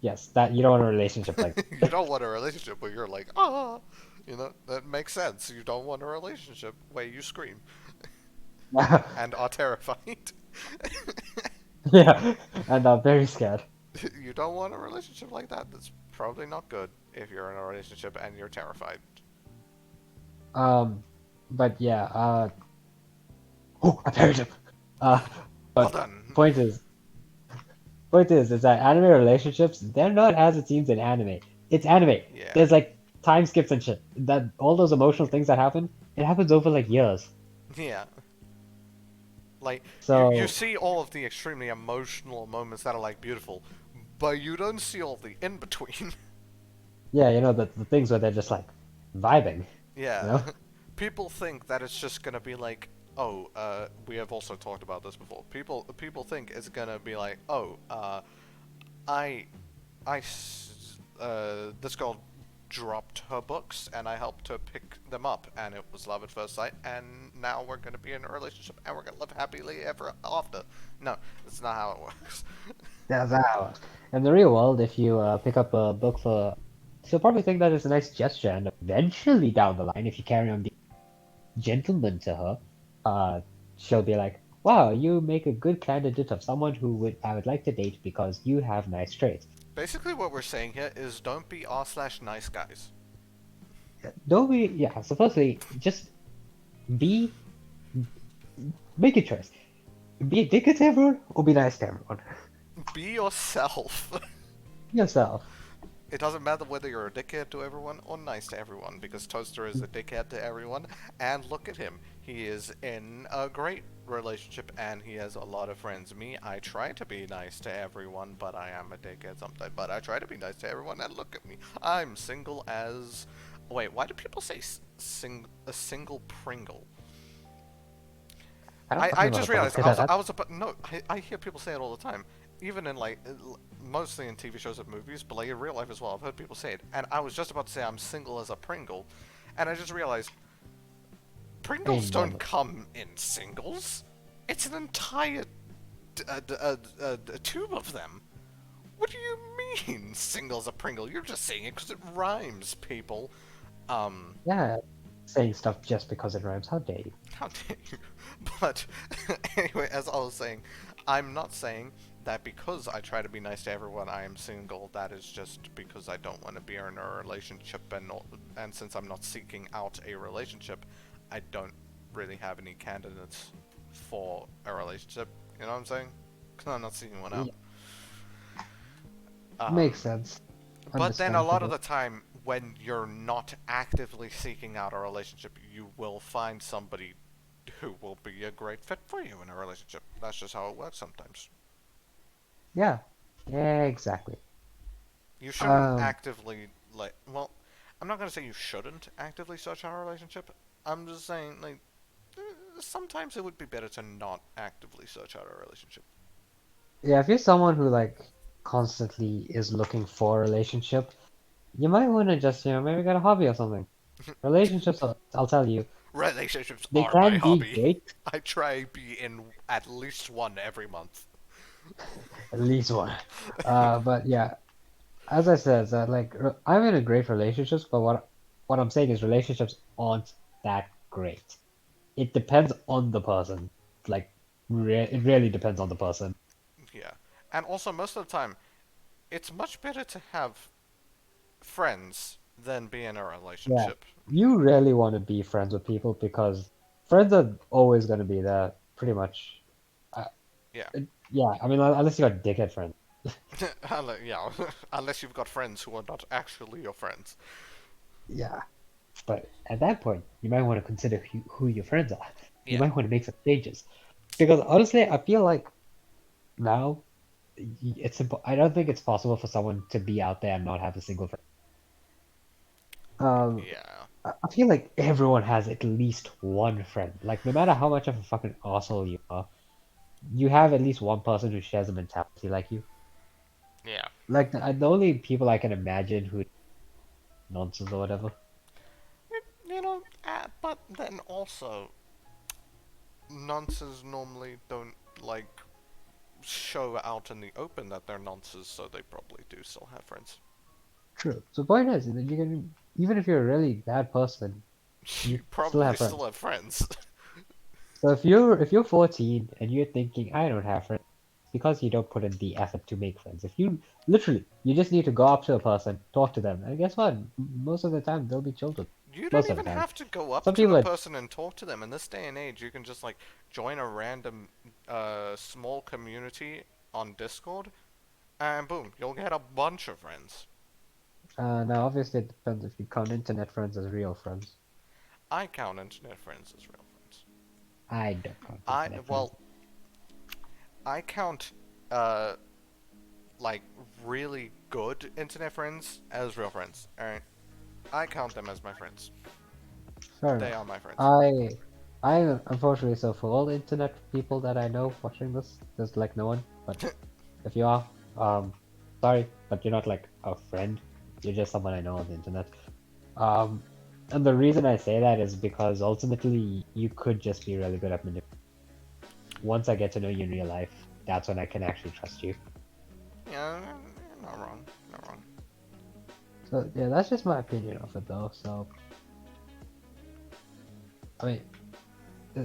yes, that you don't want a relationship like You don't want a relationship where you're like, ah, that makes sense. You don't want a relationship where you scream that. and are terrified. Yeah, and I'm very scared. You don't want a relationship like that. That's probably not good if you're in a relationship and you're terrified. Um, but yeah, oh, I buried him. Uh, Well but done. point is, is that anime relationships, they're not as it seems in anime. It's anime. Yeah. There's like time skips and shit. That all those emotional things that happen, it happens over like years. Yeah. Like you So see all of the extremely emotional moments that are like beautiful, but you don't see all the in between. yeah, the things where they're just like vibing, you Yeah. know? People think that it's just gonna be like, oh, we have also talked about this before. People think it's gonna be like, oh, I this girl dropped her books and I helped her pick them up and it was love at first sight and now we're gonna be in a relationship and we're gonna live happily ever after. No, that's not how it works. That's how. In the real world, if you pick up a book for, she'll probably think that it's a nice gesture, and eventually down the line, if you carry on being a gentleman to her, uh, she'll be like, "Wow, you make a good candidate of someone who would I would like to date because you have nice traits." Basically, what we're saying here is don't be r/nice guys. Don't be, yeah. So firstly, just be make a choice. Be a dick to everyone or be nice to everyone. Be yourself. Yourself. It doesn't matter whether you're a dickhead to everyone or nice to everyone, because Toaster is a dickhead to everyone, and look at him. He is in a great relationship, and he has a lot of friends. Me, I try to be nice to everyone, but I am a dickhead sometimes. But I try to be nice to everyone, and look at me. I'm single as... Wait, why do people say a single Pringle? I don't I fucking know just what the fuck realized say that. I was about no I hear people say it all the time, even in like mostly in TV shows and movies, but like in real life as well. I've heard people say it, and I was just about to say I'm single as a Pringle, and I just realized Pringles Ain't don't never. come in singles. It's an entire tube of them. What do you mean, single as a Pringle? You're just saying it because it rhymes, people. Um, Yeah, saying stuff just because it rhymes. How dare you? How dare you? But anyway, as I was saying, I'm not saying that because I try to be nice to everyone, I am single. That is just because I don't want to be in a relationship, and since I'm not seeking out a relationship, I don't really have any candidates for a relationship. You know what I'm saying? Because I'm not seeking one out. Yeah, makes Um, sense. but then a lot of Understandable. the time, when you're not actively seeking out a relationship, you will find somebody who will be a great fit for you in a relationship. That's just how it works sometimes. Yeah. Yeah, exactly. You shouldn't Um, actively, like, well, I'm not gonna say you shouldn't actively search out a relationship. I'm just saying, like, sometimes it would be better to not actively search out a relationship. yeah, if you're someone who like constantly is looking for a relationship, you might want to just, maybe get a hobby or something. Relationships, I'll tell you, Relationships they are my can be hobby. great, I try be in at least one every month. at least one. But yeah, as I said, that like I'm in a great relationships, but what I'm saying is relationships aren't that great. It depends on the person. Like, it really depends on the person. Yeah. And also, most of the time, it's much better to have friends than be in a Yeah, relationship. you really want to be friends with people because friends are always going to be there, pretty much. Uh, Yeah. yeah, I mean, unless you got dickhead friends. Yeah. Unless you've got friends who are not actually your friends. Yeah, but at that point, you might want to consider who your friends are. You Yeah. might want to make some changes. Because honestly, I feel like now I don't think it's possible for someone to be out there and not have a single friend. Um, Yeah. I feel like everyone has at least one friend. Like, no matter how much of a fucking asshole you are, you have at least one person who shares a mentality like you. Yeah. Like, the only people I can imagine who nonsense or whatever. But then also, nonces normally don't, like, show out in the open that they're nonces, so they probably do still have friends. True. So the point is that you can, even if you're a really bad person, you You still probably have still friends. have friends. So if you're 14 and you're thinking I don't have friends, it's because you don't put in the effort to make friends. If you literally you just need to go up to a person, talk to them, and guess what? Most of the time they'll be children. You don't Most of even the time. have to go up Some to people a are person and talk to them. In this day and age, you can just, like, join a random small community on Discord, and boom, you'll get a bunch of friends. now obviously it depends if you count internet friends as real friends. I count internet friends as real friends. I don't count I internet friends. well, I count uh like really good internet friends as real friends. Alright, I count them as my friends. Fair They enough. are my friends. I unfortunately, so for all the internet people that I know watching this, there's like no one. But if you are, sorry, but you're not like a friend. You're just someone I know on the internet. Um, and the reason I say that is because ultimately you could just be really good at manipulating. Once I get to know you in real life, that's when I can actually trust you. Yeah, not wrong, not wrong. So yeah, that's just my opinion of it though. So I mean, uh,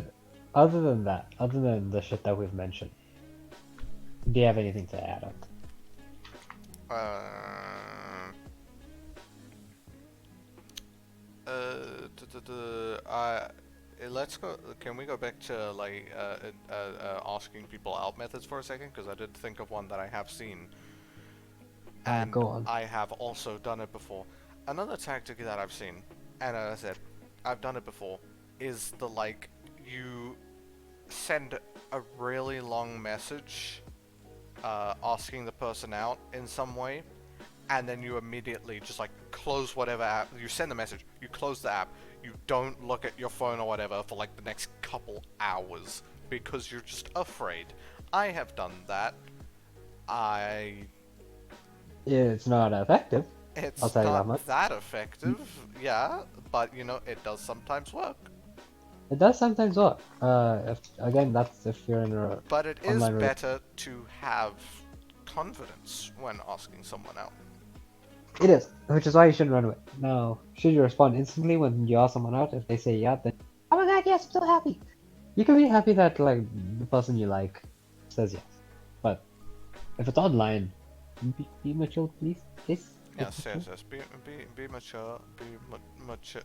other than that, other than the shit that we've mentioned, do you have anything to add on? Uh, I let's go. Can we go back to, like, asking people out methods for a second? Because I did think of one that I have seen, and Go on. I have also done it before. Another tactic that I've seen, and as I said, I've done it before, is the, like, you send a really long message, asking the person out in some way, and then you immediately just, like, close whatever app. You send the message, you close the app, you don't look at your phone or whatever for, like, the next couple hours because you're just afraid. I have done that. I It's not effective. I'll It's tell you that not much. that effective, yeah, but it does sometimes work. It does sometimes work. If again, that's if you're in a But it is online relationship. better to have confidence when asking someone out. It is, which is why you shouldn't run away. Now, should you respond instantly when you ask someone out? If they say yeah, then oh my god, yes, I'm so happy. You can be happy that like the person you like says yes, but if it's online, be mature, please. Please. Be Yes, mature. yes, yes. Be mature. Mature.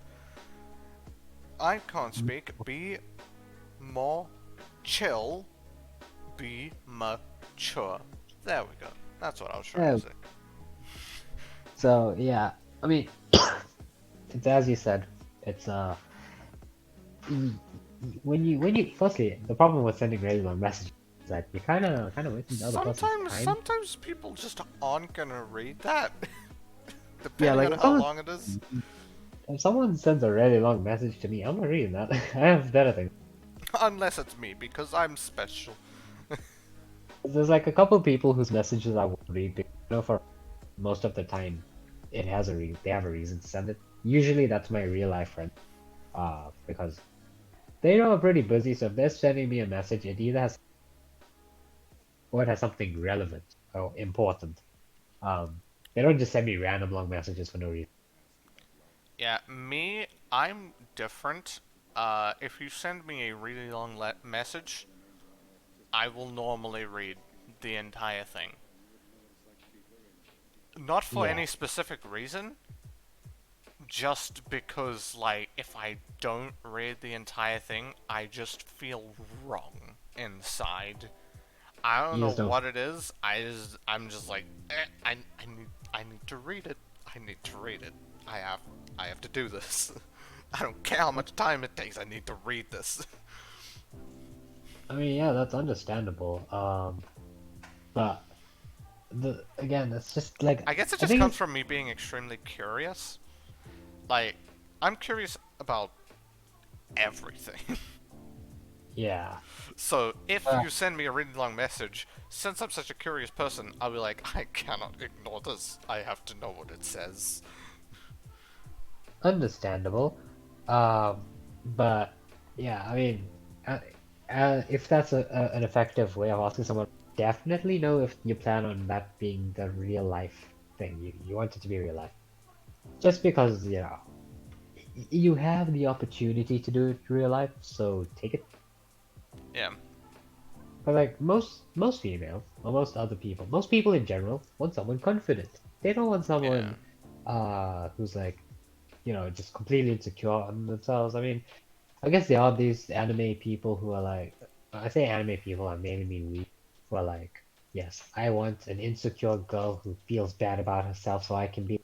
I can't speak. Be more chill. Be mature. There we go. That's what I was trying Yeah. to say. So yeah, I mean, it's as you said. It's y- when you firstly the problem with sending really long messages is that you kind of wasting the other person's time. Sometimes people just aren't gonna read that, Yeah, depending like on how long it is. if someone sends a really long message to me, I'm not reading that. I have better things. Unless it's me, because I'm special. There's like a couple people whose messages I won't read because for most of the time they have a reason to send it. Usually that's my real life friend. Because they know I'm pretty busy, so if they're sending me a message, it either has or it has something relevant or important. They don't just send me random long messages for no reason. Yeah, me, I'm different. If you send me a really long message, I will normally read the entire thing. Not for Yeah, any specific reason, just because, like, if I don't read the entire thing, I just feel wrong inside. I don't you know just don't. what it is. I'm just like, I need to read it. I need to read it. I have to do this. I don't care how much time it takes. I need to read this. I mean, yeah, that's understandable. But again, it's just like I guess it I just think comes it's from me being extremely curious. Like, I'm curious about everything. yeah. So if Uh, you send me a really long message, since I'm such a curious person, I'll be like, I cannot ignore this. I have to know what it says. Understandable. But yeah, I mean, uh, if that's an effective way of asking someone, definitely know if you plan on that being the real life thing. You want it to be real life. Just because, you have the opportunity to do it real life, so take it. Yeah, But like most females, or most people in general want someone confident. They don't want yeah. someone who's like, just completely insecure on themselves. I mean, I guess there are these anime people who are like, I say anime people, I mainly mean we, who are like, yes, I want an insecure girl who feels bad about herself so I can be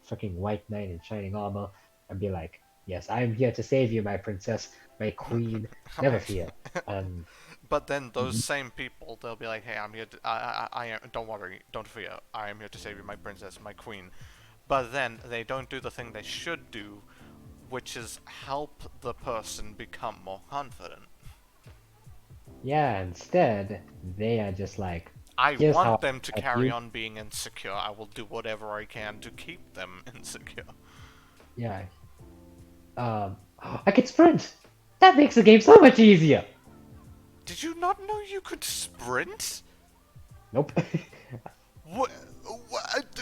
freaking white knight in shining armor and be like, yes, I am here to save you, my princess, my queen, never fear. And But then those same people, they'll be like, "Hey, I'm here. I am. Don't worry. Don't fear. I am here to save you, my princess, my queen." But then they don't do the thing they should do, which is help the person become more confident. yeah, instead, they are just like, I here's how want I them to help carry you. on being insecure. I will do whatever I can to keep them insecure. Yeah, I can sprint! That makes the game so much easier! Did you not know you could sprint? Nope. What? What?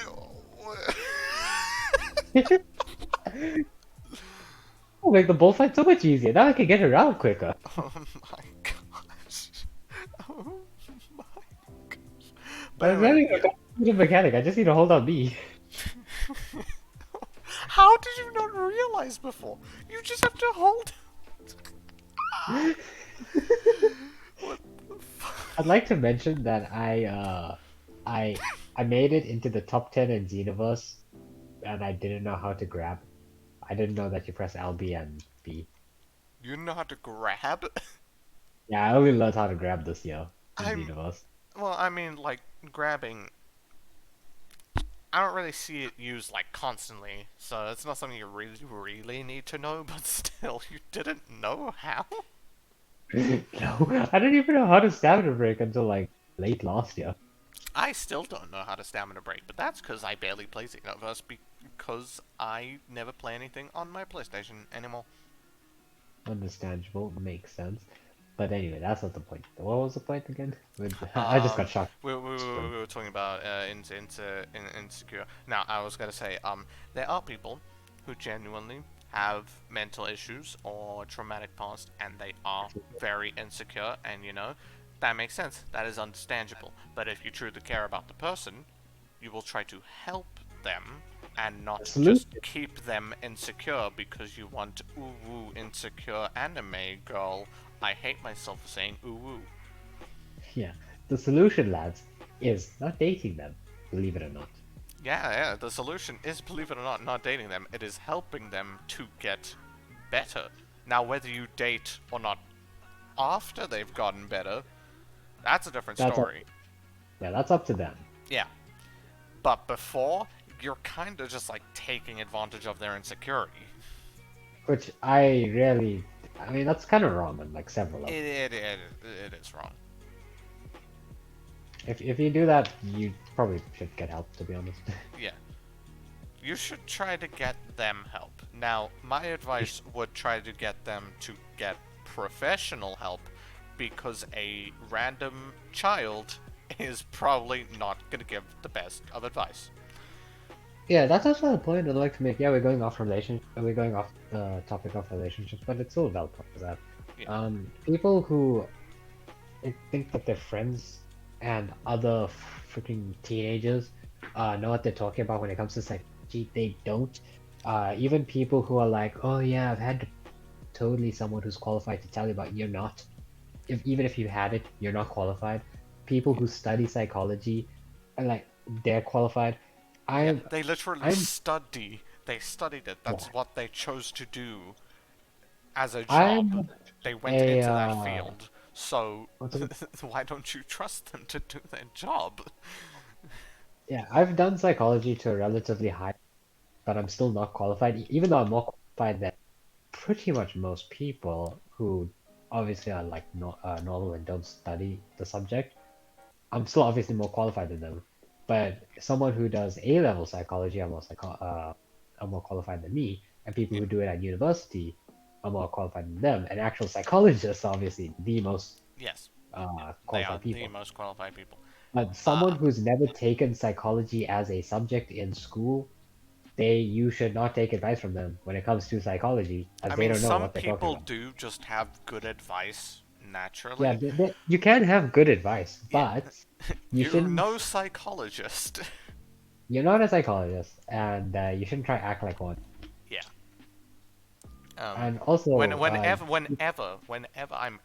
Oh, make the bullfight so much easier. Now I can get around quicker. Oh my gosh. Oh my gosh. But I'm anyway, running a yeah. complicated mechanic. I just need to hold on B. How did you not realize before? You just have to hold. What the fuck? I'd like to mention that I made it into the top 10 in Xenoverse and I didn't know how to grab. I didn't know that you press LB and B. You know how to grab? Yeah, I only learned how to grab this year in I'm. Xenoverse. Well, I mean, like, grabbing. I don't really see it used, like, constantly, so it's not something you really, really need to know, but still, you didn't know how? No, I didn't even know how to stamina break until like late last year. I still don't know how to stamina break, but that's because I barely play Xenoverse because I never play anything on my PlayStation anymore. Understandable, makes sense. But anyway, that's not the point. What was the point again? I just got Um, shocked. we were talking about insecure. Now, I was gonna say, there are people who genuinely have mental issues or traumatic past, and they are very insecure, and That makes sense. That is understandable. But if you truly care about the person, you will try to help them and The not solution, just keep them insecure because you want ooh woo insecure anime girl. I hate myself for saying ooh woo. yeah, the solution, lads, is not dating them. Believe it or not. Yeah, the solution is, believe it or not dating them. It is helping them to get better. Now, whether you date or not after they've gotten better, that's a different That's up. story. Yeah, that's up to them. Yeah. But before, you're kind of just like taking advantage of their insecurity. Which I really, I mean, that's kind of wrong on like several levels. It is wrong. If you do that, you probably should get help, to be honest. Yeah. You should try to get them help. Now, my advice would try to get them to get professional help because a random child is probably not going to give the best of advice. Yeah, that's also the point I'd like to make. Yeah, we're going off the topic of relationships, but it's still a valid point is that Yeah. people who think that their friends and other freaking teenagers know what they're talking about when it comes to psychology, they don't. Even people who are like, oh yeah, I've had totally someone who's qualified to tell you about, you're not. Even if you had it, you're not qualified. People who study psychology, and like they're qualified. Yeah, I'm they literally I'm study. They studied it. yeah. That's what they chose to do as a job. I'm They went a into that field. So what's it? why don't you trust them to do their job? Yeah, I've done psychology to a relatively high, but I'm still not qualified, even though I'm more qualified than pretty much most people who obviously are like normal and don't study the subject. I'm still obviously more qualified than them. But someone who does A-level psychology are more qualified than me, and people Yeah. who do it at university are more qualified than them. And actual psychologists are obviously the most Yes, they are qualified the people. most qualified people. But Uh, someone who's never taken psychology as a subject in school, you should not take advice from them when it comes to psychology, I as they mean, don't know some what they're talking people about. do just have good advice Yeah, naturally. you can have good advice, Yeah, but you you're shouldn't. no psychologist. You're not a psychologist, and you shouldn't try to act like one. Yeah. Um, And also, whenever I'm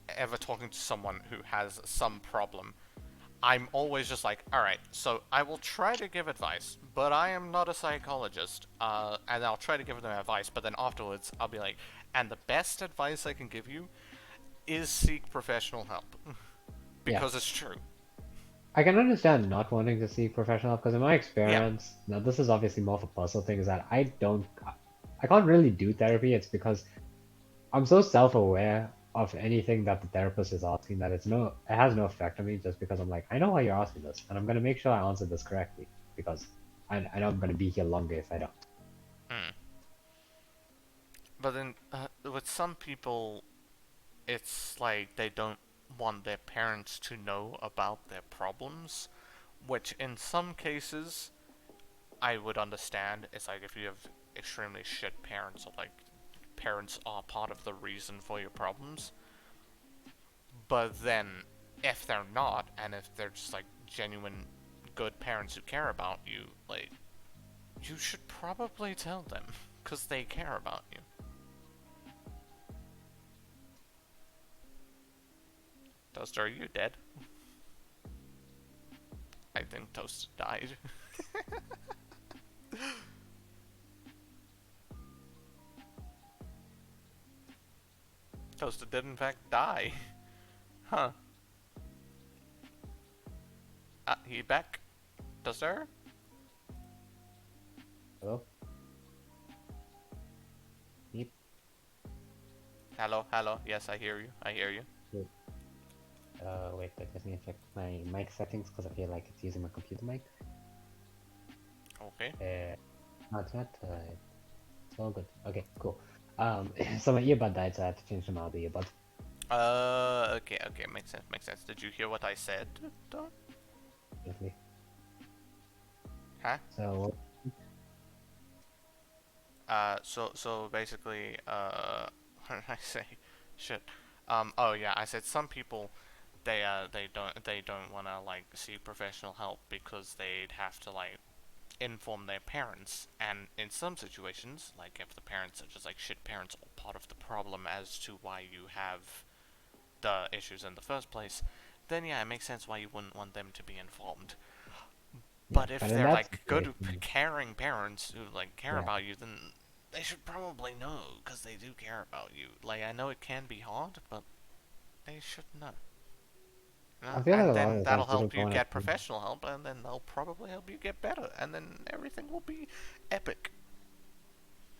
ever talking to someone who has some problem, I'm always just like, all right, so I will try to give advice, but I am not a psychologist. And I'll try to give them advice, but then afterwards I'll be like, and the best advice I can give you is seek professional help yeah, because it's true. I can understand not wanting to seek professional help because in my Yeah. experience, now this is obviously more of a personal thing, is that I can't really do therapy. It's because I'm so self-aware of anything that the therapist is asking that it has no effect on me just because I'm like, I know why you're asking this, and I'm gonna make sure I answer this correctly because I know I'm gonna be here longer if I don't. Mm. But then with some people, it's like they don't want their parents to know about their problems, which in some cases I would understand. It's like if you have extremely shit parents, or like parents are part of the reason for your problems. But then if they're not, and if they're just like genuine good parents who care about you, like you should probably tell them because they care about you. Toaster, are you dead? I think Toaster died. Toaster did in fact die. Huh. He back? Toaster? Hello? Yep. Hello, hello. Yes, I hear you. I hear you. Wait, wait, I just need to check my mic settings because I feel like it's using my computer mic. Okay. No, it's not. It's all good. Okay, cool. So my earbud died, so I had to change them out of the earbud. Okay, okay. Makes sense, makes sense. Did you hear what I said, though? Definitely. Huh? So, So basically, what did I say? Shit. Oh yeah, I said some people they don't want to like see professional help because they'd have to like inform their parents, and in some situations, like if the parents are just like shit parents or part of the problem as to why you have the issues in the first place, then yeah, it makes sense why you wouldn't want them to be informed. Yeah, But if but in they're that like good, situation, caring parents who like care yeah, about you, then they should probably know because they do care about you. Like I know it can be hard, but they should know. You know? I feel like And a lot then of the time that'll people help don't you want get to. professional help, and then they'll probably help you get better, and then everything will be epic.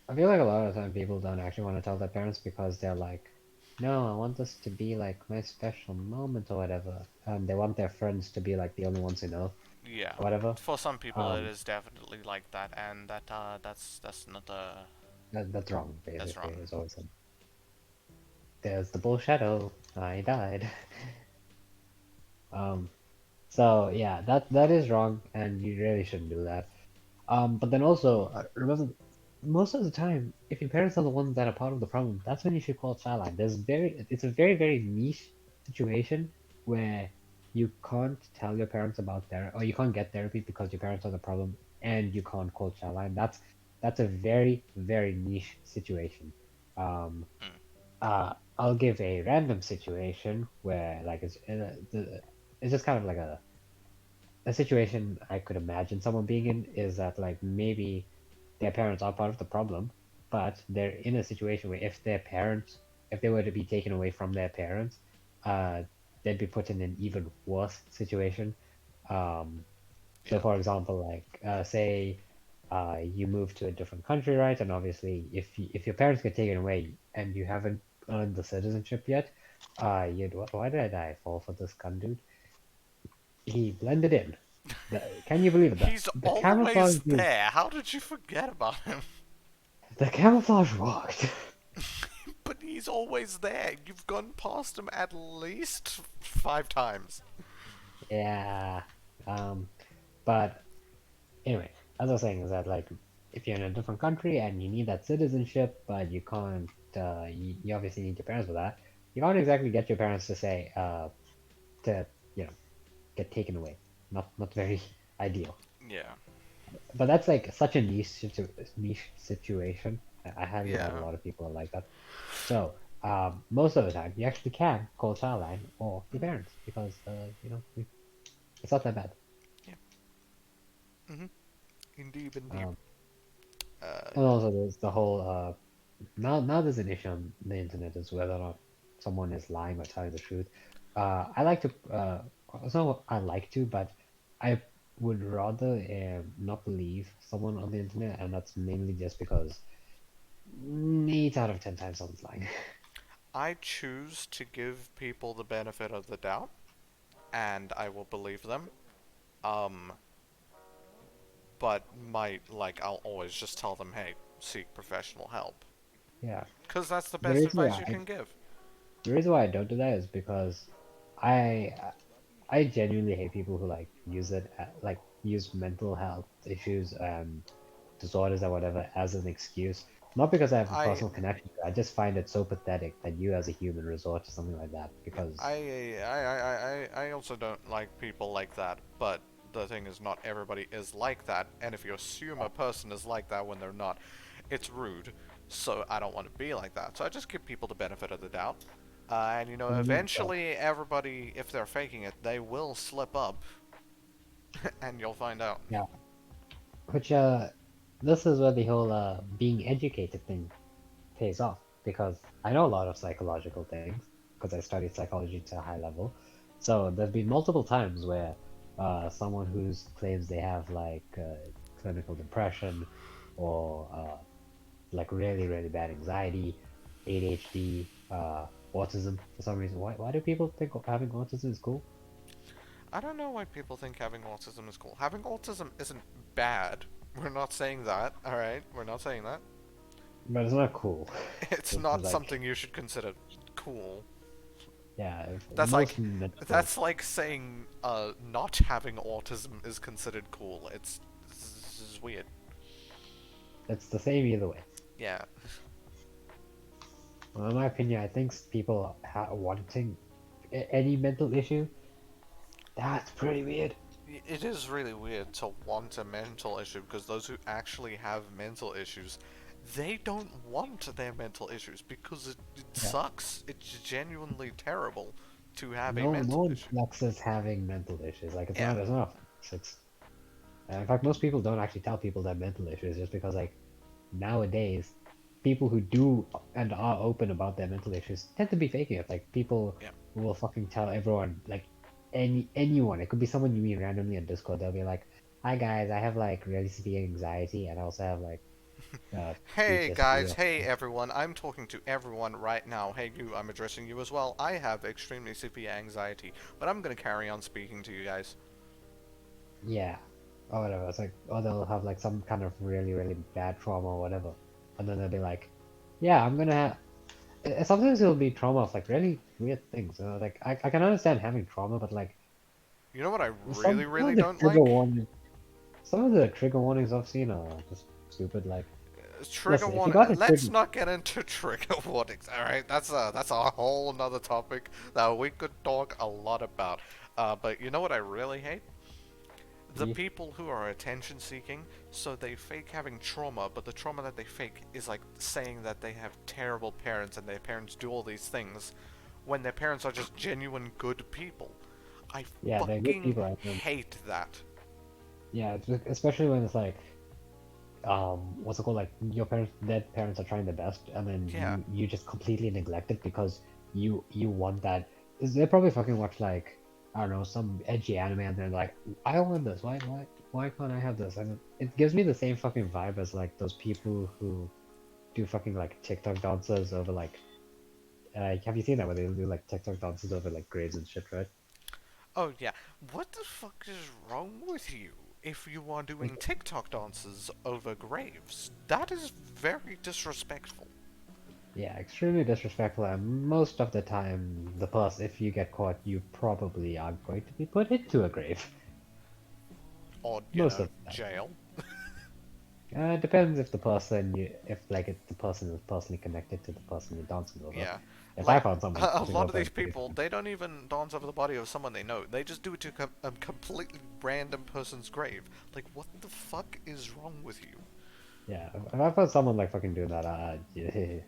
I feel like a lot of the time people don't actually want to tell their parents because they're like, no, I want this to be like my special moment or whatever. And they want their friends to be like the only ones who know Yeah, or whatever. for some people it Um, is definitely like that, and that's not that's wrong, that's basically. wrong. It's always there's the bull shadow. I died. Um, so yeah, that is wrong, and you really shouldn't do that. But then also remember, most of the time, if your parents are the ones that are part of the problem, that's when you should call childline. It's a very niche situation where you can't tell your parents about therapy, or you can't get therapy because your parents are the problem, and you can't call childline. That's a very niche situation. Um, Mm. I'll give a random situation where like it's just kind of like a situation I could imagine someone being in is that like maybe their parents are part of the problem, but they're in a situation where if they were to be taken away from their parents, uh, they'd be put in an even worse situation. Um, so Yeah. for example, like say you move to a different country, right? And obviously, if your parents get taken away and you haven't earned the citizenship yet, why did I die? Fall for this gun dude. He blended in. Can you believe it? He's The camouflage always there. How did you forget about him? the camouflage worked. But he's always there. You've gone past him at least 5 times. Yeah. Um, but anyway, as I was saying, is that like if you're in a different country and you need that citizenship, but you can't, you obviously need your parents for that. You can't exactly get your parents to say, to you know, get taken away. Not very ideal. Yeah. But that's like such a niche situation. I highly doubt a Yeah. lot of people are like that. So, most of the time, you actually can call childline or your parents because, it's not that bad. Yeah. Mhm. Indeed, indeed. Um, Uh, and also there's the whole now there's an issue on the internet is whether or not someone is lying or telling the truth. I like to it's not what I like to, but I would rather not believe someone on the internet, and that's mainly just because 8 out of 10 times someone's lying. I choose to give people the benefit of the doubt, and I will believe them. Um, but I'll always just tell them, hey, seek professional help, Yeah. because that's the The best reason advice you why can give. the reason why I don't do that is because I I genuinely hate people who like use mental health issues and disorders or whatever as an excuse. Not because I have a I personal connection to it. I just find it so pathetic that you as a human resort to something like that because I also don't like people like that, but the thing is, not everybody is like that, and if you assume a person is like that when they're not, it's rude. So I don't want to be like that. So I just give people the benefit of the doubt. And but eventually everybody, if they're faking it, they will slip up, and you'll find out. yeah. Which this is where the whole being educated thing pays off because I know a lot of psychological things because I studied psychology to a high level. So there've been multiple times where someone who claims they have like clinical depression or like really bad anxiety, ADHD, autism for some reason. Why do people think having autism is cool? I don't know why people think having autism is cool. Having autism isn't bad. We're not saying that, alright? We're not saying that. But it's not cool. It's It's not like something you should consider cool. yeah, That's most like mental. that's like saying not having autism is considered cool. It's weird. It's the same either way. Yeah. Well, in my opinion, I think people wanting any mental issue. That's pretty weird. It is really weird to want a mental issue because those who actually have mental issues, they don't want their mental issues because it Yeah. sucks. It's genuinely terrible to have a No mental one issue. flexes having mental issues. Like Yeah. it's not a flex. It's in fact most people don't actually tell people they have mental issues just because like nowadays people who do and are open about their mental issues tend to be faking it. Like people Yeah. will fucking tell everyone, like anyone. It could be someone you meet randomly on Discord. They'll be like, "Hi guys, I have like really severe anxiety, and I also have like Hey PTSD guys, or hey something." everyone, I'm talking to everyone right now. Hey you, I'm addressing you as well. I have extremely severe anxiety, but I'm gonna carry on speaking to you guys. Yeah, or whatever. It's like, or they'll have like some kind of really, really bad trauma or whatever, and then they'll be like, "Yeah, I'm gonna have." Sometimes it'll be trauma of like really weird things. Like I can understand having trauma, but like You know what I really, some really of the don't trigger like? warnings, some of the trigger warnings I've seen are just stupid. Like, Trigger listen, if you warning. got a Let's trigger, not get into trigger warnings. All right, that's a whole another topic that we could talk a lot about. But you know what I really hate? The eh, people who are attention seeking, so they fake having trauma, but the trauma that they fake is like saying that they have terrible parents and their parents do all these things, when their parents are just genuine good people. I yeah, they're good fucking people. I think. hate that. Yeah, especially when it's like, what's it called? Like your parents, dead parents are trying their best, and then Yeah. you just completely neglect it because you want that. They probably fucking watch like I don't know some edgy anime, and they're like, I want this. Why can't I have this? And it gives me the same fucking vibe as like those people who do fucking like TikTok dances over like. Have you seen that where they do like TikTok dances over like graves and shit, right? Oh yeah. What the fuck is wrong with you? If you are doing Like, TikTok dances over graves, that is very disrespectful. yeah, extremely disrespectful, and most of the time, the person, if you get caught, you probably are going to be put into a grave. Or, Most of the jail. time. It depends if the person if like if the person is personally connected to the person you're dancing over. Yeah. If I Like, found someone a dancing lot of over a these grave, people, they don't even dance over the body of someone they know. They just do it to a completely random person's grave. Like, what the fuck is wrong with you? yeah, if I found someone like fucking doing that, yeah,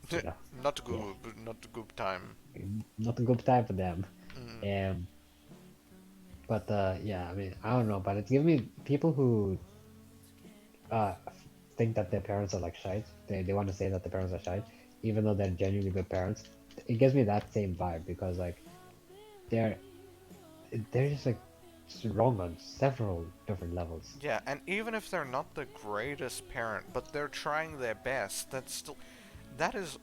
you know, Not yeah, good, not good time. not a good time for them. Mm, Um, but yeah, I mean, I don't know, but it's giving me people who think that their parents are like shite. They want to say that their parents are shite, even though they're genuinely good parents. It gives me that same vibe because like they're they're just like just wrong on several different levels. yeah, and even if they're not the greatest parent, but they're trying their best, that is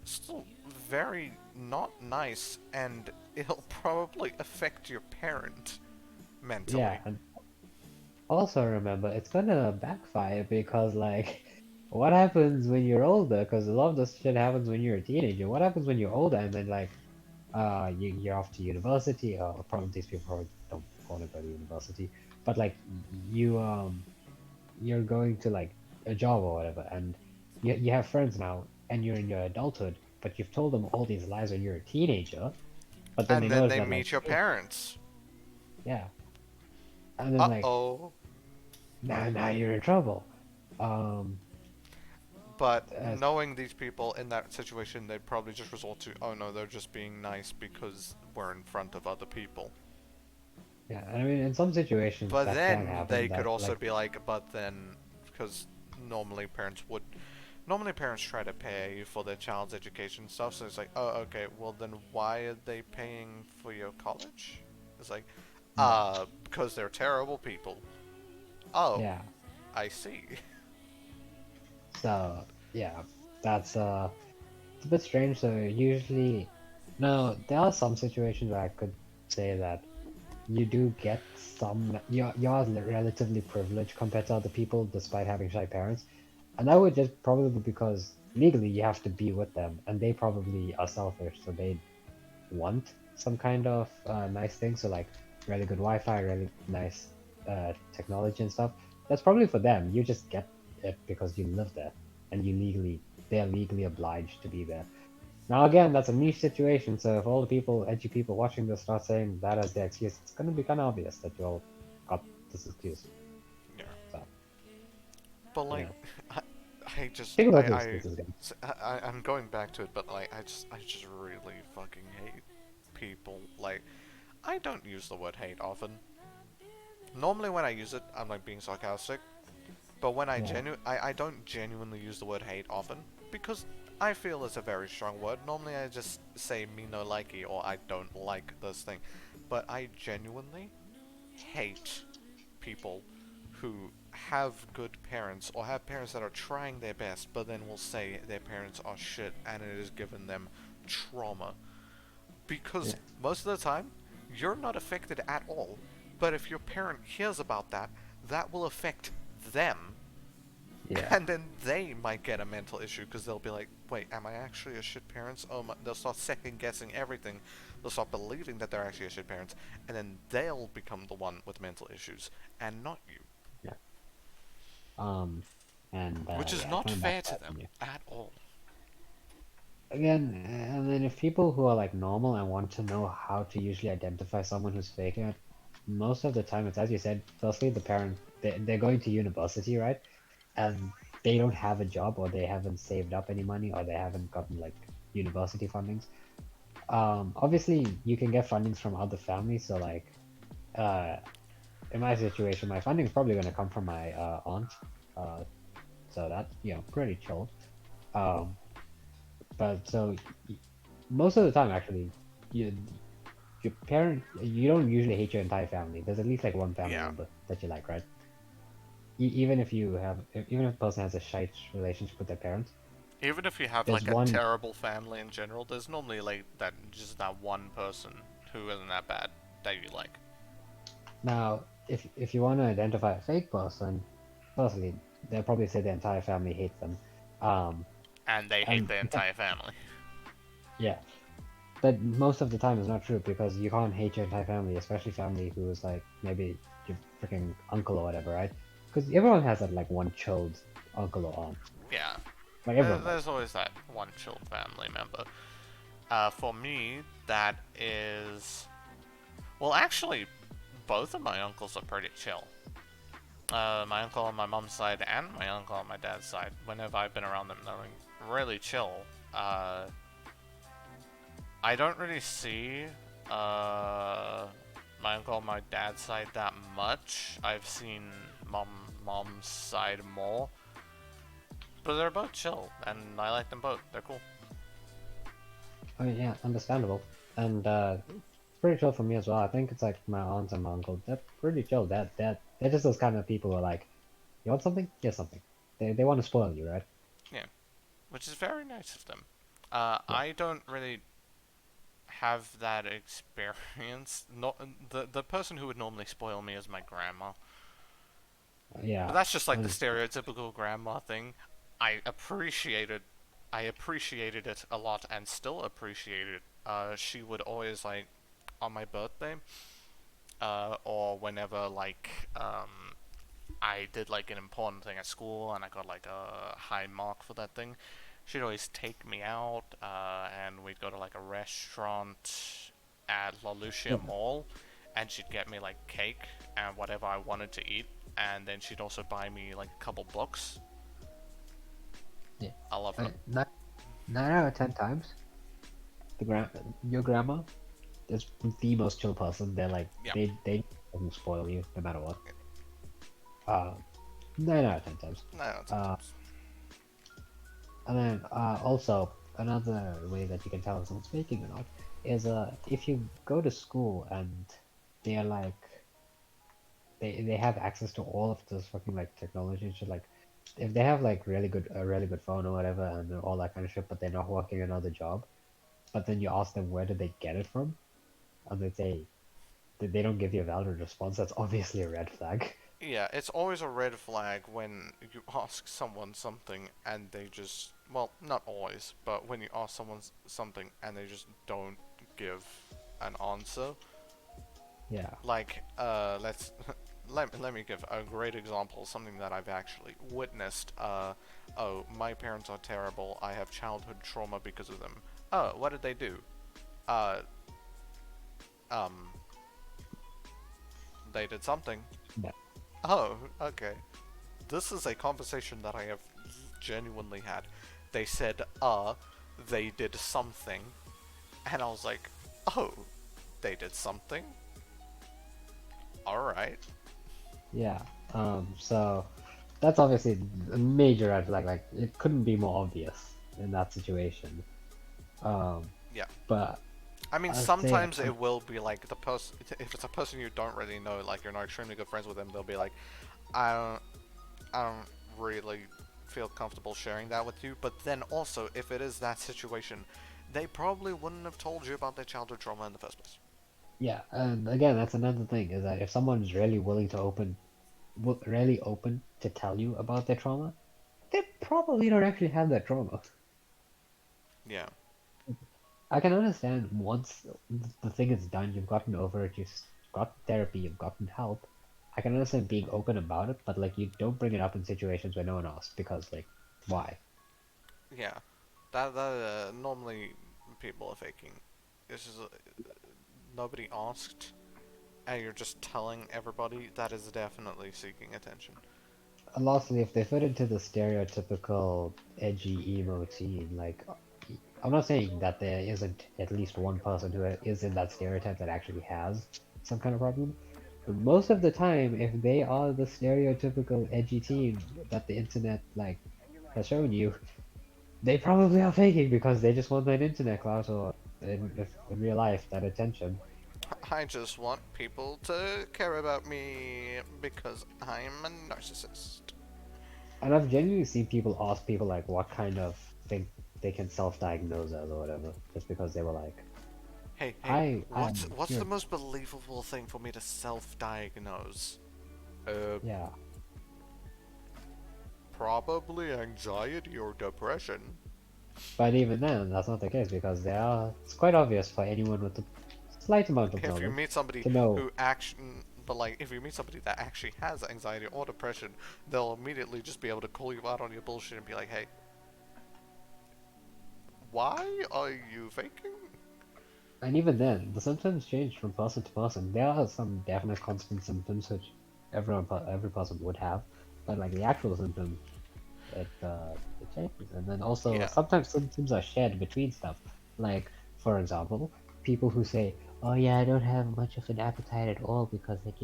still very not nice, and it'll probably affect your parent Yeah, mentally. and also remember it's gonna backfire because like what happens when you're older? Because a lot of this shit happens when you're a teenager. What happens when you're older and then like you're off to university or probably these people probably don't want to go to university, but like you're going to like a job or whatever, and you have friends now, and you're in your adulthood, but you've told them all these lies when you're a teenager, but then they And then notice they that like, meet your hey, parents. yeah, and then like Uh-oh. now you're in trouble. Um, But uh, knowing these people in that situation, they'd probably just resort to, oh no, they're just being nice because we're in front of other people. yeah, and I mean in some situations But that can then happen. they could That also like be like, but then, because normally parents would, normally parents try to pay for their child's education stuff, so it's like, oh, okay, well then why are they paying for your college? It's like, yeah, because they're terrible people. Oh, yeah. I see. So yeah, that's it's a bit strange. So usually, no, there are some situations where I could say that you do get some you're relatively privileged compared to other people despite having shy parents, and that would just probably because legally you have to be with them and they probably are selfish, so they want some kind of nice thing, so like really good wi-fi, really nice technology and stuff. That's probably for them. You just get it because you live there and they're legally obliged to be there. Now again, that's a niche situation, so if all the people, edgy people watching this start saying that as their excuse, it's gonna be kind of obvious that you all got this excuse. Yeah. So, But you like, know, I, I just, think about the excuses again. I'm going back to it, but like, I just really fucking hate people. Like, I don't use the word hate often. Normally when I use it, I'm like being sarcastic. But when Yeah, I don't genuinely use the word hate often because I feel it's a very strong word. Normally I just say me no likey or I don't like this thing. But I genuinely hate people who have good parents or have parents that are trying their best but then will say their parents are shit and it has given them trauma. yeah, Because most of the time, you're not affected at all. But if your parent hears about that, that will affect them. yeah, And then they might get a mental issue because they'll be like, wait, am I actually a shit parent? Oh my, they'll start second guessing everything. They'll start believing that they're actually a shit parent. And then they'll become the one with mental issues and not you. yeah. Um, and Which is yeah, not coming back fair to to that them menu. at all. Again, and then if people who are like normal and want to know how to usually identify someone who's faking it, most of the time it's as you said, firstly the parent they're going to university, right? And they don't have a job or they haven't saved up any money or they haven't gotten like university fundings. Obviously you can get fundings from other families, so like uh in my situation my funding is probably gonna come from my aunt. Uh so that's pretty chill. Um but so most of the time actually you your parent you don't usually hate your entire family. There's at least like one family Yeah. member that you like, right? Even if you have even if a person has a shite relationship with their parents, Even if you have there's like a one. terrible family in general, there's normally like that just that one person who isn't that bad that you like. Now, if you want to identify a fake person, firstly, they'll probably say the entire family hates them. Um, And they hate and the entire family. yeah, but most of the time it's not true because you can't hate your entire family, especially family who is like maybe your freaking uncle or whatever, right? Because everyone has that like one chilled uncle or aunt. Yeah. Like everyone does. There's always that one chill family member. For me, that is. Well, actually, both of my uncles are pretty chill. My uncle on my mom's side and my uncle on my dad's side. Whenever I've been around them, they're really chill. Uh, I don't really see my uncle on my dad's side that much. I've seen mom's side more, but they're both chill, and I like them both. They're cool. I mean, yeah, understandable. And pretty chill for me as well. I think it's like my aunts and my uncle. They're pretty chill. They're just those kind of people who are like, you want something? Here's something. They want to spoil you, right? Yeah, which is very nice of them. Yeah. I don't really have that experience. Not the person who would normally spoil me is my grandma. But Yeah. that's just like the And stereotypical grandma thing. I appreciated I appreciated it a lot and still appreciate it. She would always like on my birthday, or whenever I did like an important thing at school and I got like a high mark for that thing. She'd always take me out, and we'd go to like a restaurant at La Lucia yeah, Mall, and she'd get me like cake and whatever I wanted to eat, and then she'd also buy me like a couple books. yeah. I love I her. mean, 9 out of 10 times, the grand your grandma is the most chill person. They're like Yeah. they don't spoil you no matter what. Uh, 9 out of 10 times. No, no, Uh, sometimes. and then also another way that you can tell if someone's faking or not is if you go to school and they're like they have access to all of this fucking like technology and shit. Like if they have like really good phone or whatever and all that kind of shit, but they're not working another job. But then you ask them where did they get it from, and they say they don't give you a valid response. That's obviously a red flag. Yeah, it's always a red flag when you ask someone something and they just, well, not always, but when you ask someone something and they just don't give an answer. Yeah, Like, let's let me give a great example, something that I've actually witnessed. Oh, my parents are terrible. I have childhood trauma because of them. Oh, what did they do? Uh, um, they did something. No. Oh, okay. This is a conversation that I have genuinely had. They said, they did something. And I was like, oh, they did something? Alright. Yeah. So that's obviously a major red flag. Like it couldn't be more obvious in that situation. Um, Yeah. but I mean, I'd say sometimes it will be like the person, if it's a person you don't really know, like you're not extremely good friends with them, they'll be like, I don't, I don't really feel comfortable sharing that with you. But then also, if it is that situation, they probably wouldn't have told you about their childhood trauma in the first place. yeah, and again, that's another thing is that if someone's really willing to really open to tell you about their trauma, they probably don't actually have that trauma. Yeah. I can understand once the thing is done, you've gotten over it, you've got therapy, you've gotten help. I can understand being open about it, but like you don't bring it up in situations where no one asks because like why? Yeah. Normally people are faking. This is nobody asked, and you're just telling everybody. That is definitely seeking attention. And lastly, if they fit into the stereotypical edgy emo teen, like I'm not saying that there isn't at least one person who is in that stereotype that actually has some kind of problem. But most of the time, if they are the stereotypical edgy teen that the internet like has shown you, they probably are faking because they just want that internet clout or in real life that attention. I just want people to care about me because I'm a narcissist. And I've genuinely seen people ask people like what kind of thing they can self-diagnose as or whatever, just because they were like, Hey, I'm what's the here. most believable thing for me to self-diagnose? Uh, Yeah. Probably anxiety or depression. But even then, that's not the case because it's quite obvious for anyone with a slight amount of If you knowledge meet somebody to know. who actually, but like, if you meet somebody that actually has anxiety or depression, they'll immediately just be able to call you out on your bullshit and be like, hey, why are you faking? And even then, the symptoms change from person to person. There are some definite constant symptoms which every person would have, but like the actual symptoms, it changes. And then also Yeah, sometimes symptoms are shared between stuff. Like for example, people who say, "Oh yeah, I don't have much of an appetite at all because like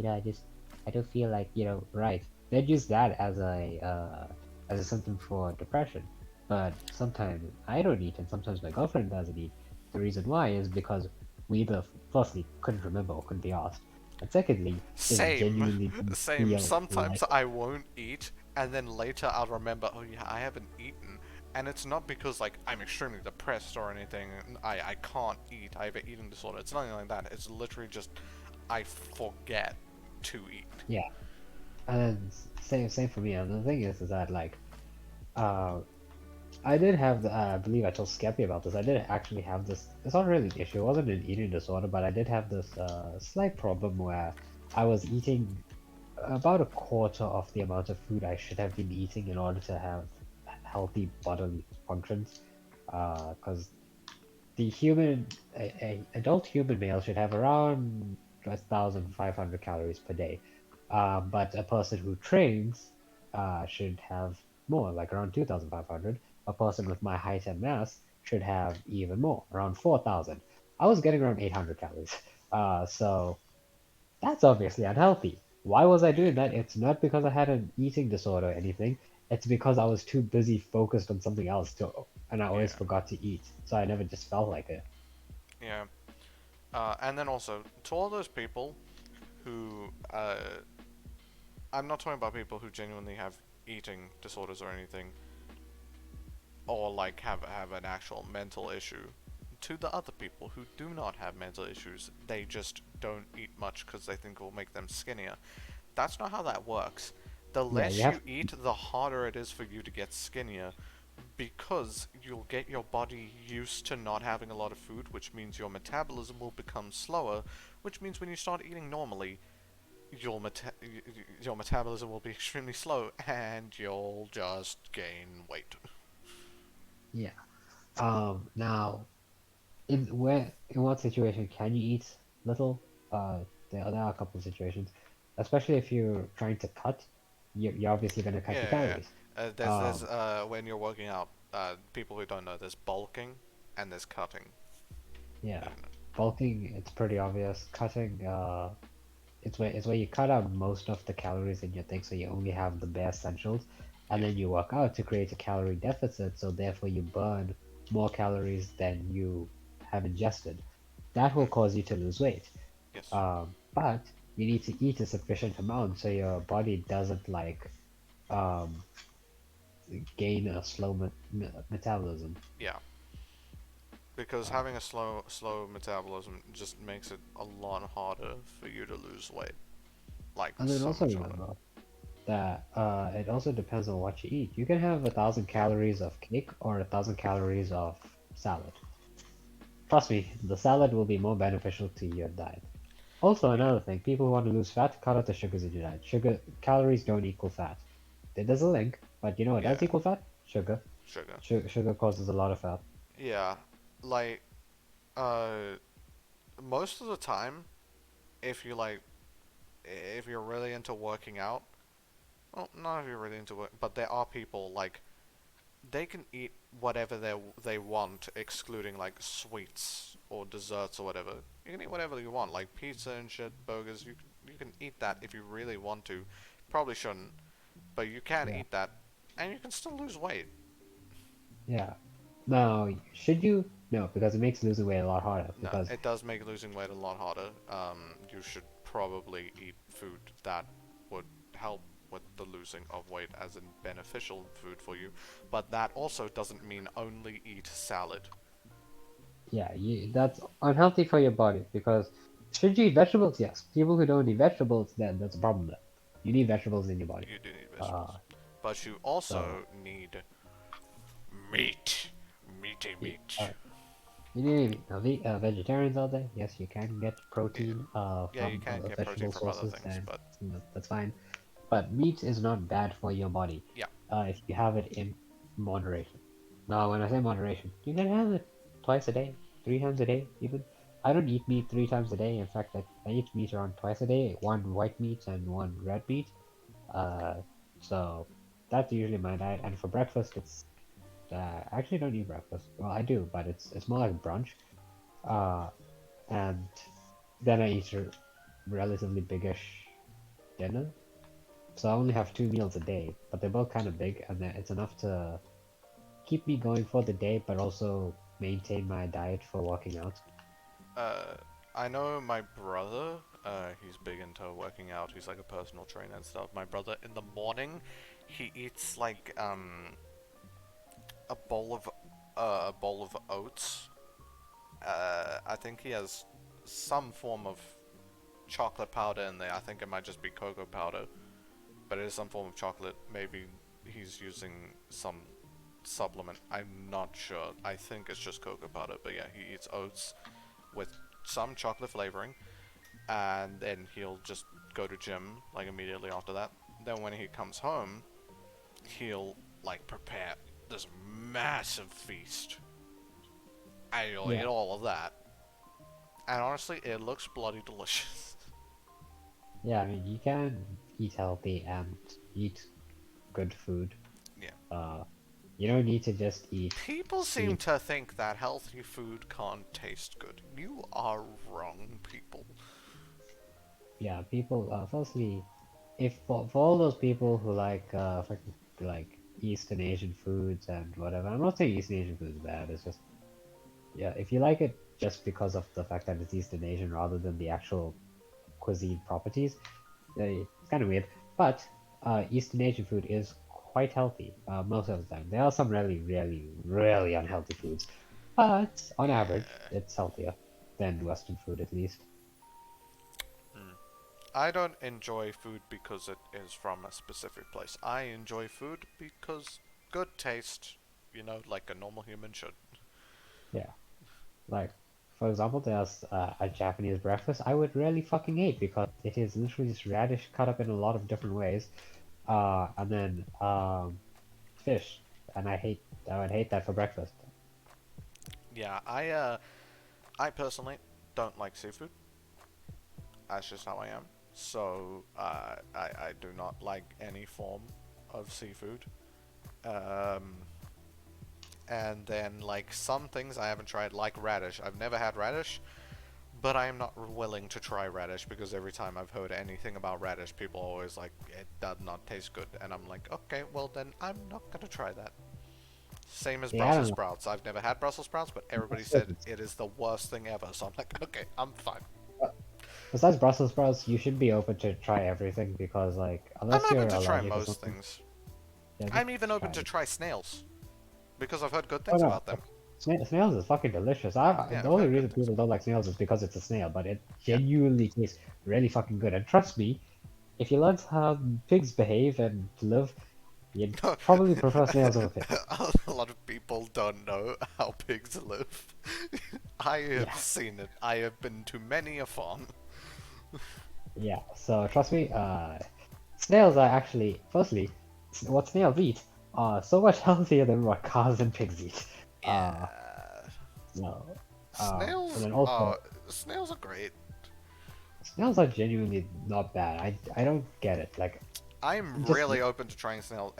I don't feel like right." They'd use that as a symptom for depression. But sometimes I don't eat, and sometimes my girlfriend doesn't eat. The reason why is because we either firstly couldn't remember or couldn't be asked, and secondly just same, genuinely didn't same. feel Sometimes like it. I won't eat, and then later I'll remember, oh yeah, I haven't eaten. And it's not because like I'm extremely depressed or anything. I can't eat. I have an eating disorder. It's nothing like that. It's literally just I forget to eat. Yeah, and same for me. And the thing is that like uh I did have I believe I told Skeppy about this. I did actually have this. It's not really an issue. It wasn't an eating disorder, but I did have this slight problem where I was eating about a quarter of the amount of food I should have been eating in order to have healthy bodily functions. Because a adult human male should have around 1,500 calories per day. But a person who trains should have more, like around 2,500. A person with my height and mass should have even more, around 4,000. I was getting around 800 calories. So that's obviously unhealthy. Why was I doing that? It's not because I had an eating disorder or anything. It's because I was too busy focused on something else and I always Yeah, forgot to eat. So I never just felt like it. yeah. And then also to all those people who I'm not talking about people who genuinely have eating disorders or anything, or like have an actual mental issue. To the other people who do not have mental issues, they just don't eat much because they think it will make them skinnier. That's not how that works. The Yeah, you less you have. eat, the harder it is for you to get skinnier because you'll get your body used to not having a lot of food, which means your metabolism will become slower, which means when you start eating normally, your your metabolism will be extremely slow and you'll just gain weight. Yeah. Now, in what situation can you eat little? There are a couple of situations, especially if you're trying to cut, you're obviously going to cut Yeah, your yeah, yeah. calories. There's Um, when you're working out, people who don't know, there's bulking and there's cutting. yeah, And, bulking, it's pretty obvious. Cutting, it's where you cut out most of the calories in your thing, so you only have the bare essentials, and yeah. then you work out to create a calorie deficit, so therefore you burn more calories than you have ingested. That will Mm, cause you to lose weight. yes. But you need to eat a sufficient amount so your body doesn't like um, gain a slow metabolism. Yeah. Because Uh, having a slow metabolism just makes it a lot harder for you to lose weight. Like and then so also much harder. remember that it also depends on what you eat. You can have 1,000 calories of cake or 1,000 calories of salad. Trust me, the salad will be more beneficial to your diet. Also, Yeah. another thing, people who want to lose fat, cut out the sugars in your diet. Calories don't equal fat. There's a link, but you know what does Yeah. equal fat? Sugar. Sugar. Sugar causes a lot of fat. Yeah. Like uh most of the time if you like if you're really into working out, well, not if you're really into work, but there are people like they can eat whatever they want, excluding like sweets or desserts or whatever. You can eat whatever you want, like pizza and shit, burgers. You can eat that if you really want to. Probably shouldn't, but you can Yeah, eat that, and you can still lose weight. yeah. Now, should you? No, because it makes losing weight a lot harder. No, Because it does make losing weight a lot harder. You should probably eat food that would help with the losing of weight as in beneficial food for you, but that also doesn't mean only eat salad. yeah, that's unhealthy for your body. Because should you eat vegetables? Yes. People who don't eat vegetables, then that's a problem. Then you need vegetables in your body. You do need Uh, vegetables, but you so also need meat, meaty yeah, meat. you need meat. Now, vegetarians out there, yes, you can get Yeah, protein yeah, you from can get protein vegetable from other sources, things, and but that's fine. But meat is not bad for your body yeah, if you have it in moderation. Now, when I say moderation, you can have it twice a day, 3 times a day, even. I don't eat meat 3 times a day. In fact, I eat meat around twice a day, one white meat and one red meat. Uh, so that's usually my diet. And for breakfast, it's I actually don't eat breakfast. Well, I do, but it's more like brunch. Uh, and then I eat a relatively biggish dinner. So I only have 2 meals a day, but they're both kind of big, and it's enough to keep me going for the day, but also maintain my diet for working out. uh, I know my brother. He's big into working out. He's like a personal trainer and stuff. My brother in the morning, he eats like a bowl of oats. I think he has some form of chocolate powder in there. I think it might just be cocoa powder, but it is some form of chocolate. Maybe he's using some supplement. I'm not sure. I think it's just cocoa powder, but yeah, he eats oats with some chocolate flavoring, and then he'll just go to gym like immediately after that. Then when he comes home, he'll like prepare this massive feast, and you'll eat Yeah, all of that. And honestly, it looks bloody delicious. yeah. I mean, you can eat healthy and eat good food. Yeah. Uh, you don't need to just eat People seem sweet. to think that healthy food can't taste good. You are wrong, people. Yeah, people. Firstly, if for all those people who like like Eastern Asian foods and whatever, I'm not saying Eastern Asian food is bad. It's just yeah, if you like it just because of the fact that it's Eastern Asian rather than the actual cuisine properties, it's kind of weird. But Eastern Asian food is quite healthy most of the time. There are some really, really, really unhealthy foods, but on average, Yeah. it's healthier than Western food at least. Hmm. I don't enjoy food because it is from a specific place. I enjoy food because good taste, like a normal human should. Yeah, like for example, there's a Japanese breakfast I would really fucking hate because it is literally just radish cut up in a lot of different ways, and then fish, and I would hate that for breakfast. Yeah, I I personally don't like seafood. That's just how I am. So I do not like any form of seafood. Um, and then like some things I haven't tried, like radish. I've never had radish, but I am not willing to try radish because every time I've heard anything about radish, people are always like, it does not taste good. And I'm like, okay, well then I'm not gonna try that. Same as Yeah, I Brussels don't know. sprouts. I've never had Brussels sprouts, but everybody That's said it is the worst thing ever. So I'm like, okay, I'm fine. Besides Brussels sprouts, you should be open to try everything because, like, I'm unless open you're to try allergic or most something, things. yeah, just I'm even open try to it. try snails because I've heard good Oh things no, about them. snails is fucking delicious. Yeah, The I've only heard good reason things. people don't like snails is because it's a snail, but it Yeah. genuinely tastes really fucking good. And trust me, if you learn how pigs behave and live, you'd probably prefer snails over pigs. A lot of people don't know how pigs live. I have Yeah, seen it. I have been to many a farm. yeah. So trust me, snails are actually, firstly, what snails eat are so much healthier than what cows and pigs eat. Uh, Yeah. no. And Snails then are also, snails are great. snails are genuinely not bad. I don't get it. Like, I'm just really open to trying snails.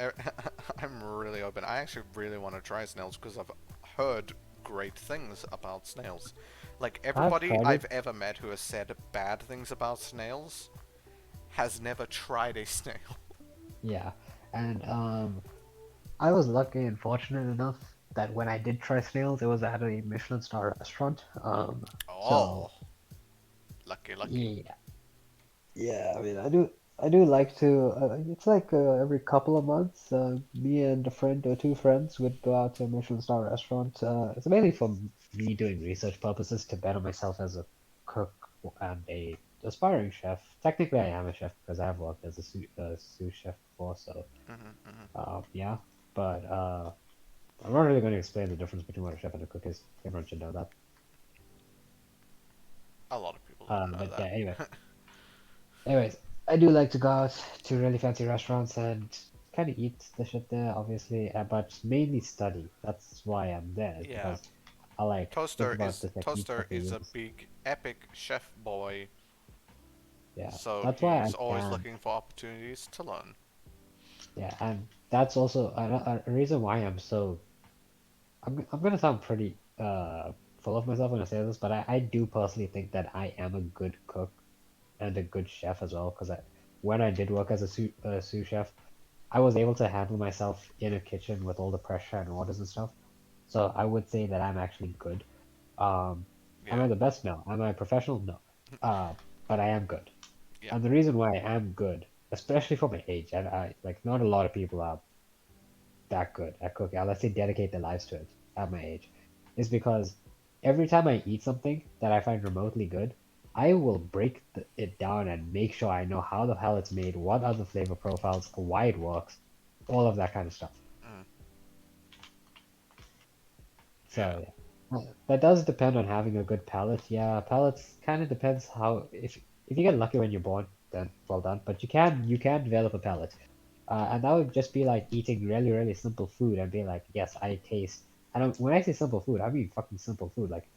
I'm really open. I actually really want to try snails because I've heard great things about snails. Like I've everybody tried it. I've ever met who has said bad things about snails has never tried a snail. Yeah, and I was lucky and fortunate enough that when I did try snails, it was at a Michelin star restaurant. So Oh, lucky, lucky. yeah, yeah. I mean, I do like to. It's like every couple of months, me and a friend or two friends would go out to a Michelin star restaurant. It's mainly for me doing research purposes to better myself as a cook and a aspiring chef. Technically, I am a chef because I have worked as a sous chef before, so. Yeah, but I'm not really going to explain the difference between what a chef and a cook is. Everyone should know that. A lot of people don't know But yeah, anyway. that. Anyways, I do like to go out to really fancy restaurants and kind of eat the shit there, obviously, but mainly study. That's why I'm there, is Yeah, because I like think Toaster about is the techniques Toaster that they is a use. big epic chef boy, Yeah, so that's why I he's always can. looking for opportunities to learn. Yeah, and that's also a reason why I'm so. I'm gonna sound pretty full of myself when I say this, but I do personally think that I am a good cook and a good chef as well. Because when I did work as a sous chef, I was able to handle myself in a kitchen with all the pressure and orders and stuff. So I would say that I'm actually good. Am Yeah, I the best? No. Am I a professional? No. But I am good. yeah. And the reason why I am good, especially for my age, and I like not a lot of people are that good at cooking, unless they dedicate their lives to it at my age, is because every time I eat something that I find remotely good, I will break it down and make sure I know how the hell it's made, what are the flavor profiles, why it works, all of that kind of stuff. Mm, yeah. So yeah. That does depend on having a good palate. Yeah, palates kind of depends how if you get lucky when you're born, then well done. But you can develop a palate. And that would just be like eating really, really simple food and be like, yes, I taste. And when I say simple food, I mean fucking simple food. Like,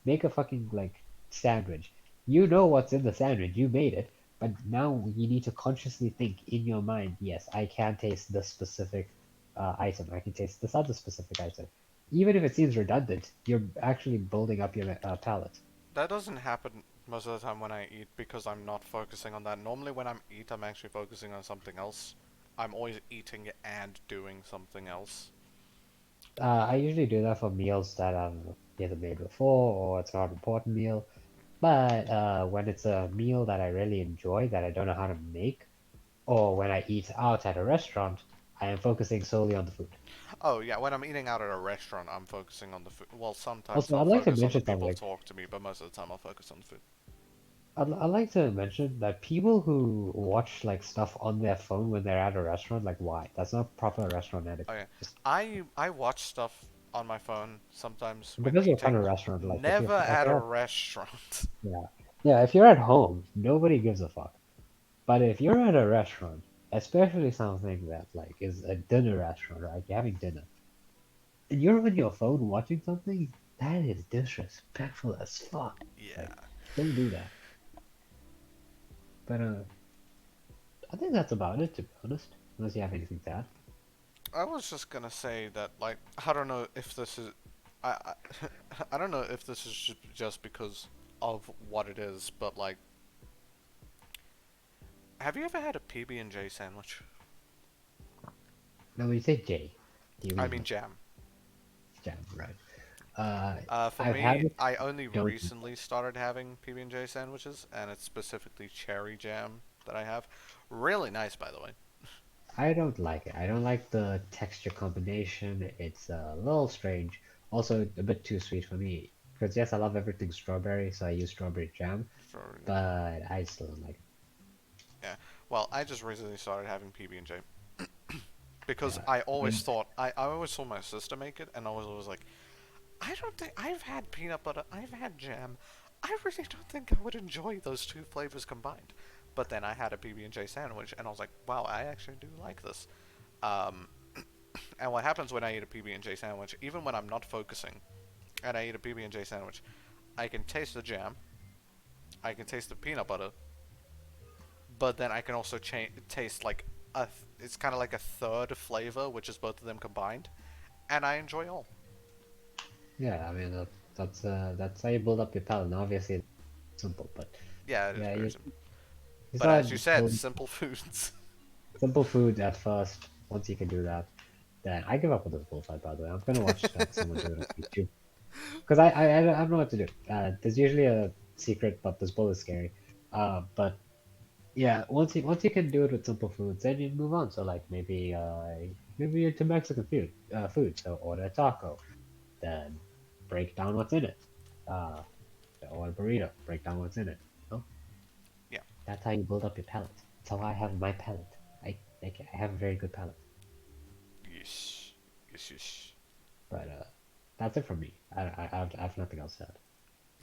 make a fucking like sandwich. You know what's in the sandwich. You made it, but now you need to consciously think in your mind. Yes, I can taste this specific item. I can taste this other specific item. Even if it seems redundant, you're actually building up your palate. That doesn't happen most of the time when I eat because I'm not focusing on that. Normally when I'm eat, I'm actually focusing on something else. I'm always eating and doing something else. I usually do that for meals that I've either made before or it's not an important meal. But when it's a meal that I really enjoy that I don't know how to make, or when I eat out at a restaurant, I am focusing solely on the food. Oh yeah, when I'm eating out at a restaurant, I'm focusing on the food. Well, sometimes Also, I'll I'd like to focus on the mention people something. talk to me, but most of the time I'll focus on the food. I'd like to mention that people who watch like stuff on their phone when they're at a restaurant, like why? That's not proper restaurant Oh etiquette. yeah, Just I watch stuff on my phone sometimes when because of what kind eating. of restaurant, like if Never if at a you're at, restaurant. yeah, yeah, if you're at home, nobody gives a fuck. But if you're at a restaurant, especially something that like is a dinner restaurant, right? You're having dinner, and you're on your phone watching something. That is disrespectful as fuck. Yeah. Like, don't do that. But I think that's about it, to be honest. Unless you have anything to add. I was just gonna say that, like, I don't know if this is, I, I don't know if this is just because of what it is, but like, have you ever had a PB&J sandwich? No, when you say J, do you I mean mean like jam. jam, right? For I've had me, it. I only Don't. recently started having PB&J sandwiches, and it's specifically cherry jam that I have. Really nice, by the way. I don't like it. I don't like the texture combination. It's a little strange. Also, a bit too sweet for me. Because yes, I love everything strawberry, so I use strawberry jam, For, but I still don't like it. yeah. Well, I just recently started having PB&J because Yeah, I I always mean, thought I always saw my sister make it, and I was always like, I don't think I've had peanut butter, I've had jam. I really don't think I would enjoy those two flavors combined. But then I had a PB&J sandwich, and I was like, wow, I actually do like this. Um, and what happens when I eat a PB&J sandwich, even when I'm not focusing, and I eat a PB&J sandwich, I can taste the jam, I can taste the peanut butter, but then I can also taste like it's kind of like a third flavor, which is both of them combined, and I enjoy all. yeah, I mean that's how you build up your palate. And obviously, it's simple, but Yeah, it is yeah, very simple. you But as start you said, building simple foods. simple food at first. Once you can do that, then I give up with this bullfight. By the way, I'm gonna watch someone do it on YouTube because I don't know what to do. There's usually a secret, but this bull is scary. But yeah, once you can do it with simple foods, then you move on. So like maybe into Mexican food. So order a taco, then break down what's in it. Uh, or a burrito, break down what's in it. Oh, Yeah. that's how you build up your palate. That's how I have my palate. I have a very good palate. Yes. Yes. Yes. But that's it for me. I have nothing else to add.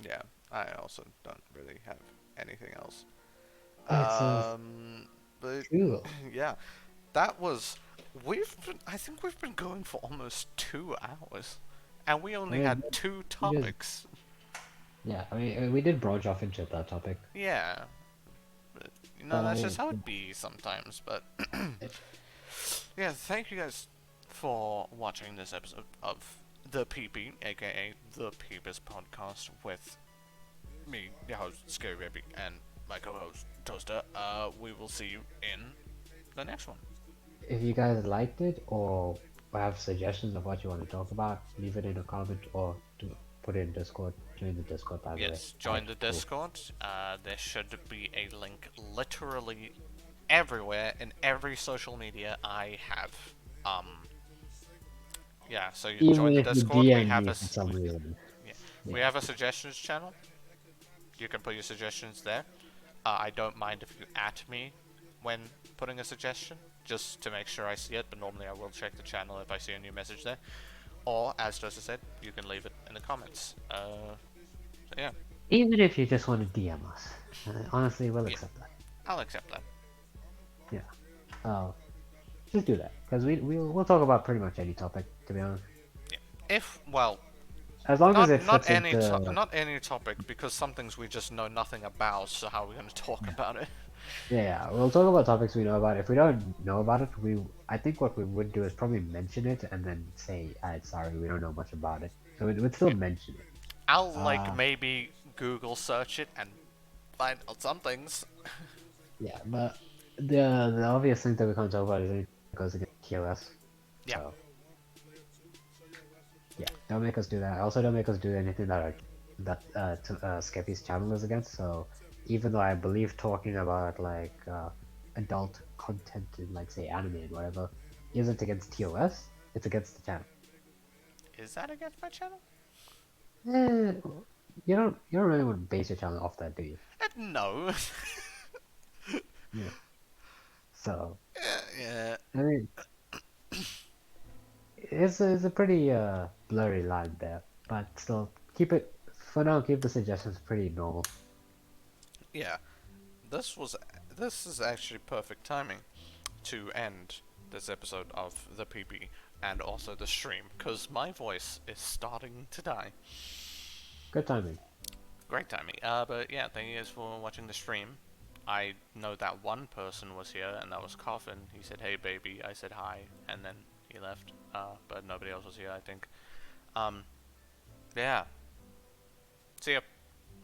Yeah. I also don't really have anything else. Alright, so But cool. yeah, that was. I think we've been going for almost 2 hours, and we I only mean, had two we just topics. yeah. I mean, we did branch off into that topic, Yeah, but, but I that's just mean, how it be sometimes. But yeah, thank you guys for watching this episode of the PP, aka the Peepers podcast, with me, your host Scary Baby, and my co-host Toaster. We will see you in the next one. if you guys liked it or have suggestions of what you want to talk about, leave it in a comment or put it in Discord. Join the Discord, by the way. Yes, Alright, join the cool. Discord. There should be a link literally everywhere in every social media I have. Um, yeah, so you Even join the if you Discord. We DM have me a for some reason, yeah, we yeah. have a suggestions channel. You can put your suggestions there. I don't mind if you at me when putting a suggestion, just to make sure I see it. But normally I will check the channel if I see a new message there. Or, as Joseph said, you can leave it in the comments. So yeah, Even if you just want to DM us, honestly, we'll yeah, accept that. I'll accept that. Yeah. Just do that because we'll talk about pretty much any topic, to be honest, Yeah. If well, as long as not it not fits any into. not any topic, because some things we just know nothing about. So how are we going to talk Yeah. about it? Yeah, yeah, we'll talk about topics we know about. If we don't know about it, I think what we would do is probably mention it and then say, sorry, we don't know much about it. So we'd still Yeah. mention it. I'll like Uh, maybe Google search it and find out some things. yeah, but the obvious thing that we can't talk about is anything that goes against TOS. Yeah. So yeah, don't make us do that. Also, don't make us do anything Skeppy's channel is against. So even though I believe talking about like adult content in like say anime and whatever isn't against TOS, it's against the channel. Is that against my channel? Eh, you don't really want to base your channel off that, do you? No. Yeah. So Yeah. I mean, it's a pretty blurry line there, but still keep it for now. Keep the suggestions pretty normal. Yeah. This was this is actually perfect timing to end this episode of the PP. and also the stream, because my voice is starting to die. Good timing. Great timing. But yeah, thank you guys for watching the stream. I know that one person was here, and that was Coffin. He said, "Hey, baby." I said hi, and then he left. But nobody else was here, I think. Yeah. See ya.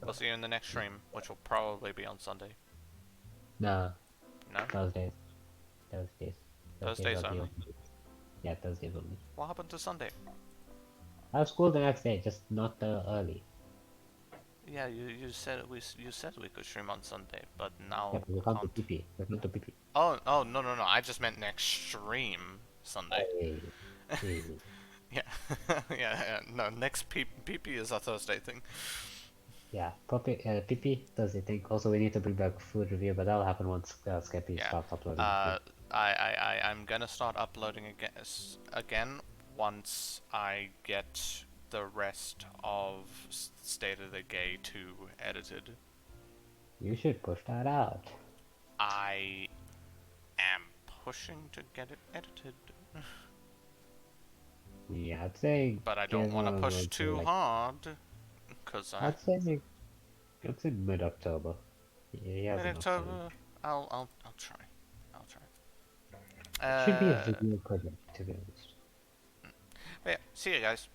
We'll see you in the next stream, which will probably be on Sunday. No, No? Thursdays. Thursdays. Thursdays are the only? only days. Yeah, Thursdays only. What happened to Sunday? I have school the next day, just not early. Yeah, you said you said we could stream on Sunday, but now Yeah, but we we can't do can't. PP. We can't do PP. Oh no no no! I just meant next stream Sunday. Hey, hey. Yeah, yeah. No, next PP is a Thursday thing. Yeah, PP Thursday thing. Also, we need to bring back food review, but that'll happen once Skeppy Yeah. starts uploading. I'm gonna start uploading again once I get the rest of State of the Gay 2 edited. You should push that out. I am pushing to get it edited, Yeah, I'd say. but I don't want to push too hard, cause I'd say mid-October. Yeah, mid-October. I'll try. I'll try. Should be a video project, to be honest. But yeah, see you guys.